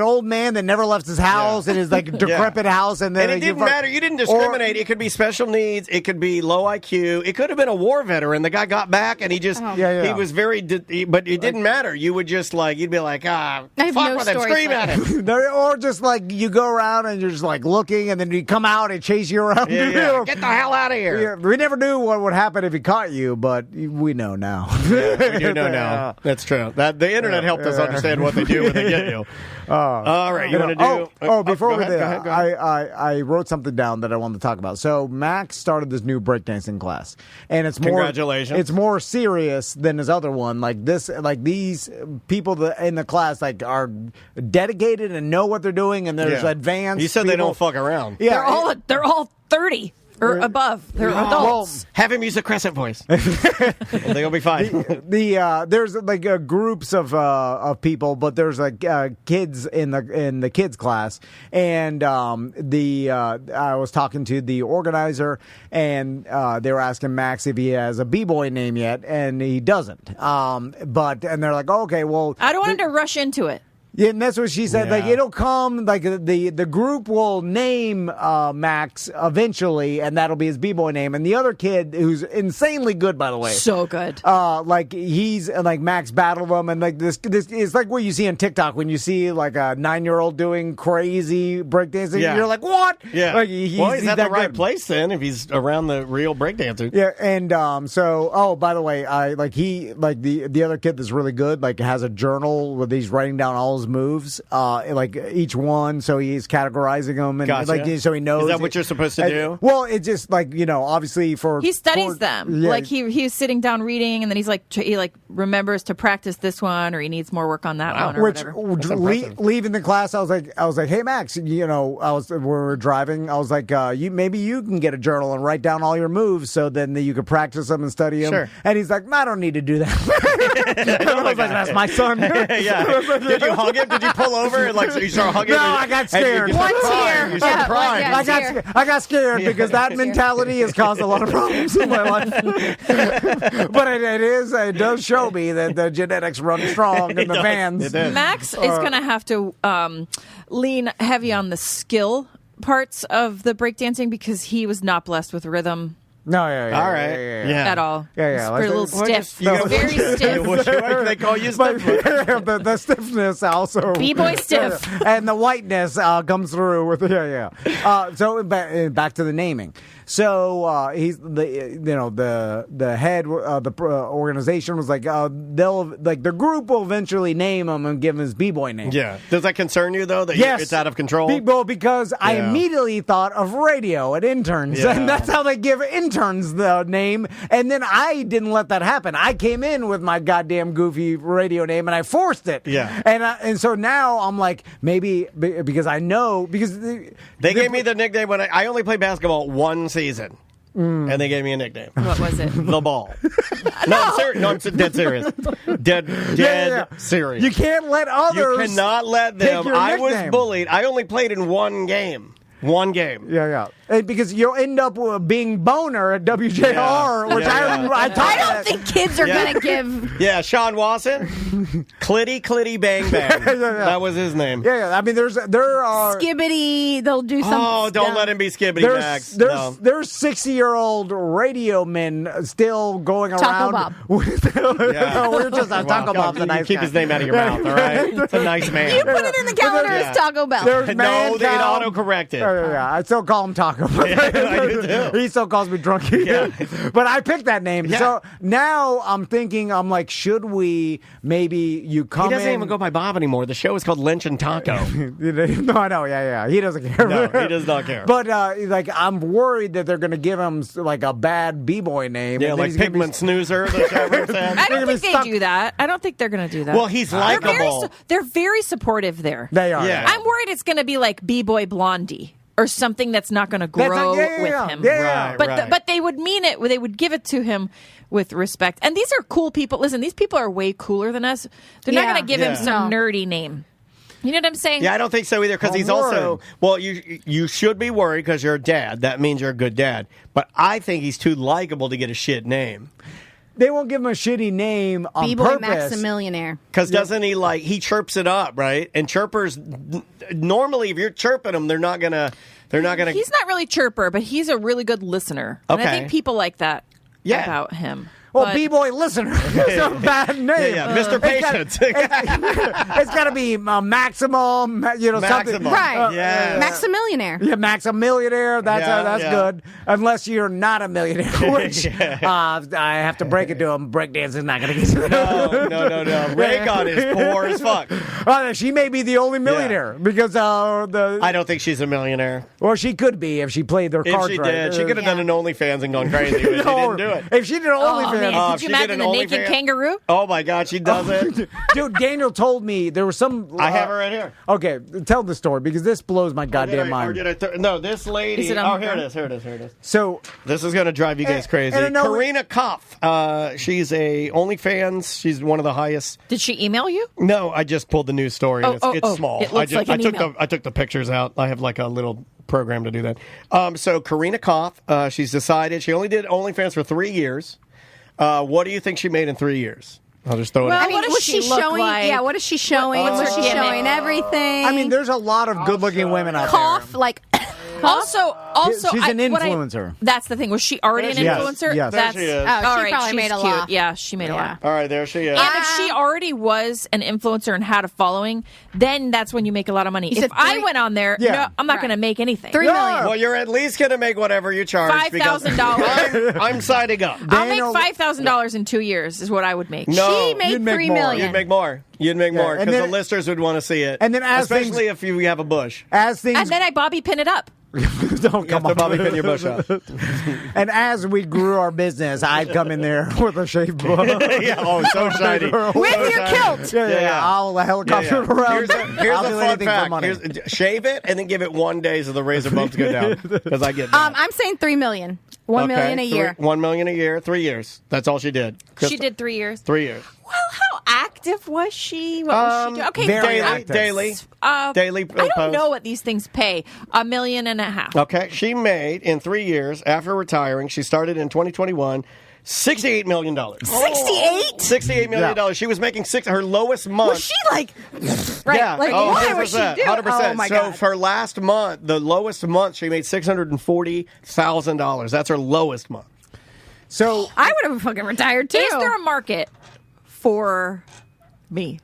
old man that never left his house in his like decrepit house, and then it didn't matter. You didn't discriminate. It could be special needs. It could be low IQ. It could have been a war veteran. The guy got back, and he just he was very. But it didn't matter. You would just like you'd be like fuck with him, scream at him, or just like you go around and you're just like looking, and then you come out and chase you around. Get the hell out of here. Yeah, we never knew what would happen if he caught you, but we know now. We do know now. That's true. That the internet helped us understand what they do when they get you. All right, you want to do? Before go ahead. I wrote something down that I wanted to talk about. So Max started this new breakdancing class, and it's more congratulations. It's more serious than his other one. Like these people in the class are dedicated and know what they're doing, and there's advanced. You said people. They don't fuck around. Yeah, they're all 30. Or above. They're adults. Have him use a Crescent voice. They'll be fine. There's like groups of people, but there's like kids in the kids class, and I was talking to the organizer, and they were asking Max if he has a b-boy name yet, and he doesn't. And they're like, oh, okay, well, I don't want him to rush into it. Yeah, and that's what she said. Yeah. Like it'll come. Like the group will name Max eventually, and that'll be his b-boy name. And the other kid, who's insanely good, by the way, so good. Like he's like Max battled him, and like this is like what you see on TikTok when you see like a 9-year-old doing crazy breakdancing. Yeah. You're like, what? Yeah. Like, he's at the right good. place then if he's around the real breakdancer. Yeah, and so by the way, the other kid that's really good, like has a journal where he's writing down all his moves, like each one, so he's categorizing them, and Gotcha. like so he knows. Is that what you're supposed to do? Well, it's just like obviously he studies them. Yeah. Like he's sitting down reading, and then he's like he remembers to practice this one, or he needs more work on that one, or whatever. Leaving the class, I was like, hey Max, we were driving. I was like, maybe you can get a journal and write down all your moves, so then you could practice them and study them. Sure. And he's like, I don't need to do that. I was like, that's my son. Yeah. Did you hug him? Did you pull over and you start hugging him? No, I got scared. One tear. You started crying. I got scared because that mentality has caused a lot of problems in my life. But it does show me that the genetics run strong in the fans. Max is going to have to lean heavy on the skill parts of the breakdancing because he was not blessed with rhythm. No, yeah. All right. Yeah. At all. Yeah. It's a little stiff. Very stiff. They call you stiff. The stiffness also. B-boy stiff. And the whiteness comes through with so back to the naming. So he's the head of the organization was like the group will eventually name him and give him his b-boy name. Yeah. Does that concern you though? That yes. It's out of control. Because I immediately thought of radio and interns, and that's how they give interns the name. And then I didn't let that happen. I came in with my goddamn goofy radio name and I forced it. Yeah. And so now I'm like maybe because I know because they gave me the nickname when I only played basketball one season. And they gave me a nickname. What was it? The Ball. No, I'm serious. No, I'm dead serious. Dead serious. You can't let others. You cannot let them. Take your I was nickname. bullied. I only played in one game. One game. Yeah. Because you'll end up being boner at WJR, which I don't think kids are going to give. Yeah, Sean Wasson, Clitty Bang Bang. That was his name. Yeah. I mean, there are Skibbity. They'll do some. Oh, don't let him be Skibbity Bags. There's 60-year-old radio men still going around. Taco Bob. We're just Taco Bob's a nice Keep guy. his name out of your mouth, all right? It's a nice man. You put it in the calendar as Taco Bell. No, they auto-corrected. Yeah, I still call him Taco Bell. I do too. He still calls me Drunky. Yeah. But I picked that name. Yeah. So now I'm thinking, should we maybe you come in? He doesn't even go by Bob anymore. The show is called Lynch and Taco. No, I know. Yeah. He doesn't care. No, he does not care. But I'm worried that they're going to give him like a bad b-boy name. Yeah, like Pigment Snoozer. The Trevor said. I don't think they do that. I don't think they're going to do that. Well, he's likable. They're very supportive there. They are. Yeah. I'm worried it's going to be like B-Boy Blondie or something that's not going to grow with him. Yeah. But they would mean it. They would give it to him with respect. And these are cool people. Listen, these people are way cooler than us. They're not going to give him some nerdy name. You know what I'm saying? Yeah, I don't think so either because he's also, well, you should be worried because you're a dad. That means you're a good dad. But I think he's too likable to get a shit name. They won't give him a shitty name on B-Boy purpose. Maximillionaire. Because doesn't he chirps it up, right? And chirpers, normally if you're chirping them, they're not going to. He's not really chirper, but he's a really good listener. And I think people like that about him. Well, B-Boy listener. That's a bad name. Yeah, Mr. Patience. It's got to be maximum, something. Right. Yes. Maximillionaire. Yeah, Maximillionaire. That's good. Unless you're not a millionaire, which I have to break it to him. Breakdance is not going to get you. No. Raycon is poor as fuck. She may be the only millionaire because I don't think she's a millionaire. Well, she could be if she played their cards If she right. did, she could have done an OnlyFans and gone crazy, but she didn't do it. If she did an OnlyFans. Could you imagine the naked kangaroo? Oh my God, she does it. Dude, Daniel told me there was some. I have her right here. Okay, tell the story because this blows my goddamn mind. No, this lady. Here it is. So this is going to drive you guys crazy. Karina Koff. She's a OnlyFans. She's one of the highest. Did she email you? No, I just pulled the news story. It's small. It looks like an email. I took the pictures out. I have like a little program to do that. So Karina Koff, she's decided she only did OnlyFans for 3 years. What do you think she made in 3 years? I'll just throw it out. I mean, what was she showing? like? Yeah, what is she showing? Was she showing everything? I mean, there's a lot of good-looking women out Cough, there. like. Also, she's an influencer. That's the thing. Was she already an influencer? Yes. There she is. Oh, she all right, probably she's made a cute. lot. Yeah, she made a lot. All right, there she is. And if she already was an influencer and had a following, then that's when you make a lot of money. If I went on there, no, I'm not going to make anything. $3 million. Well, you're at least going to make whatever you charge. $5,000. I'm signing up. I'll make $5,000 in 2 years is what I would make. No, she made $3 million. You'd make more. You'd make more and because then- the listeners would want to see it. And then especially if you have a bush. As things And then I Bobby pin it up. don't come You have to on. Bobby pin your bush up. And as we grew our business, I'd come in there with a shaved bush. Yeah, so shiny. With your kilt. Yeah. I'll helicopter it around. Here's I'll a do fun anything for fact. money. Shave it and then give it 1 day so the razor bumps go down. Because I get that. I'm saying $3 million. $1 million a year. 1 million a year, 3 years. That's all she did. She did 3 years. 3 years. Well, how active was she? What was she doing? Okay, very Daily. active. Daily I don't post. know what these things pay. $1.5 million. Okay, she made in 3 years after retiring. She started in 2021. $68 million. 68? $68 million. She was making her lowest month. Was she like, right? Yeah. Like, Oh, what was she 100%. doing? 100%. Oh my so God. for her last month, the lowest month, she made $640,000. That's her lowest month. So I would have fucking retired too. Is there a market for me?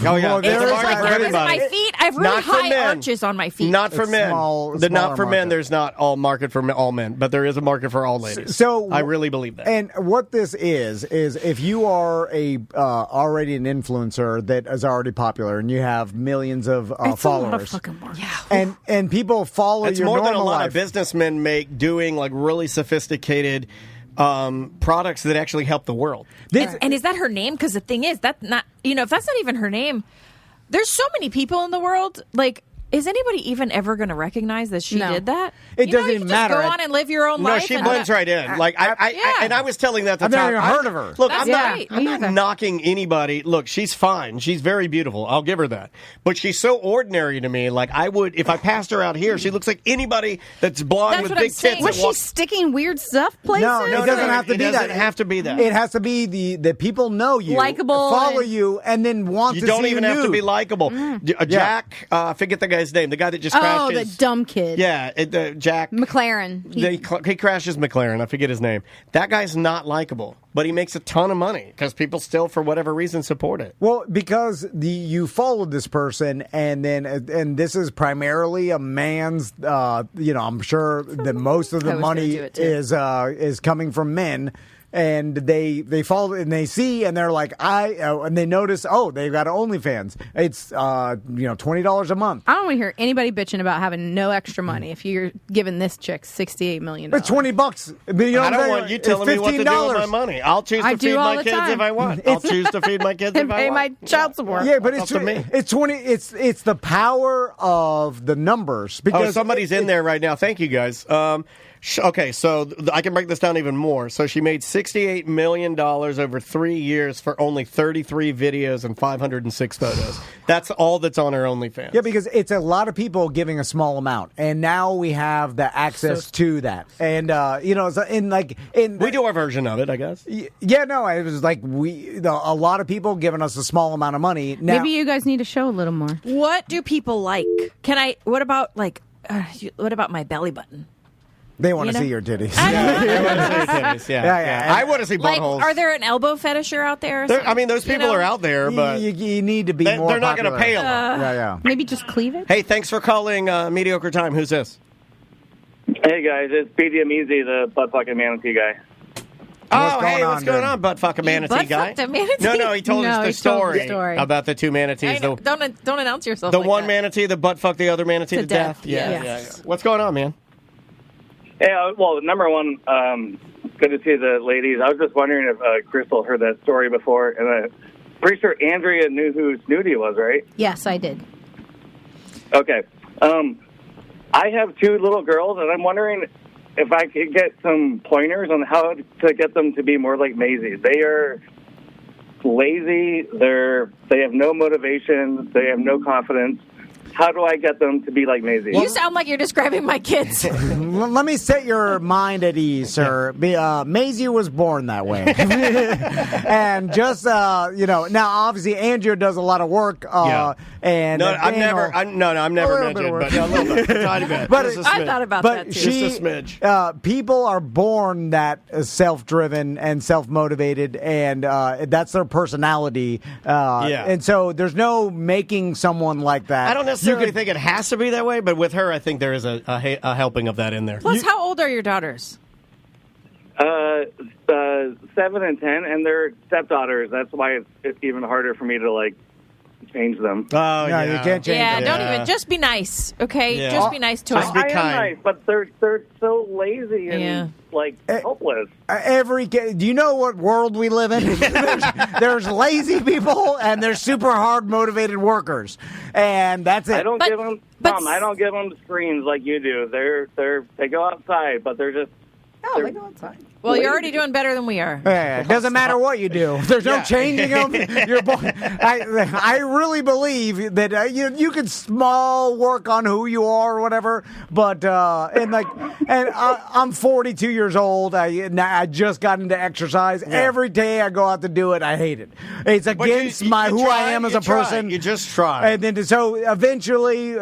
Oh, yeah. Well, There's there a is market like for Because everybody. my feet, I have really Not for high men. arches on my feet. Not for It's men. small- Not smaller for men. market. There's not all market for all men, but there is a market for all ladies. So I really believe that. And what this is if you are a already an influencer that is already popular and you have millions of It's followers, a lot of fucking money. Yeah. and people follow It's your more than a normal lot life. of businessmen make doing like really sophisticated products that actually help the world. And is that her name? Because the thing is, that's not, if that's not even her name, there's so many people in the world. Like, is anybody even ever going to recognize that she did that? It doesn't even matter. Just go on and live your own life. No, she blends right in. Like and I was telling that. I've never even heard of her. Look, I'm not knocking anybody. Look, she's fine. She's very beautiful. I'll give her that. But she's so ordinary to me. Like I would, if I passed her out here, she looks like anybody that's blonde with big tits. Was she sticking weird stuff places? No, it doesn't have to be that. It doesn't have to be that. It has to be the people know you, likable, follow you, and then want to see you. You don't even have to be likable. Jack, I forget the guy's name. The guy that just crashes. Oh, the dumb kid. Yeah, Jack McLaren. He crashes McLaren. I forget his name. That guy's not likable, but he makes a ton of money because people still, for whatever reason, support it. Well, because you followed this person, and this is primarily a man's. I'm sure that most of the money is coming from men. And they follow and they see and they're like and they notice they've got OnlyFans. It's $20 a month. I don't want to hear anybody bitching about having no extra money if you're giving this chick $68 million. It's $20. I don't want you telling me what to do with my money. I'll choose to feed my kids if I want. I'll choose to feed my kids if I want. Pay my child support. Yeah, but it's the power of the numbers. Because somebody's in there right now. Thank you guys. Okay, so I can break this down even more. So she made $68 million over 3 years for only 33 videos and 506 photos. That's all that's on her OnlyFans. Yeah, because it's a lot of people giving a small amount, and now we have the access to that. And we do our version of it, I guess. Yeah, no, it was like a lot of people giving us a small amount of money. Now, maybe you guys need to show a little more. What do people like? What about my belly button? They want to see your titties. They want to see your titties. Yeah. I want to see buttholes. Are there an elbow fetisher out there? Those people are out there, but you need to be more. They're not going to pay them. Maybe just cleave it. Hey, thanks for calling Mediocre Time. Who's this? Hey guys, it's BDM Easy, the butt fucking manatee guy. What's going on, butt fucking manatee guy? No, he told us the story about the two manatees. Don't announce yourself. The one manatee, the butt fucked the other manatee to death. Yeah. What's going on, man? Yeah, well, number one, good to see the ladies. I was just wondering if Crystal heard that story before, and I'm pretty sure Andrea knew who Snooty was, right? Yes, I did. Okay. I have two little girls, and I'm wondering if I could get some pointers on how to get them to be more like Maisie. They are lazy. They have no motivation. They have no confidence. How do I get them to be like Maisie? You sound like you're describing my kids. Let me set your mind at ease, sir. Maisie was born that way. And just, now obviously Andrea does a lot of work. And I'm never mentioned, but a little bit, a tiny bit. But I thought about that too. Just a smidge. People are born that self-driven and self-motivated, and that's their personality. And so there's no making someone like that. I don't necessarily think it has to be that way, but with her, I think there is a helping of that in there. Plus, how old are your daughters? 7 and 10, and they're stepdaughters. That's why it's even harder for me to change them. Oh, no, you can't change them. Don't even. Just be nice, okay? Yeah. Just be nice to them. I am nice, but they're so lazy and hopeless. Do you know what world we live in? there's lazy people and there's super hard motivated workers, and that's it. I don't give them screens like you do. They go outside, but they're just. Oh, they go outside. Well, you're already doing better than we are. Yeah, it doesn't matter what you do. There's no changing them. I really believe that you can small work on who you are or whatever, but I'm 42 years old. I just got into exercise. Yeah. Every day I go out to do it. I hate it. It's against who I am as a person. You just try. And then so eventually,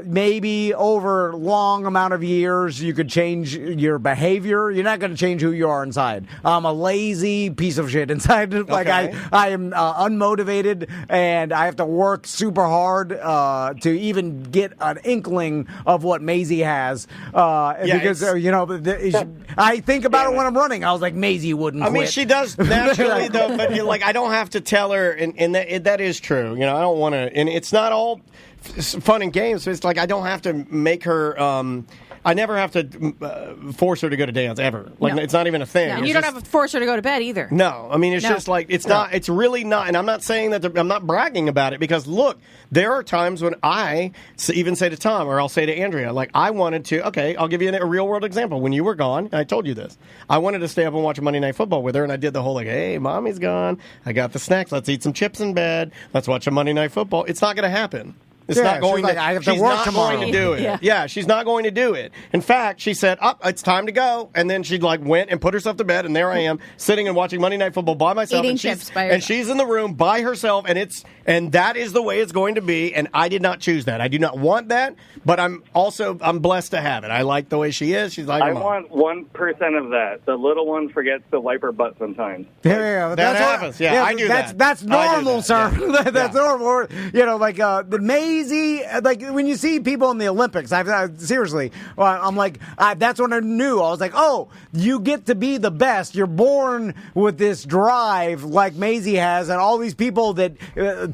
maybe over a long amount of years, you could change your behavior. You're not going to change who you are inside. I'm a lazy piece of shit inside. I am unmotivated, and I have to work super hard to even get an inkling of what Maisie has. Because I think about it when I'm running. I was like, Maisie wouldn't quit. I mean, she does naturally, though. But I don't have to tell her, and that is true. I don't want to, and it's not all fun and games. So it's I don't have to make her. I never have to force her to go to dance ever. Like it's not even a thing. No. You don't have to force her to go to bed either. No, I mean it's just like it's not. It's really not. And I'm not saying that I'm not bragging about it because look, there are times when I even say to Tom or I'll say to Andrea, like I wanted to. Okay, I'll give you a real world example. When you were gone, and I told you this, I wanted to stay up and watch Monday Night Football with her, and I did the whole like, hey, mommy's gone. I got the snacks. Let's eat some chips in bed. Let's watch a Monday Night Football. It's not going to happen. It's not going to. I have to work tomorrow. Going to do it. Yeah, she's not going to do it. In fact, she said, it's time to go," and then she went and put herself to bed, and there I am sitting and watching Monday Night Football by myself, eating chips by herself. And she's in the room by herself, and that is the way it's going to be. And I did not choose that. I do not want that, but I'm blessed to have it. I like the way she is. She's like, I want 1% of that. The little one forgets to wipe her butt sometimes. That happens. Yeah, I do that. That's normal, sir. Yeah. That's normal. You know, like the Maisie. Like when you see people in the Olympics, seriously, I'm like, that's when I knew. I was like, oh, you get to be the best. You're born with this drive like Maisie has, and all these people that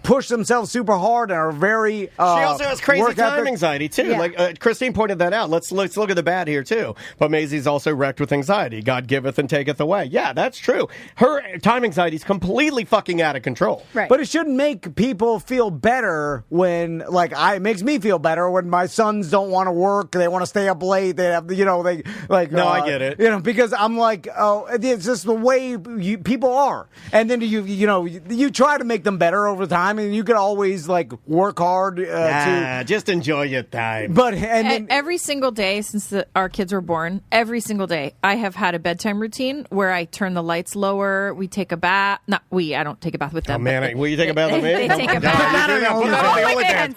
push themselves super hard and are very. She also has crazy time anxiety too. Yeah. Like Christine pointed that out. Let's look at the bad here too. But Maisie's also wrecked with anxiety. God giveth and taketh away. Yeah, that's true. Her time anxiety is completely fucking out of control. Right. But it shouldn't make people feel better when, it makes me feel better when my sons don't want to work. They want to stay up late. They have, they like. No, I get it. Because I'm like, oh, it's just the way people are. And then you try to make them better over time, and you can always work hard to just enjoy your time. But then, every single day since our kids were born, every single day, I have had a bedtime routine where I turn the lights lower. We take a bath. I don't take a bath with them. Oh man, will you take a bath with me? They take a bath.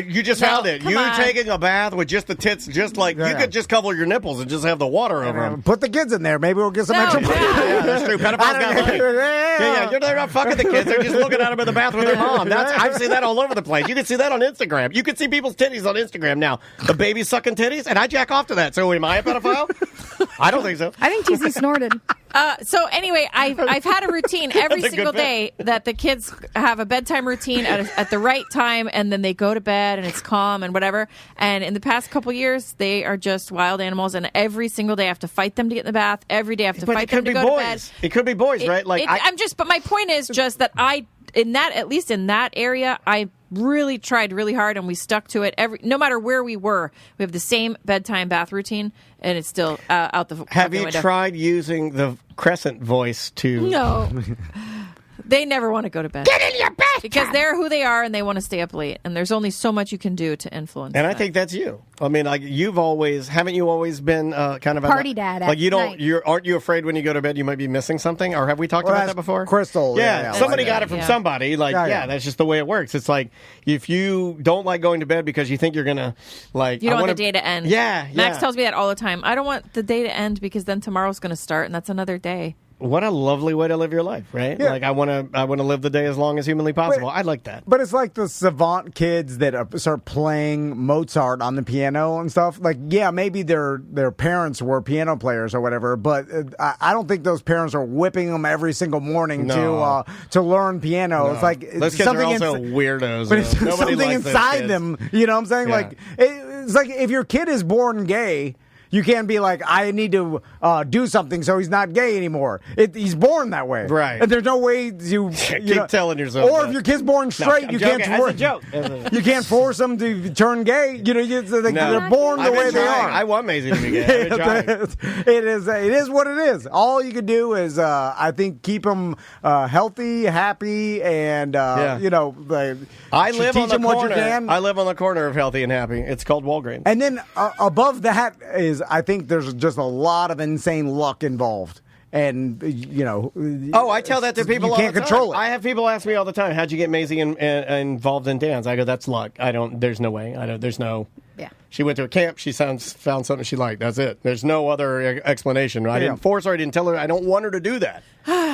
You just found it. You taking a bath with just the tits, just like you could just cover your nipples and just have the water over them. Put the kids in there. Maybe we'll get some extra money. Yeah, that's true. Pedophiles got money. They're not fucking the kids. They're just looking at them in the bath with their mom. I've seen that all over the place. You can see that on Instagram. You can see people's titties on Instagram now. The baby sucking titties, and I jack off to that. So am I a pedophile? I don't think so. I think TC snorted. So anyway, I've had a routine every single day that the kids have a bedtime routine at the right time, and then they go to bed and it's calm and whatever. And in the past couple years, they are just wild animals, and every single day I have to fight them to get in the bath. Every day I have to fight them to go to bed. It could be boys, right? But my point is just that at least in that area, I really tried really hard, and we stuck to it. No matter where we were, we have the same bedtime bath routine, and it's still out the. Have you tried using the Crescent voice to? No. They never want to go to bed. Get in your bed! Because they're who they are, and they want to stay up late. And there's only so much you can do to influence And that. I think that's you. I mean, haven't you always been kind of party dad? Like you don't, aren't you afraid when you go to bed you might be missing something? Or have we talked about that before? Crystal. Yeah, somebody got it from somebody. That's just the way it works. It's like if you don't like going to bed because you think you're gonna you don't want the day to end. Yeah. Max tells me that all the time. I don't want the day to end because then tomorrow's going to start, and that's another day. What a lovely way to live your life, right? Yeah. Like I want to live the day as long as humanly possible. I like that. But it's like the savant kids that start playing Mozart on the piano and stuff. Like, yeah, maybe their parents were piano players or whatever, but I don't think those parents are whipping them every single morning to learn piano. No. It's like those kids are also weirdos. But it's something inside them. You know what I'm saying? Yeah. Like it's like if your kid is born gay. You can't be like, I need to do something so he's not gay anymore. He's born that way. Right. And there's no way to... Keep telling yourself Or if your kid's born straight, you can't force... You can't force them to turn gay. They're born the way they are. I want Maisie to be gay. It is what it is. All you can do is, I think, keep them healthy, happy, and, I live on the corner. I live on the corner of healthy and happy. It's called Walgreens. And then above that is... I think there's just a lot of insane luck involved. And, I tell that to people all the time. You can't control it. I have people ask me all the time, how'd you get Maisie involved in dance? I go, that's luck. There's no way. There's no... Yeah. She went to a camp. She found something she liked. That's it. There's no other explanation. I didn't force her. I didn't tell her. I don't want her to do that.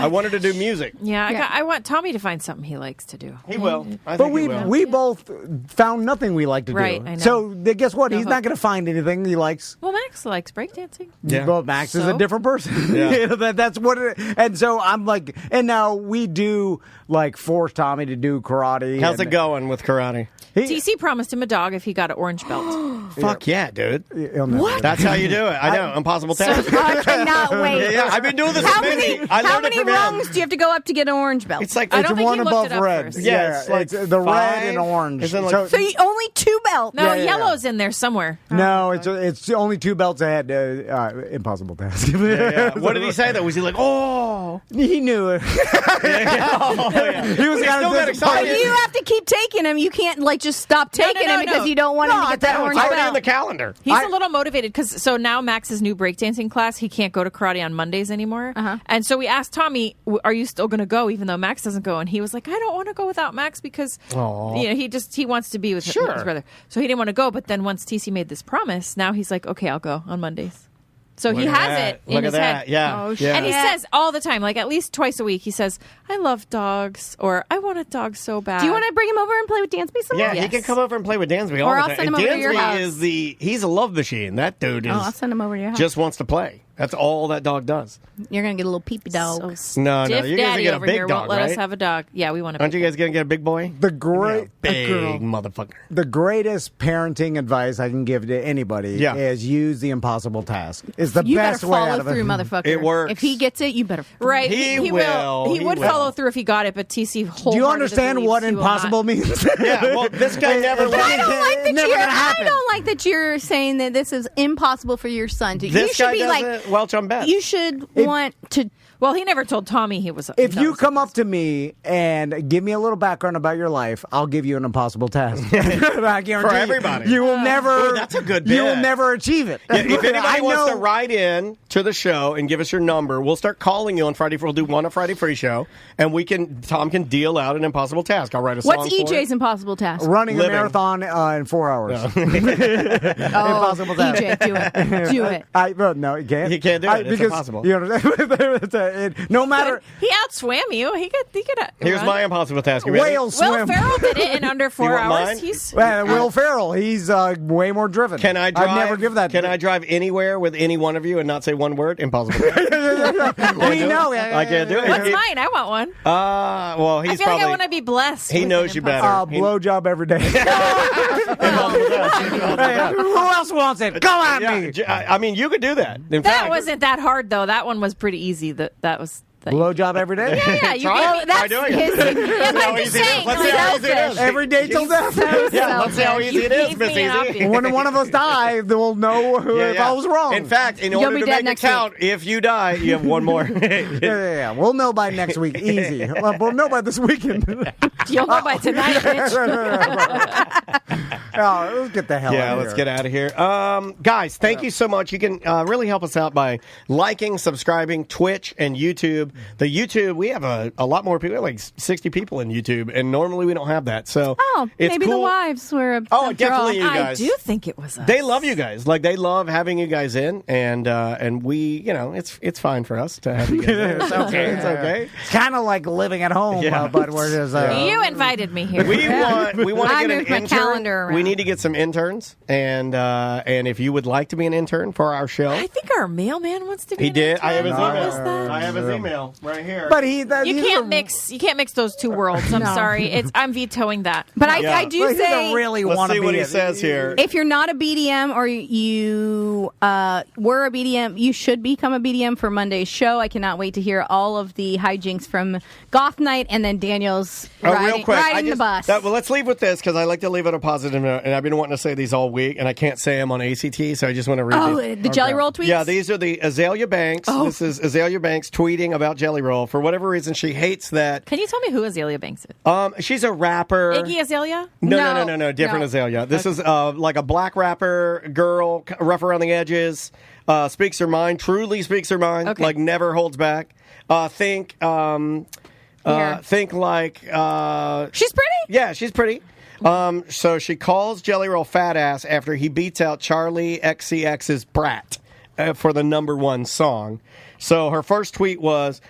I want her to do music. Yeah, I want Tommy to find something he likes to do. He will. I But think he will. we both found nothing we like to Right, do. I know. So guess what? No He's hope. not going to find anything he likes. Well, Max likes breakdancing. Yeah. Well, Max is a So? different person. Yeah. You know, that's what it is. And so I'm like, and now we do like force Tommy to do karate. How's and it going with karate? TC promised him a dog if he got an orange belt. Fuck yeah, dude. What? That's how you do it. I know. Impossible task. I cannot wait. Yeah, I've been doing this. How with many, Mindy. I how learned many it from rungs him. do you have to go up to get an orange belt? It's like I don't think one he looked above it up red. first. Yeah, it's like the red and 5. orange. Isn't it like- so you only 2 belts. No, Yeah. yellow's in there somewhere. No, it's only 2 belts ahead. Impossible task. Yeah. What did he say though? Was he like, oh? He knew it. He was He kind still got of excited. But you have to keep taking him. You can't just stop taking him because you don't want him to get that orange It's already in belt. the calendar. He's a little motivated because so now Max's new breakdancing class, he can't go to karate on Mondays anymore. And so we asked Tommy, "Are you still going to go?" Even though Max doesn't go, and he was like, "I don't want to go without Max because he wants to be with his brother." So he didn't want to go. But then once TC made this promise, now he's like, "Okay, I'll go on Mondays." So he Look at has that. it in Look his at that. head. Yeah. Oh, Yeah. And he says all the time, like at least twice a week, he says, "I love dogs," or "I want a dog so bad." Do you want to bring him over and play with Dansby some more? Yeah, he can come over and play with Dansby all Or the I'll time. send him And over to your house. he's a love machine. That dude is I'll send him over to your house. just wants to play. That's all that dog does. You're going to get a little peepee dog. No, Stiff you guys are Daddy get a over big here dog, won't let right? us have a dog. Yeah, we want a Aren't big you guys gonna get a big boy? The great Big motherfucker. The greatest parenting advice I can give to anybody is use the impossible task. It's the You best better way follow out of it. through, motherfucker. It works. If he gets it, you better. Right. He will. He would will. follow through if he got it, but TC Do you understand what impossible means? Yeah, well, this guy never I don't like that never you're. gonna I happen. don't like that you're saying that this is impossible for your son to. This you should guy be like. doesn't welch on bets. You should want to. Well, he never told Tommy he was. If you come up to me and give me a little background about your life, I'll give you an impossible task. I guarantee For everybody. you will never. Ooh, that's a good You will bit. never achieve it. Yeah, if anybody I wants to know- write in to the show and give us your number, we'll start calling you on Friday. We'll do one a Friday free show, and Tom can deal out an impossible task. I'll write a song What's for EJ's it. impossible task? running Living. a marathon in 4 hours. Impossible task. EJ, do it. Do it. No, you can't. You can't do it. It's because, impossible. You know, no matter. He outswam you. He could. Here's run. my impossible task. You ready? Whale Will swim. Ferrell did it in under 4 You want hours. mine? He's Will Ferrell, he's way more driven. Can I drive? I'd never give that. Can I drive anywhere with any one of you and not say one word? Impossible. We know. I can't do it. What's mine? I want one. Well, he's I feel probably. like I want to be blessed. He with knows an you impossible- better. Blowjob every day. Who else wants it? Come at me. I mean, you could do that. In That fact, wasn't that hard though. That one was pretty easy. That was. Blowjob every day. Yeah, you Try gave it. me. Try doing it. Yeah, but how I'm just easy it is. saying. Let's see how easy it is. Every day till death. Yeah, let's see how easy it is, You Miss gave me an Easy. option. When one of us die, we'll know if I was wrong. In fact, in You'll order be to dead make it next count, if you die, you have one more. Yeah. We'll know by next week. Easy. We'll know by this weekend. You'll know by tonight, bitch. Oh, let's get the hell Yeah, out of let's here. get out of here. Guys, thank you so much. You can really help us out by liking, subscribing, Twitch and YouTube. The YouTube, we have a lot more people, like 60 people in YouTube, and normally we don't have that. So it's maybe cool. the wives were. Oh, definitely you I guys. do think it was us. They love you guys. Like they love having you guys in, and we, it's fine for us to have you guys in. It's okay. It's okay. It's kind of like living at home, Yeah. but we're just. You invited me here. We want to I get an moved my intern. calendar around. We need to get some interns, and if you would like to be an intern for our show, I think our mailman wants to be. he an did. I have his intern. email. What was that? I have his email right here. But You can't mix. You can't mix those two worlds. I'm No. sorry. I'm vetoing that. But Yeah. I do say, really Let's want see to what be he it. says here. if you're not a BDM or you were a BDM, you should become a BDM for Monday's show. I cannot wait to hear all of the hijinks from Goth Night and then Daniel's Real riding, quick, riding the bus. well, let's leave with this because I like to leave it a positive note, and I've been wanting to say these all week, and I can't say them on ACT, so I just want to read these. the Jelly Roll tweets? Yeah, these are the Azalea Banks. This is Azalea Banks tweeting about Jelly Roll. For whatever reason, she hates that. Can you tell me who Azalea Banks is? She's a rapper. Iggy Azalea? No. Different Azalea. This is like a black rapper girl, rough around the edges, speaks her mind, truly speaks her mind, Okay. like never holds back. Think like. She's pretty? Yeah, she's pretty. So she calls Jelly Roll fat ass after he beats out Charlie XCX's brat. for the number one song. So her first tweet was,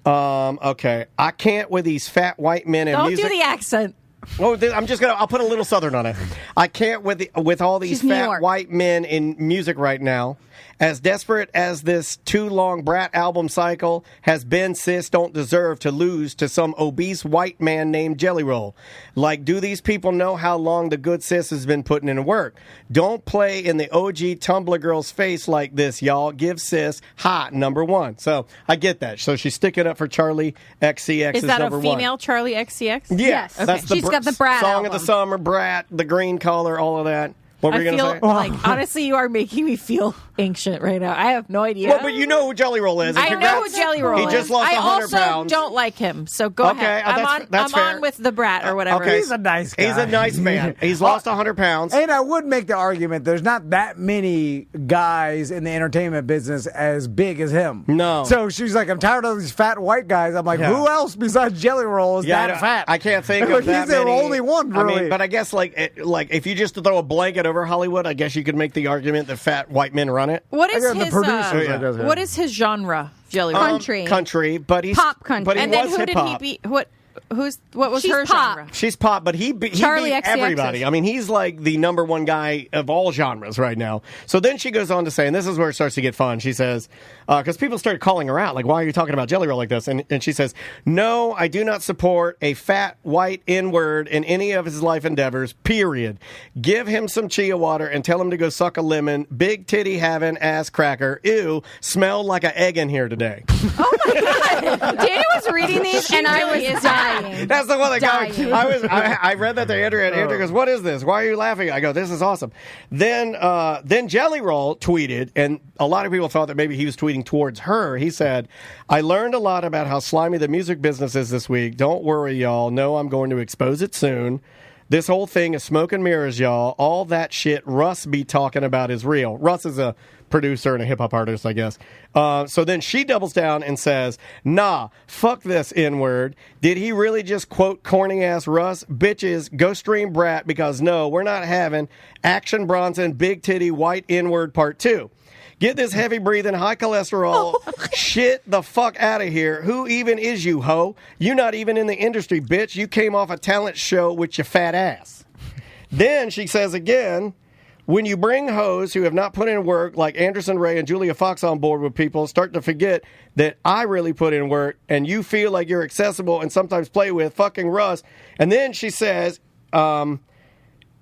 okay, I can't with these fat white men in music. Don't do the accent. Oh, I'll put a little Southern on it. I can't with all these fat white men in music right now. As desperate as this too long brat album cycle has been, sis don't deserve to lose to some obese white man named Jelly Roll. Like, do these people know how long the good sis has been putting in work? Don't play in the OG Tumblr girl's face like this, y'all. Give sis hot number one. So I get that. So she's sticking up for Charlie XCX. Is that number a female one. Charlie XCX? Yes. Okay. That's She's got the Brat song album. of the summer, Brat, the green color, all of that. What were you going to say? Like, honestly, you are making me feel ancient right now. I have no idea. Well, but you know who Jelly Roll is. I know who Jelly Roll is. He just lost 100 pounds. I also don't like him, so go ahead. That's fair. on with the Brat or whatever. Okay. He's a nice guy. He's a nice man. He's lost 100 pounds. And I would make the argument there's not that many guys in the entertainment business as big as him. No. So she's like, I'm tired of these fat white guys. I'm like, who else besides Jelly Roll is that fat? I can't think of that He's the many. only one, really. I mean, but I guess like if you just throw a blanket over Hollywood, I guess you could make the argument that fat white men run it. What is his producers, what is his genre? Jelly Roll? Country, but he's pop country. But he and was then who did hip-hop. he be? What was She's her pop. genre? She's pop, but he Charlie beat XCX. everybody. I mean, he's like the number one guy of all genres right now. So then she goes on to say, and this is where it starts to get fun. She says, because people started calling her out, like, why are you talking about Jelly Roll like this? And she says, no, I do not support a fat white N-word in any of his life endeavors, period. Give him some chia water and tell him to go suck a lemon. Big titty having ass cracker. Ew, smelled like an egg in here today. Oh my God. Daniel was reading these and I was dying. That's the one that got Dying. I read that to Andrew, and Andrew goes, what is this? Why are you laughing? I go, this is awesome. Then Jelly Roll tweeted, and a lot of people thought that maybe he was tweeting towards her. He said, I learned a lot about how slimy the music business is this week. Don't worry, y'all. No, I'm going to expose it soon. This whole thing is smoke and mirrors, y'all. All that shit Russ be talking about is real. Russ is a producer and a hip-hop artist, I guess. So then she doubles down and says, nah, fuck this N-word. Did he really just quote corny-ass Russ? Bitches, go stream Brat, because no, we're not having Action Bronson, Big Titty, White N-word Part 2. Get this heavy-breathing, high-cholesterol shit the fuck out of here. Who even is you, ho? You not even in the industry, bitch. You came off a talent show with your fat ass. Then she says again, when you bring hoes who have not put in work like Anderson Ray and Julia Fox on board with people, start to forget that I really put in work and you feel like you're accessible and sometimes play with fucking Russ. And then she says,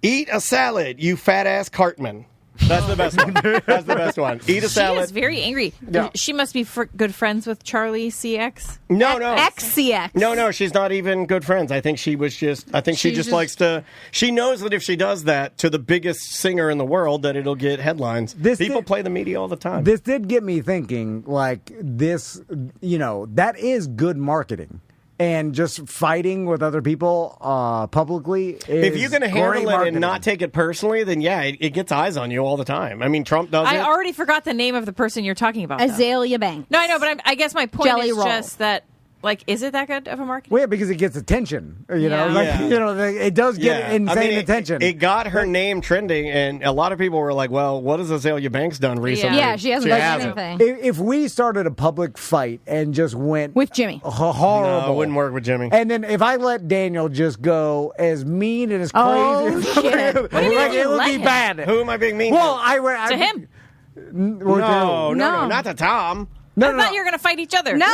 eat a salad, you fat-ass Cartman. That's the best one. That's the best one. Eat a salad. She is very angry. Yeah. She must be good friends with Charlie CX. No. XCX. No, she's not even good friends. I think she was just, she just likes to, she knows that if she does that to the biggest singer in the world, that it'll get headlines. People play the media all the time. This did get me thinking, like, this, that is good marketing. And just fighting with other people publicly is if you're going to handle it marketing. and not take it personally, then yeah, it gets eyes on you all the time. I mean, Trump does it. I already forgot the name of the person you're talking about. Azalea Banks. No, I know, but I guess my point Jelly is Roll. just that, like, is it that good of a marketing? Well, yeah, because it gets attention. Yeah. It does get insane attention. It got her name trending, and a lot of people were like, well, what has Azalea Banks done recently? Yeah, she hasn't done anything. If we started a public fight and just went with Jimmy, horrible, No, it wouldn't work with Jimmy. And then if I let Daniel just go as mean and as crazy, Oh, shit. What do you mean it would let be him? bad. Who am I being mean Well, to? To him. No, not to Tom. I thought you were going to fight each other. No,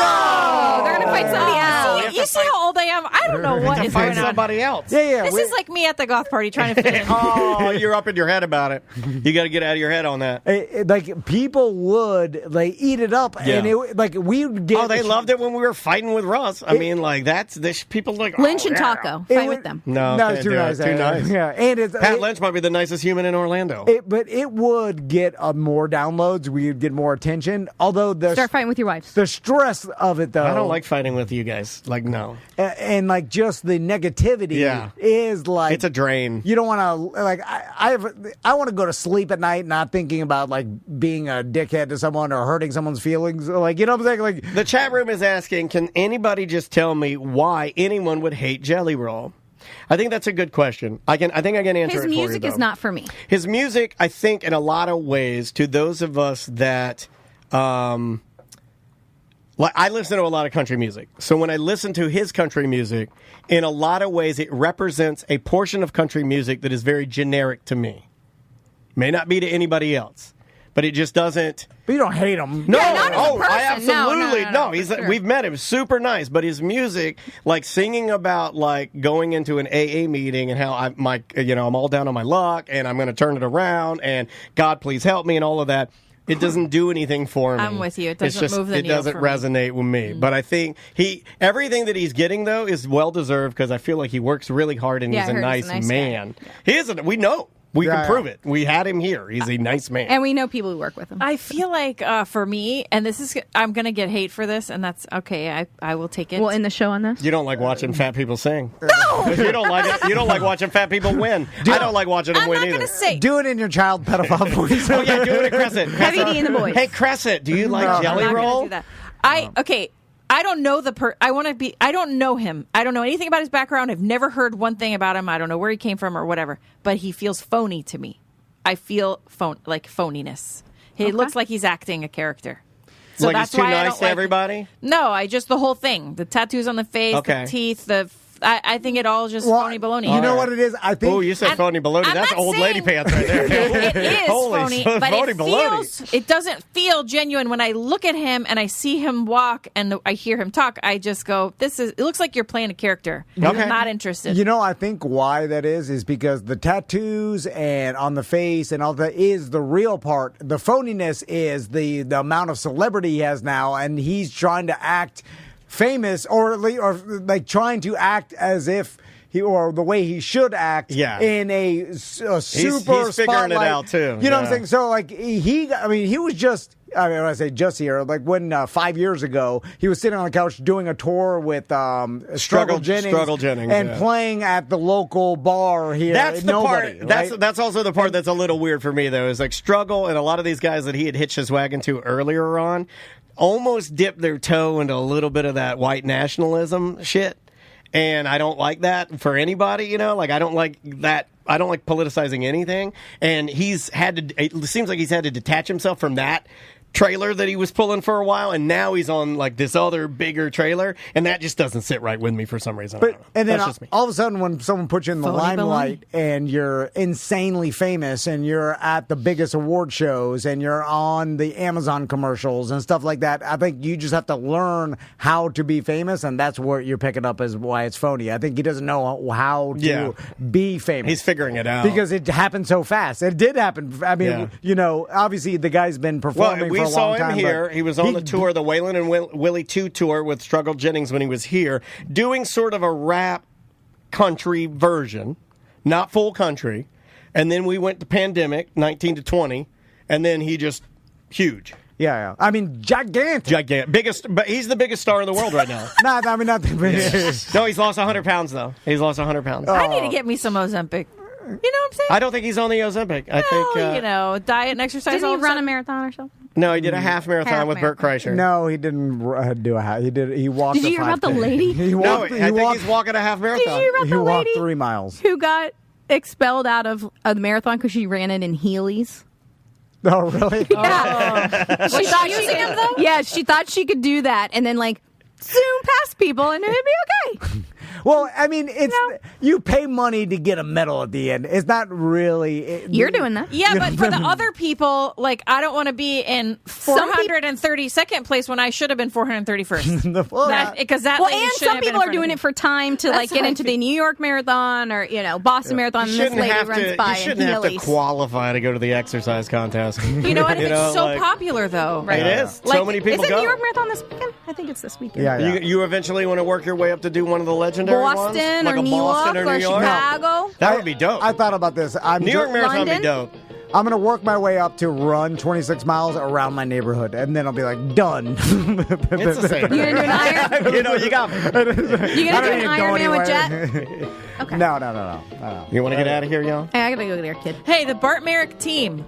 they're going to fight somebody else. See, you see how old I am? I don't know what to is fight going on. somebody else. This is like me at the goth party trying to fit in. Oh, you're up in your head about it. You got to get out of your head on that. Like people would eat it up, and we would get. Oh, they loved it when we were fighting with Russ. I mean, like that's this people like Lynch and Taco fight with them. No, it's too nice. Too nice. Yeah, and it's Pat Lynch might be the nicest human in Orlando. But it would get more downloads. We'd get more attention. Although start fighting with your wife. The stress of it, though. I don't like fighting with you guys. Like, no. And like just the negativity is like it's a drain. You don't want to like. I want to go to sleep at night not thinking about like being a dickhead to someone or hurting someone's feelings. Like, you know what I'm saying? Like the chat room is asking, can anybody just tell me why anyone would hate Jelly Roll? I think that's a good question. I think I can answer it for you. His music is not for me. His music, I think, in a lot of ways, to those of us that, I listen to a lot of country music. So when I listen to his country music, in a lot of ways, it represents a portion of country music that is very generic to me. May not be to anybody else, but it just doesn't. But you don't hate him. No, Yeah, not as a person. I absolutely No, He's for sure. we've met him, super nice. But his music, like singing about like going into an AA meeting and how I'm all down on my luck and I'm going to turn it around and God please help me and all of that. It doesn't do anything for me. I'm with you. It doesn't move the It needle doesn't for me. resonate with me. But I think everything that he's getting though is well deserved because I feel like he works really hard and Yeah, he's I a heard nice he's a nice man. guy. He isn't. We know. We Yeah, can yeah. prove it. We had him here. He's a nice man. And we know people who work with him. I feel like for me, and I'm going to get hate for this, and that's okay. I will take it. We'll end the show on this. You don't like watching fat people sing. No! You don't like it. You don't like watching fat people win. I don't like watching them I'm win not either. going to say. Do it in your child pedophile voice. Oh, yeah, do it at Crescent. Heavy D and the boys. Hey, Crescent, do you like No. Jelly I'm not Roll? gonna do that. Okay. I don't know I don't know him. I don't know anything about his background. I've never heard one thing about him. I don't know where he came from or whatever. But he feels phony to me. I feel phoniness. He looks like he's acting a character. So like that's he's too why I nice don't to like everybody? No, just the whole thing. The tattoos on the face, Okay. the teeth, I think it all just phony baloney. You know what it is? I think. Oh, you said phony baloney. I'm That's not old lady saying- pants right there. It is Holy phony, phony but baloney. it doesn't feel genuine when I look at him and I see him walk and I hear him talk. I just go, it looks like you're playing a character. Okay. I'm not interested. You know, I think why that is because the tattoos and on the face and all that is the real part. The phoniness is the amount of celebrity he has now, and he's trying to act famous or like trying to act as if or the way he should act in a super he's figuring spotlight. it out too. You know what I'm saying? So like he was just. I mean, when I say just here, like when 5 years ago, he was sitting on the couch doing a tour with Struggle Jennings and playing at the local bar here. That's the Nobody, part. right? That's also the part that's a little weird for me, though. Is like Struggle and a lot of these guys that he had hitched his wagon to earlier on almost dipped their toe into a little bit of that white nationalism shit. And I don't like that for anybody, you know? Like, I don't like that. I don't like politicizing anything. And it seems like he's had to detach himself from that trailer that he was pulling for a while, and now he's on like this other bigger trailer, and that just doesn't sit right with me for some reason. But and then That's just me. all of a sudden, when someone puts you in the Phony limelight and you're insanely famous and you're at the biggest award shows and you're on the Amazon commercials and stuff like that, I think you just have to learn how to be famous, and that's what you're picking up as why it's phony. I think he doesn't know how to be famous. He's figuring it out because it happened so fast. It did happen. I mean, you know, obviously the guy's been performing for a long time. We saw him here. He was on the tour, the Waylon and Willie 2 tour with Struggle Jennings when he was here, doing sort of a rap country version, not full country. And then we went to Pandemic, 19 to 20, and then he just huge. Yeah. I mean, gigantic. Biggest, but he's the biggest star in the world right now. Not the biggest. No, he's lost 100 pounds, though. He's lost 100 pounds. I need to get me some Ozempic. You know what I'm saying? I don't think he's on the Ozempic. I think you know, diet and exercise. Didn't he run a marathon or something? No, he did a half marathon with Bert Kreischer. No, he didn't do a half. He walked. Did you hear about the lady? He walked, I think he's walking a half marathon. Did you hear about he the walked lady 3 miles. who got expelled out of a marathon because she ran it in Heelys? Oh, really? Yeah. Was she using them though? Yeah, she thought she could do that and then like zoom past people and it'd be okay. Well, I mean, it's you pay money to get a medal at the end. It's not really. You're doing that. Yeah, but for the other people, like, I don't want to be in 432nd place when I should have been 431st. Because that well, lady and should some have been people in are doing front it for time to That's like get how I into feel. the New York Marathon or Boston Marathon. And this lady runs by you shouldn't have to Heelys. qualify to go to the exercise contest. You know what? If it's so like- popular, though. Right. It is. So many people Is it go. New York Marathon this weekend? I think it's this weekend. Yeah. You eventually want to work your way up to do one of the legendary ones? Boston Like or a New Boston York or or New York? Chicago. That would be dope. I thought about this. New York Marathon would be London? dope. I'm going to work my way up to run 26 miles around my neighborhood, and then I'll be like, done. It's the same. You're gonna do an iron. You know, you got me. You're gonna do an Ironman with Jet. No. You want to get out of here, y'all? Hey, I gotta go there, kid. Hey, the Bart Merrick team.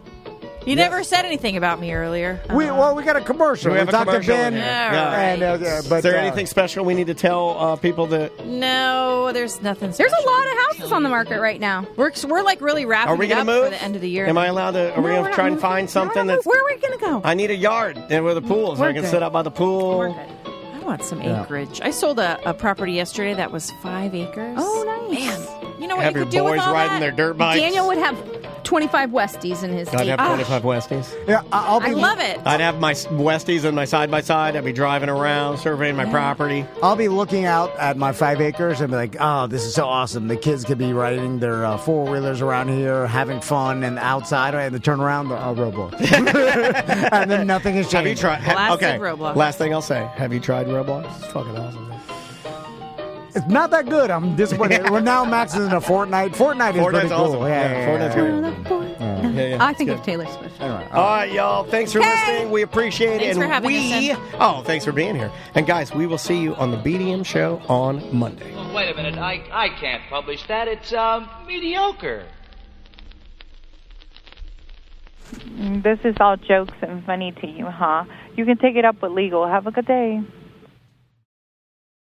You never said anything about me earlier. We got a commercial. We have a talked to commercial Ben. in here. Yeah. But, is there anything special we need to tell people that? No, there's nothing special. There's a lot of houses on the market right now. We're like really wrapping Are we it gonna up move? for the end of the year. Am I allowed to? Are we going to try and find something that's? Where are we going to go? I need a yard with a pool, so I can good. sit out by the pool. We're good. I want some acreage. I sold a property yesterday that was 5 acres. Oh, nice. Man, you know what Have you your could do with boys all riding that? their dirt bikes. Daniel would have 25 Westies in his I'd have acreage. 25 Westies. Yeah, I love it. I'd have my Westies and my side-by-side. I'd be driving around, surveying my property. I'll be looking out at my 5 acres and be like, oh, this is so awesome. The kids could be riding their four-wheelers around here, having fun, and outside, and they turn around, Roblox. And then nothing has changed. Have you tried? Classic Roblox. Last thing I'll say. Have you tried Roblox? It's fucking awesome. It's not that good. I'm disappointed. Well, now Max is in a Fortnite. Fortnite is pretty cool. Awesome. Yeah. Fortnite's great. Yeah, I think it's of good. Taylor Swift. Anyway, All right, y'all. Thanks for listening. We appreciate it. Thanks for having us in. Thanks for being here. And guys, we will see you on the BDM show on Monday. Well, wait a minute. I can't publish that. It's mediocre. This is all jokes and funny to you, huh? You can take it up with legal. Have a good day.